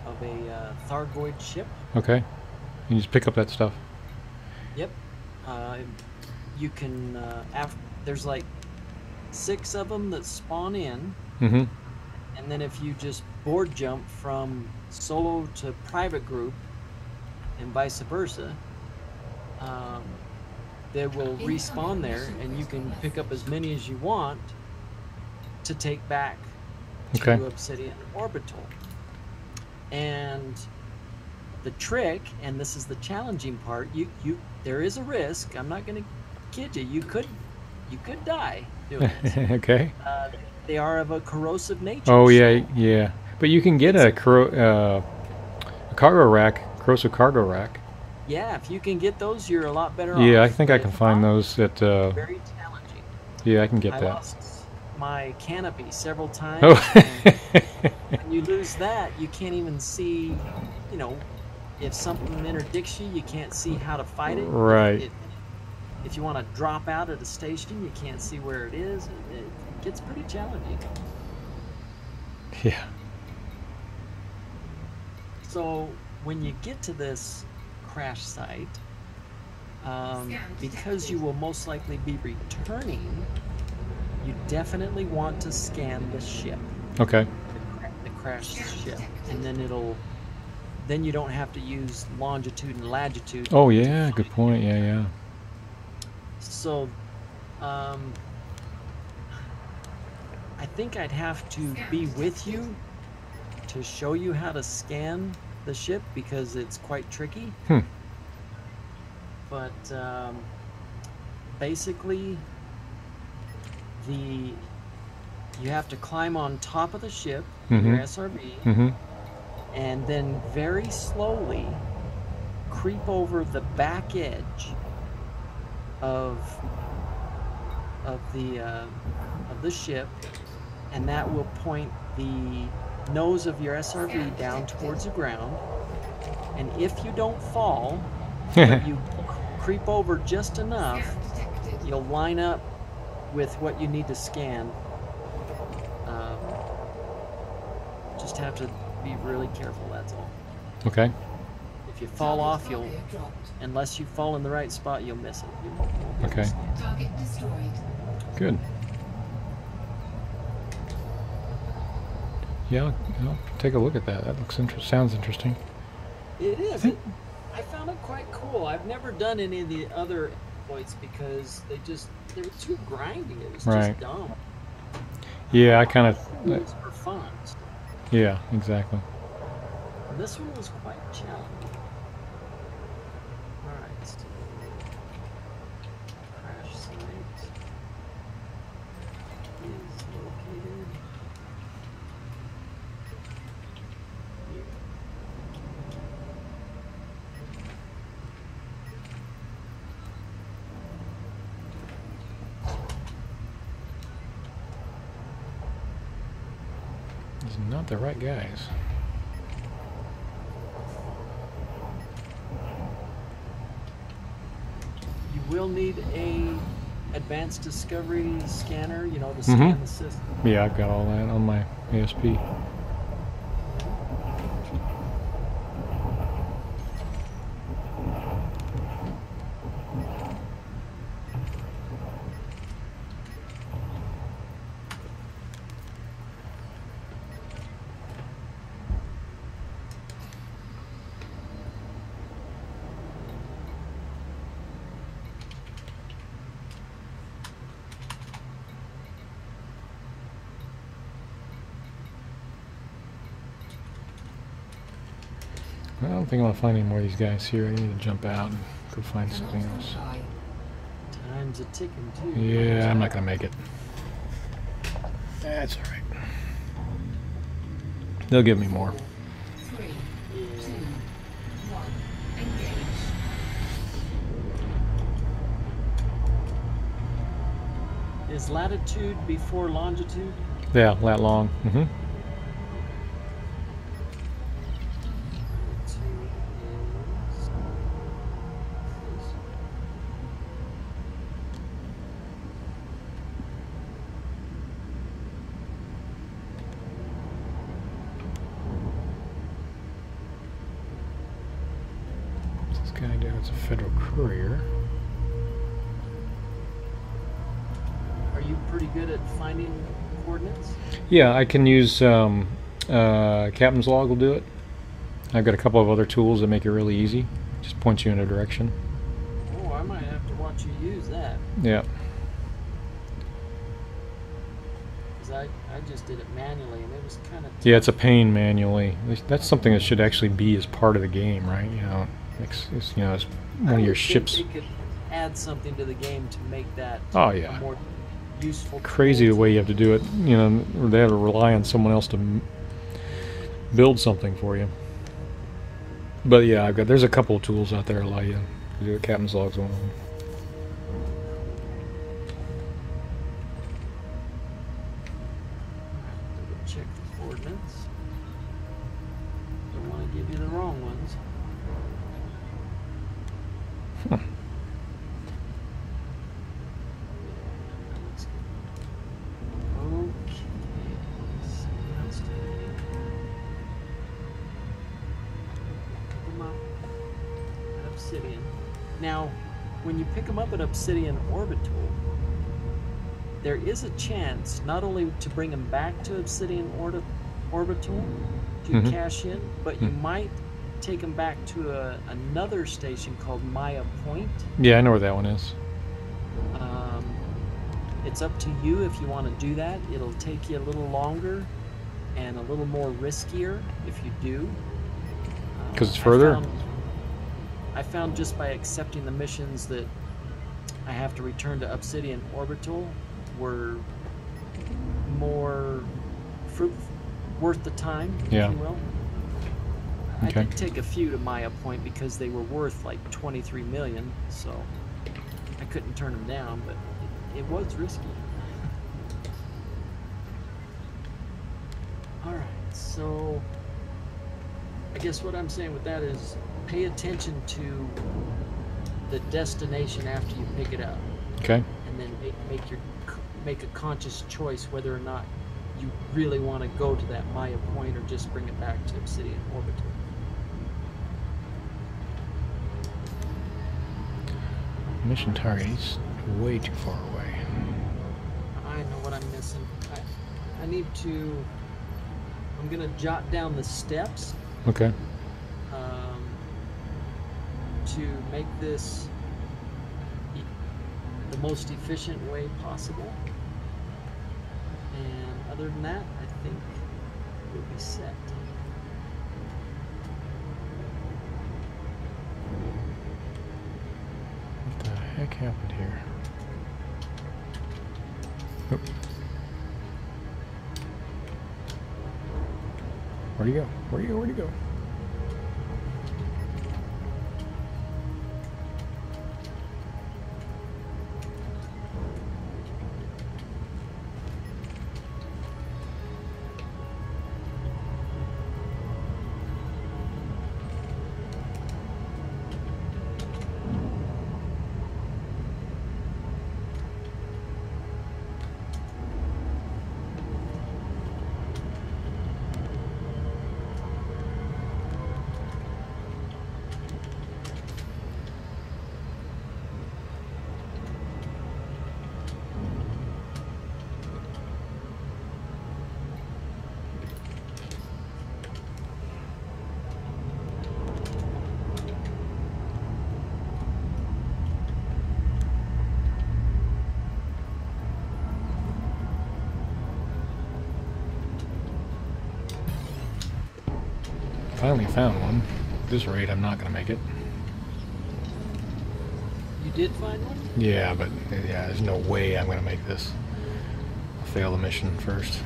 Of a Thargoid ship. Okay. You just pick up that stuff. Yep. You can there's like 6 of them that spawn in, Mm-hmm. and then if you just board jump from solo to private group, and vice versa, they will respawn there, and you can pick up as many as you want to take back Okay. to Obsidian Orbital. And the trick, and this is the challenging part, there is a risk. I'm not going to kid you. You could die doing this. Okay. They are of a corrosive nature. Oh, yeah, so yeah. But you can get a cargo rack, corrosive cargo rack. yeah, if you can get those, you're a lot better off. Yeah, I think I But can if find not, those at... very challenging. yeah, I can get I that. lost my canopy several times. Oh. And when you lose that, you can't even see, if something interdicts you can't see how to fight it. Right. If you want to drop out at a station, you can't see where it is. It gets pretty challenging. Yeah. So when you get to this crash site, because you will most likely be returning, you definitely want to scan the ship. Okay. The crashed ship, and then you don't have to use longitude and latitude. Oh yeah, good point. Yeah, yeah. So, I think I'd have to be with you to show you how to scan the ship because it's quite tricky. But basically, you have to climb on top of the ship, your SRB, and then very slowly creep over the back edge of the ship, and that will point the nose of your SRB down towards the ground. And if you don't fall, but you creep over just enough, you'll line up with what you need to scan. Just have to be really careful, that's all. Okay. If you fall off, unless you fall in the right spot, you'll miss it. You won't be able to Okay. scan. Target destroyed. Good. Yeah, I'll take a look at that. That looks sounds interesting. It is. I found it quite cool. I've never done any of the other exploits because they were too grindy. It was just dumb. Yeah, I kind of. It was for fun. Yeah, exactly. And this one was quite challenging. All right. So crash site is located here. These are not the right guys. You will need a advanced discovery scanner, you know, to scan the system. Yeah, I've got all that on my ASP. I don't think I'm going to find any more of these guys here. I need to jump out and go find something else. Time's a ticking too. Yeah, I'm not going to make it. That's alright. They'll give me more. 3, 2, 1. Engage. Is latitude before longitude? Yeah, that long. This guy down, it's a Federal Courier. Are you pretty good at finding coordinates? Yeah, I can use Captain's Log will do it. I've got a couple of other tools that make it really easy. Just point you in a direction. Oh, I might have to watch you use that. Yeah. Because I just did it manually and it was kind of... Yeah, it's a pain manually. That's something that should actually be as part of the game, right? You know, it's you know, it's one of your ships. They could add something to the game to make that Oh yeah. a more useful. Crazy the way you have to do it. You know, they have to rely on someone else to build something for you. But yeah, there's a couple of tools out there that allow you to do it. Captain's Log's one of them. Check the coordinates. Don't want to give you the wrong ones. when you pick them up at Obsidian Orbital, there is a chance not only to bring them back to Obsidian Orbital to cash in, but you might take them back to another station called Maya Point. Yeah, I know where that one is. It's up to you if you want to do that. It'll take you a little longer and a little more riskier if you do. Because it's further? I found just by accepting the missions that I have to return to Obsidian Orbital were more worth the time, if you will. I did take a few to Maya Point because they were worth like 23 million, so I couldn't turn them down, but it was risky. Alright, so I guess what I'm saying with that is pay attention to the destination after you pick it up. Okay. And then make a conscious choice whether or not you really want to go to that Maya Point or just bring it back to Obsidian Orbital. Mission target is way too far away. I know what I'm missing. I need to... I'm going to jot down the steps. Okay. To make this the most efficient way possible. And other than that, I think we'll be set. What the heck happened here? Oh. Where'd he go? Where'd he go? Where'd he go? Finally found one. At this rate, I'm not going to make it. You did find one? Yeah, but yeah, there's no way I'm going to make this. I'll fail the mission first.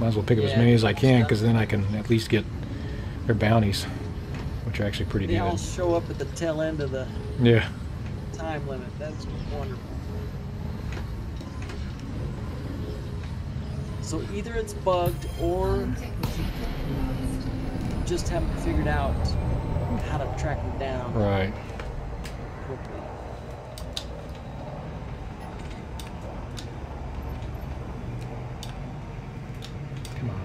Might as well pick up as many as I can, because then I can at least get their bounties, which are actually pretty good. They all show up at the tail end of the time limit. That's wonderful. So either it's bugged or just haven't figured out how to track them down. Right. Quickly. Come on.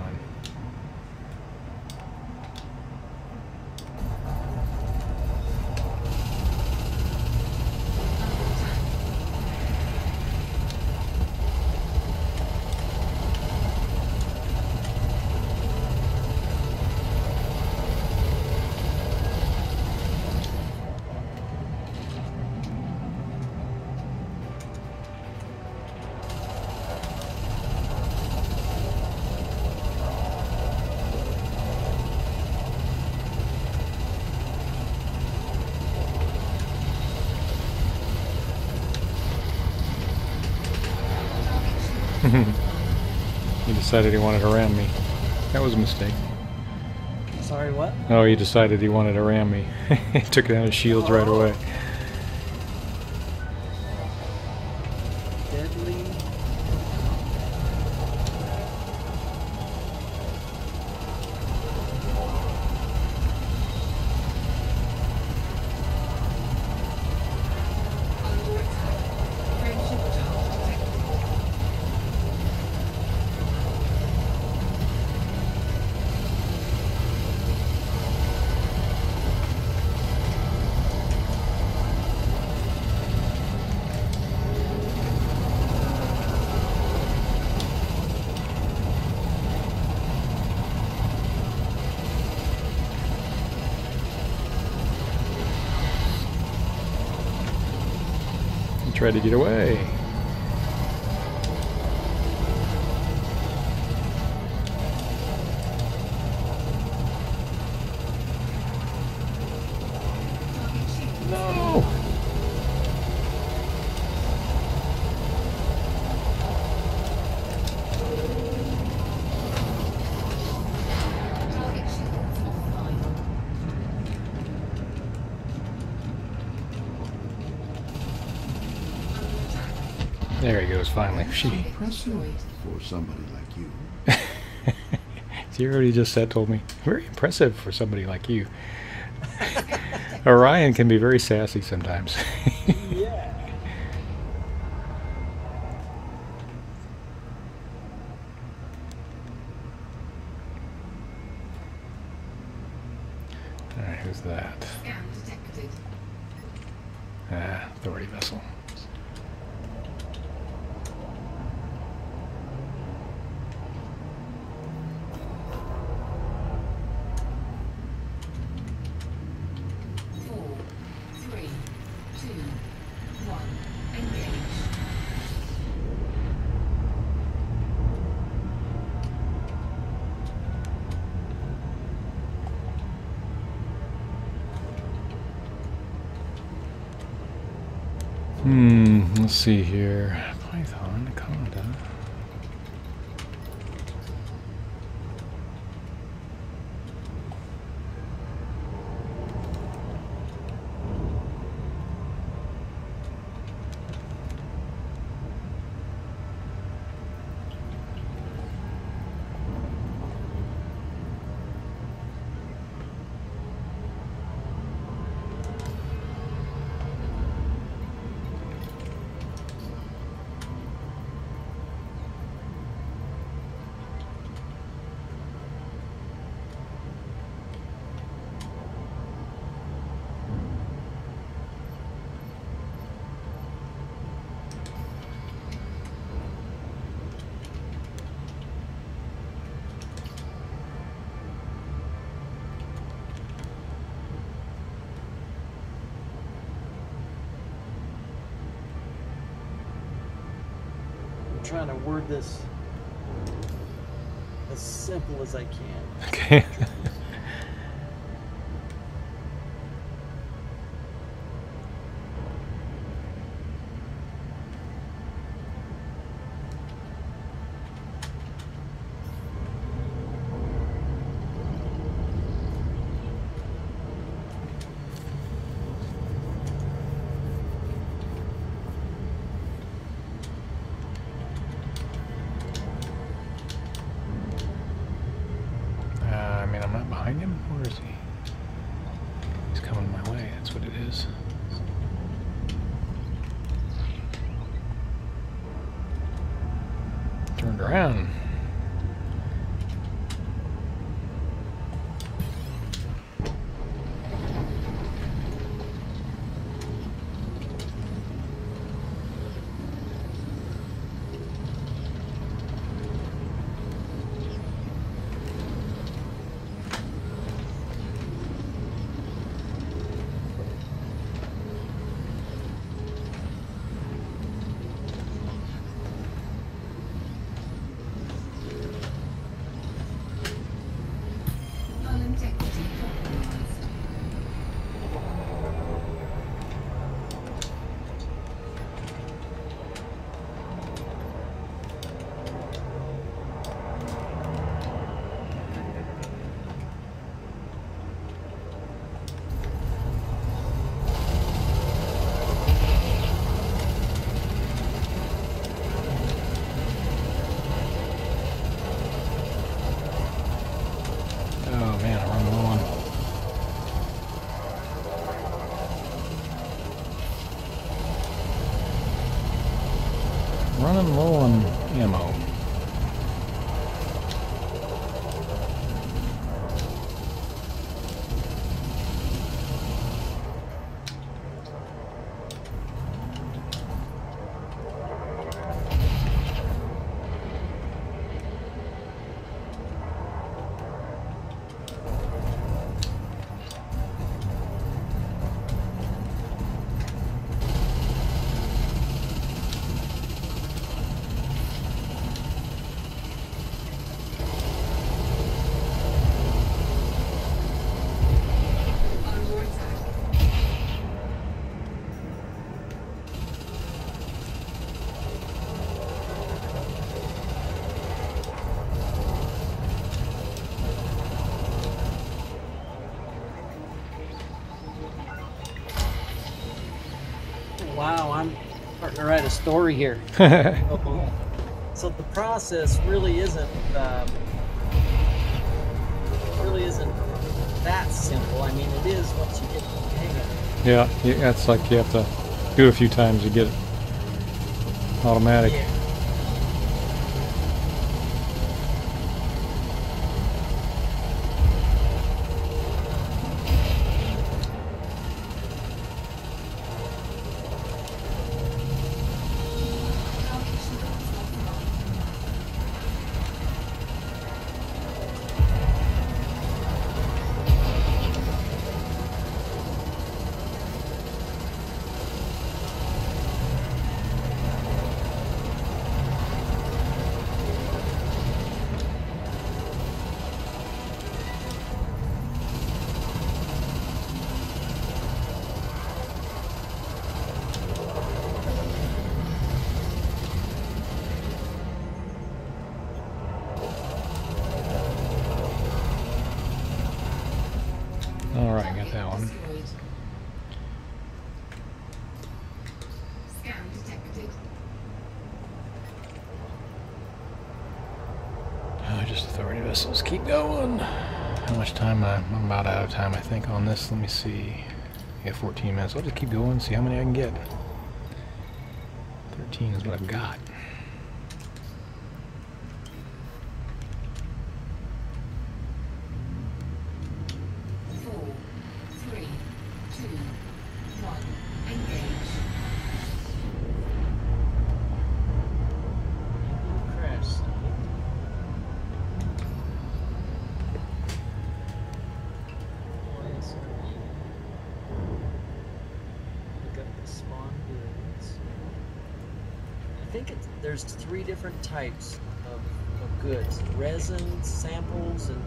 He decided he wanted to ram me. That was a mistake. Sorry, what? Oh, he decided he wanted to ram me. He took down his shields right away. Deadly. He tried to get away. No! There he goes, finally. Impressive for somebody like you. See what he just said, told me. Very impressive for somebody like you. Orion can be very sassy sometimes. Yeah. Alright, who's that? Ah, authority vessel. Let's see here. Python, Conda. Trying to word this as simple as I can. Okay. I mean, I'm not behind him. Where is he? He's coming my way. That's what it is. Turned around. Oh man, I run low on. Running low on ammo. Wow, I'm starting to write a story here. So the process really isn't that simple. I mean, it is once you get the hang of it. Yeah, it's like you have to do it a few times to get it automatic. Yeah. Alright, got that one. Scan detected. Just authority vessels. Keep going. How much time? I'm about out of time, I think, on this. Let me see. Yeah, 14 minutes. I'll just keep going, see how many I can get. 13 is what I've got. There's 3 different types of goods: resins, samples, and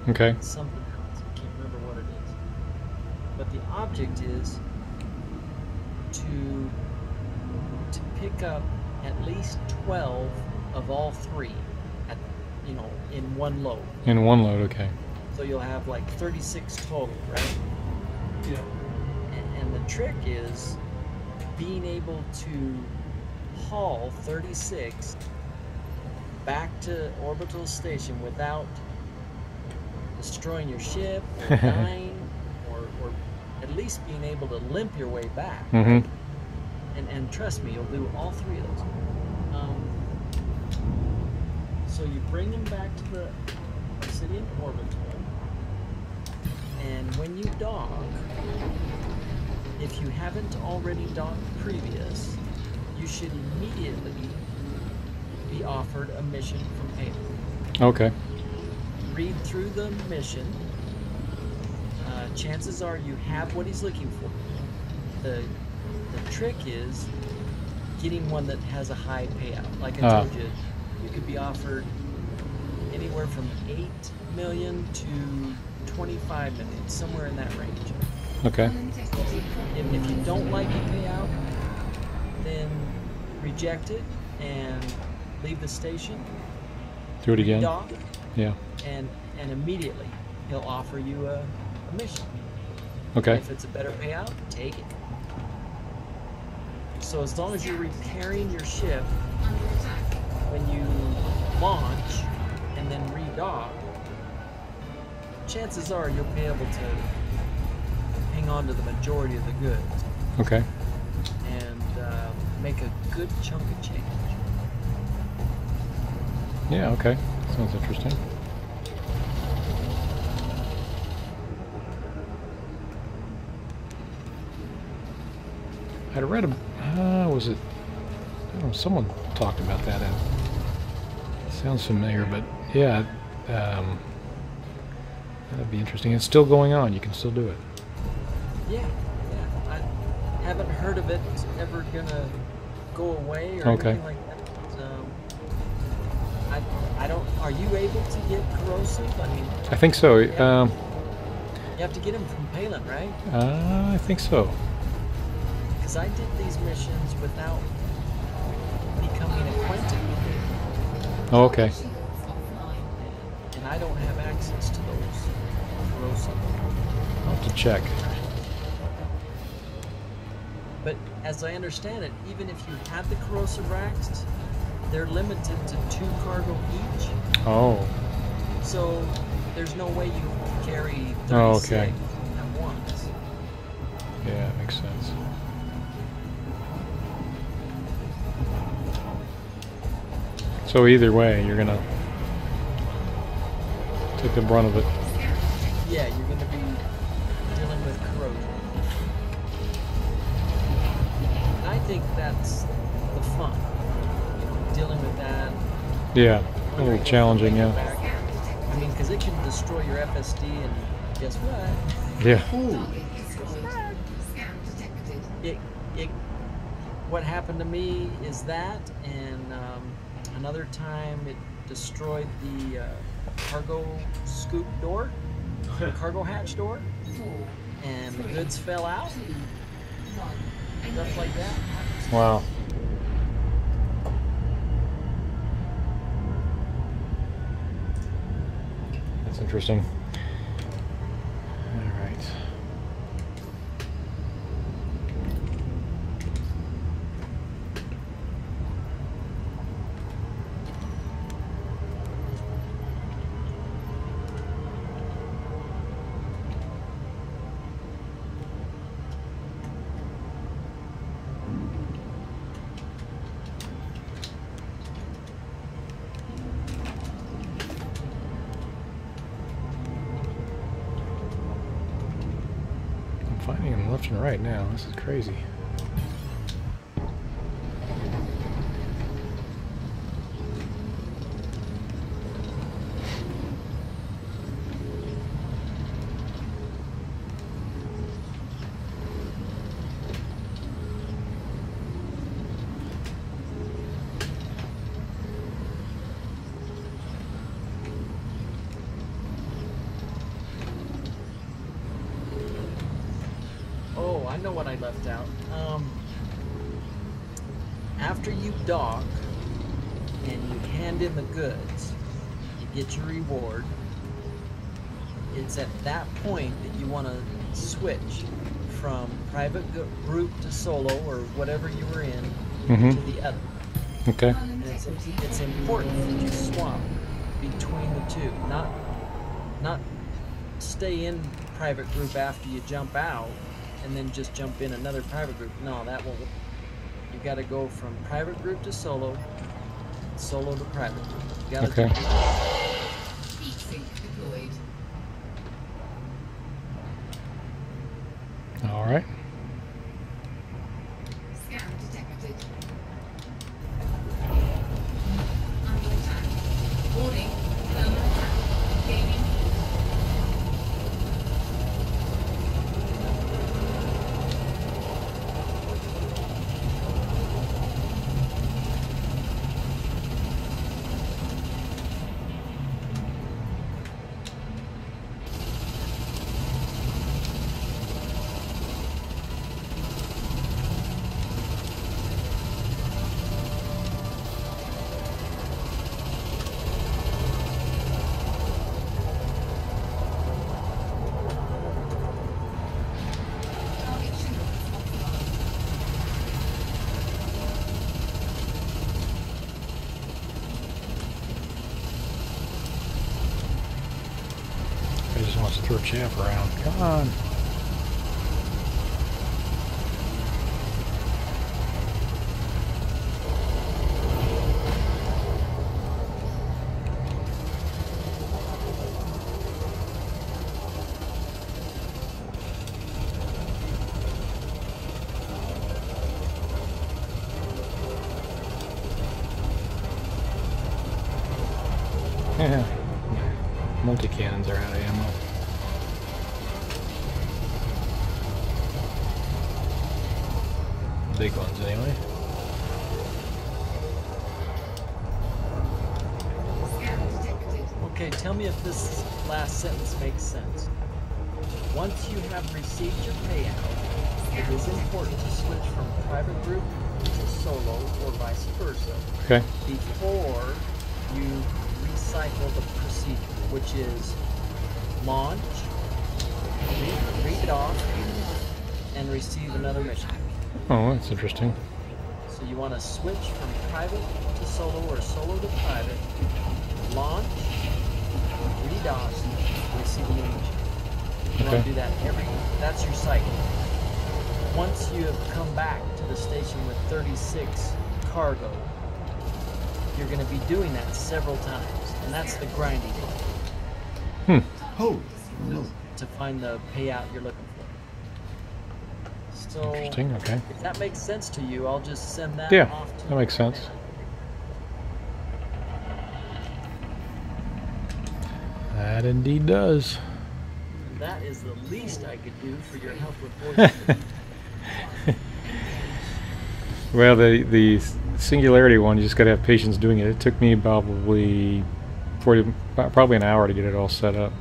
Okay. something else. I can't remember what it is. But the object is to pick up at least 12 of all 3 at, in one load. In one load, okay. So you'll have like 36 total, right? Yeah. And the trick is being able to haul 36 back to orbital station without destroying your ship or dying, or at least being able to limp your way back. Mm-hmm. And trust me, you'll do all 3 of those. So you bring them back to the Obsidian orbital, and when you dock, if you haven't already docked previous, you should immediately be offered a mission from Payload. Okay. Read through the mission. Chances are you have what he's looking for. The trick is getting one that has a high payout. Like I told you, you could be offered anywhere from 8 million to 25 million, somewhere in that range. Okay. If you don't like the payout, then reject it and leave the station. Do it again. Dock, yeah. And immediately he'll offer you a mission. Okay. If it's a better payout, take it. So as long as you're repairing your ship when you launch and then redock, chances are you'll be able to hang on to the majority of the goods. Okay. And make a good chunk of change. Yeah, okay. Sounds interesting. I'd read was it, I don't know, someone talked about that. It sounds familiar, but yeah, that'd be interesting. It's still going on. You can still do it. Yeah. I haven't heard of it ever gonna go away or anything like that. I don't. Are you able to get corrosive? I mean, I think so. You have to get them from Palin, right? I think so. Because I did these missions without becoming acquainted with it. Oh, okay. And I don't have access to those corrosive. I'll have to check. But as I understand it, even if you have the corrosive racks, they're limited to 2 cargo each. Oh. So there's no way you can carry 36 Oh, okay. at once. Yeah, that makes sense. So either way, you're gonna take the brunt of it. Yeah, you're going to be dealing with corrosion. And I think that's the fun, you know, dealing with that. Yeah, a little challenging, yeah. I mean, because it can destroy your FSD, and guess what? Yeah. What happened to me is that, and another time it destroyed the cargo scoop door, the cargo hatch door, and the goods fell out, stuff like that. Wow. That's interesting. All right. Finding them left and right now. This is crazy. I know what I left out. After you dock and you hand in the goods, you get your reward. It's at that point that you want to switch from private group to solo or whatever you were in to the other. Okay. And it's important that you swap between the two, not stay in private group after you jump out and then just jump in another private group. No, that won't work. You got to go from private group to solo, solo to private group. You got to Heat sink deployed. All right. Scan detected. Under attack. Warning. Thermal attack. Gaining heat. He just wants to throw chaff around. Come on. Yeah. Multi-cannons are out of ammo. Big ones, anyway. Okay, tell me if this last sentence makes sense. Once you have received your payout, it is important to switch from private group to solo or vice versa. Okay. Before you recycle the procedure, which is launch, read it off, and receive another mission. Oh, that's interesting. So you want to switch from private to solo or solo to private, launch, redos, receive the engine. You want to do that that's your cycle. Once you have come back to the station with 36 cargo, you're going to be doing that several times, and that's the grinding part. Oh, no. To find the payout you're looking for. So, Interesting, okay. if that makes sense to you, I'll just send that Yeah, off to that makes sense. That indeed does. And that is the least I could do for your help with voice. Well, the Singularity one, you just got to have patience doing it. It took me probably an hour to get it all set up.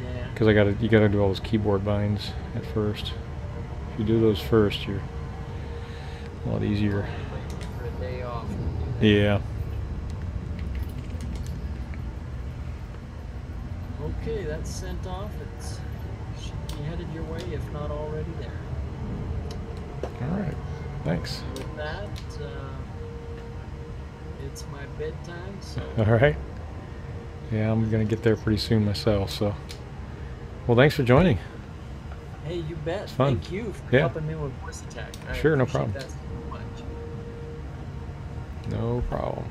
Yeah. Because you got to do all those keyboard binds at first. If you do those first, you're a lot easier. For a day off. Yeah. Okay, that's sent off. It should be headed your way, if not already there. All right. Thanks. With that, it's my bedtime, so All right. Yeah, I'm gonna get there pretty soon myself. So, well, thanks for joining. hey, you bet. It's fun. Thank you for Yeah. helping me with voice attack. I Sure, no appreciate problem. that so much. No problem.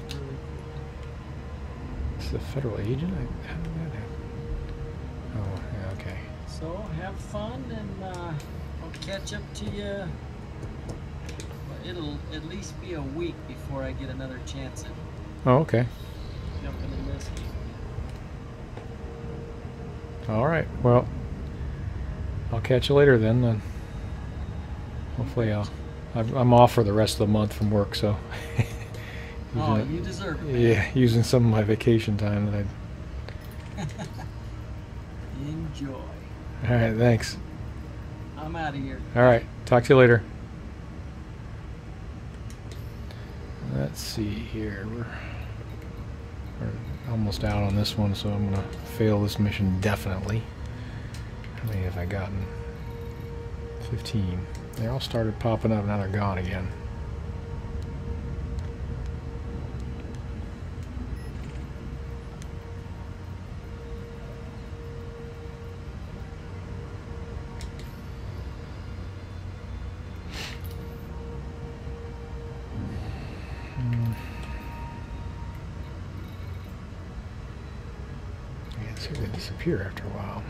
It's really cool. It's a federal agent. How did that happen? Oh, yeah, okay. So have fun, and I'll catch up to you. Well, it'll at least be a week before I get another chance at Oh, okay. jumping in this game. All right. Well, I'll catch you later then. Hopefully, I'm off for the rest of the month from work, so. Oh, using you deserve it, man. Yeah, using some of my vacation time that Enjoy. All right. Thanks. I'm out of here. All right. Talk to you later. Let's see here. We're almost out on this one, so I'm going to fail this mission definitely. How many have I gotten? 15. They all started popping up, now they're gone again. See, they disappear after a while.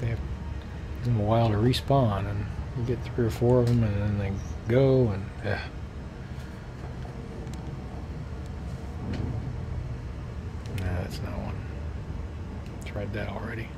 They have a while to respawn, and you get 3 or 4 of them, and then they go, and nah, that's not one. Tried that already.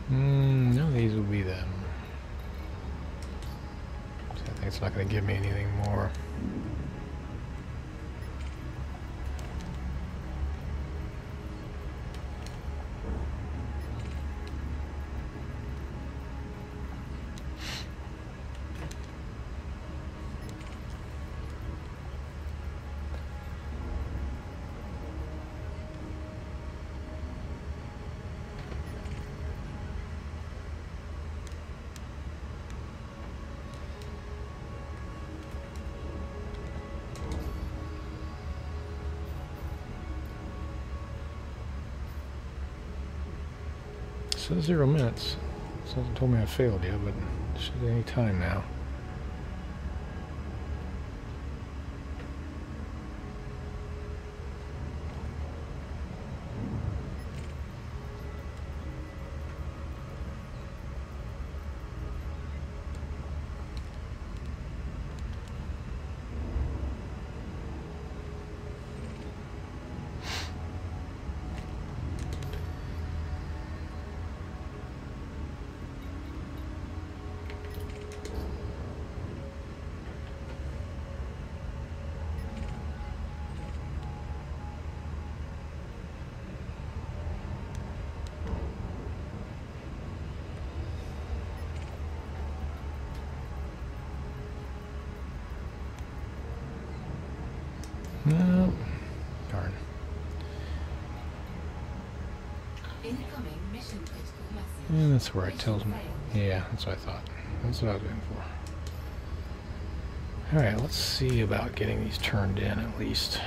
No, these will be them. So I think it's not going to give me anything more. It says 0 minutes. It hasn't told me I failed yet, but it should be any time now. No. Darn. Incoming mission critical message. Yeah, that's where it tells me. Yeah, that's what I thought. That's what I was waiting for. Alright, let's see about getting these turned in at least.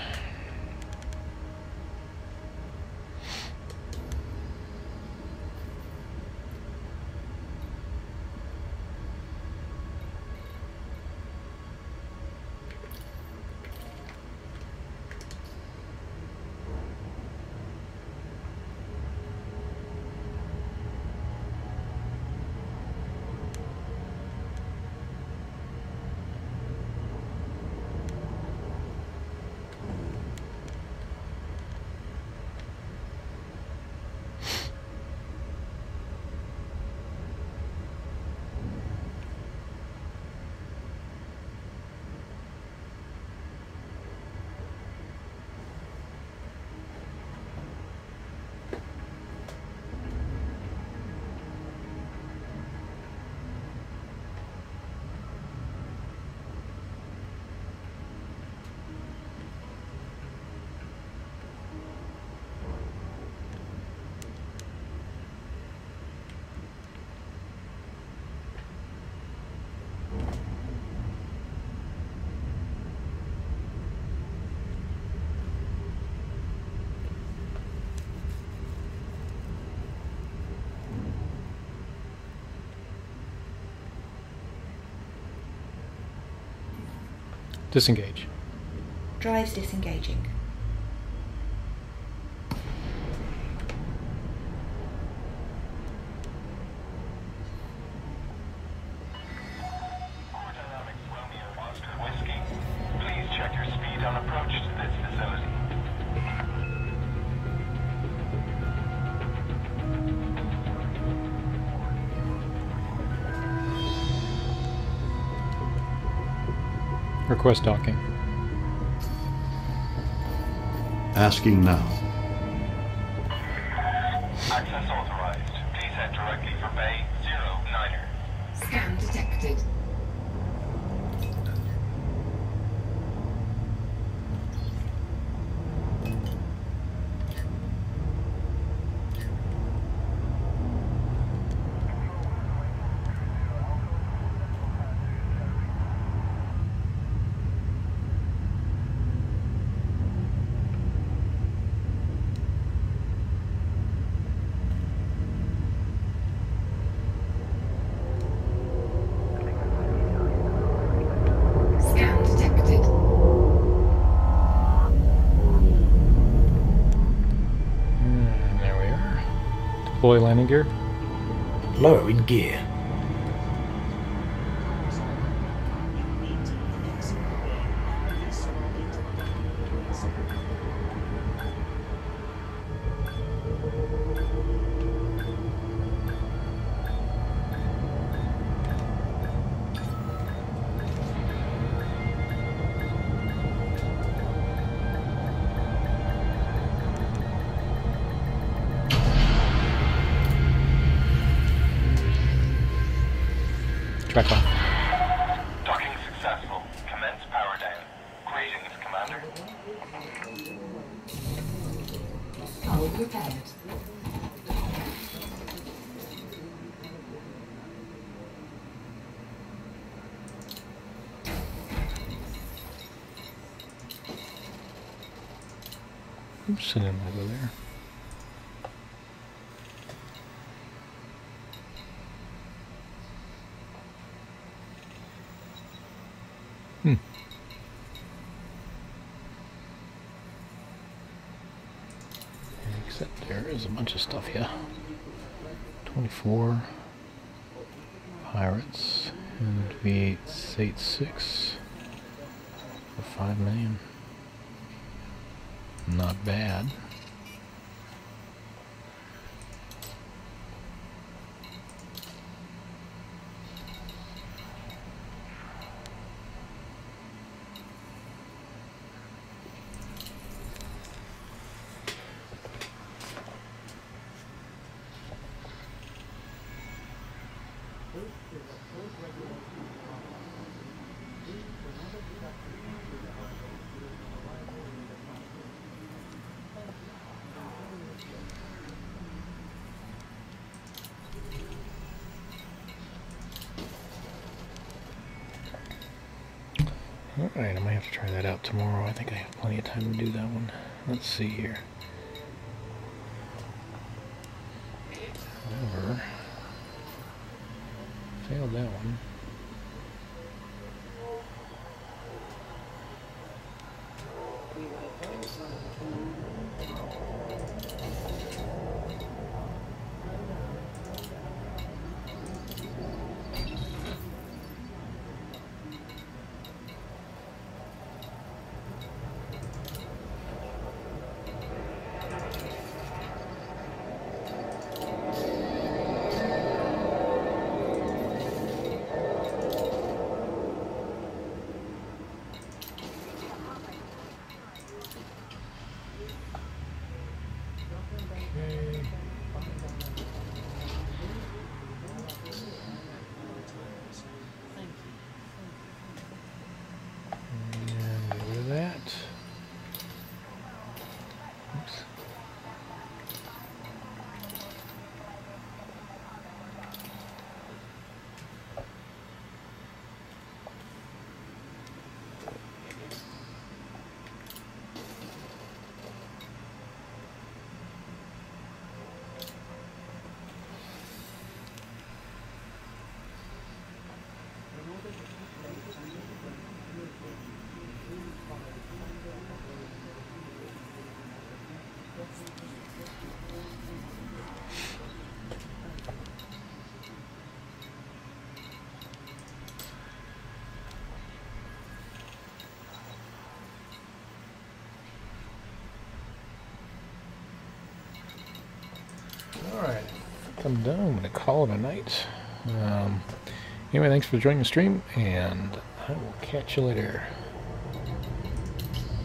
Disengage. Drives disengaging. Dynamics Romeo Oscar Whiskey. Please check your speed on approach to this facility. Request docking. Asking now. Access authorized. Please head directly for Bay 09er. Scan detected. Scan detected. There we are. Deploy landing gear. Lowering gear. Track off. Docking successful. Commence power down. Greetings, Commander. Hull repaired. Oops, sitting over there. Except there is a bunch of stuff here. 24 Pirates and V886 for 5 million. Not bad. Alright, I might have to try that out tomorrow. I think I have plenty of time to do that one. Let's see here. However, failed that one. Alright, I'm done. I'm going to call it a night. Anyway, thanks for joining the stream, and I will catch you later.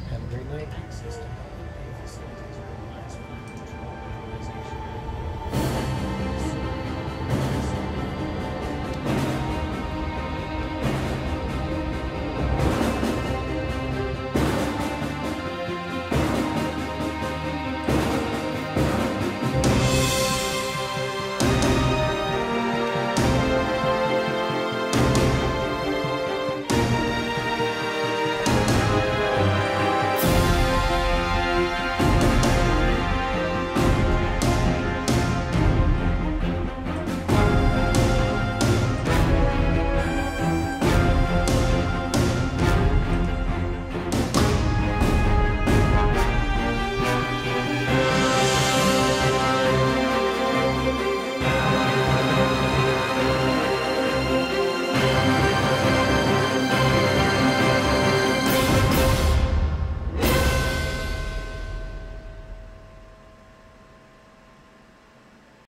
Have a great night.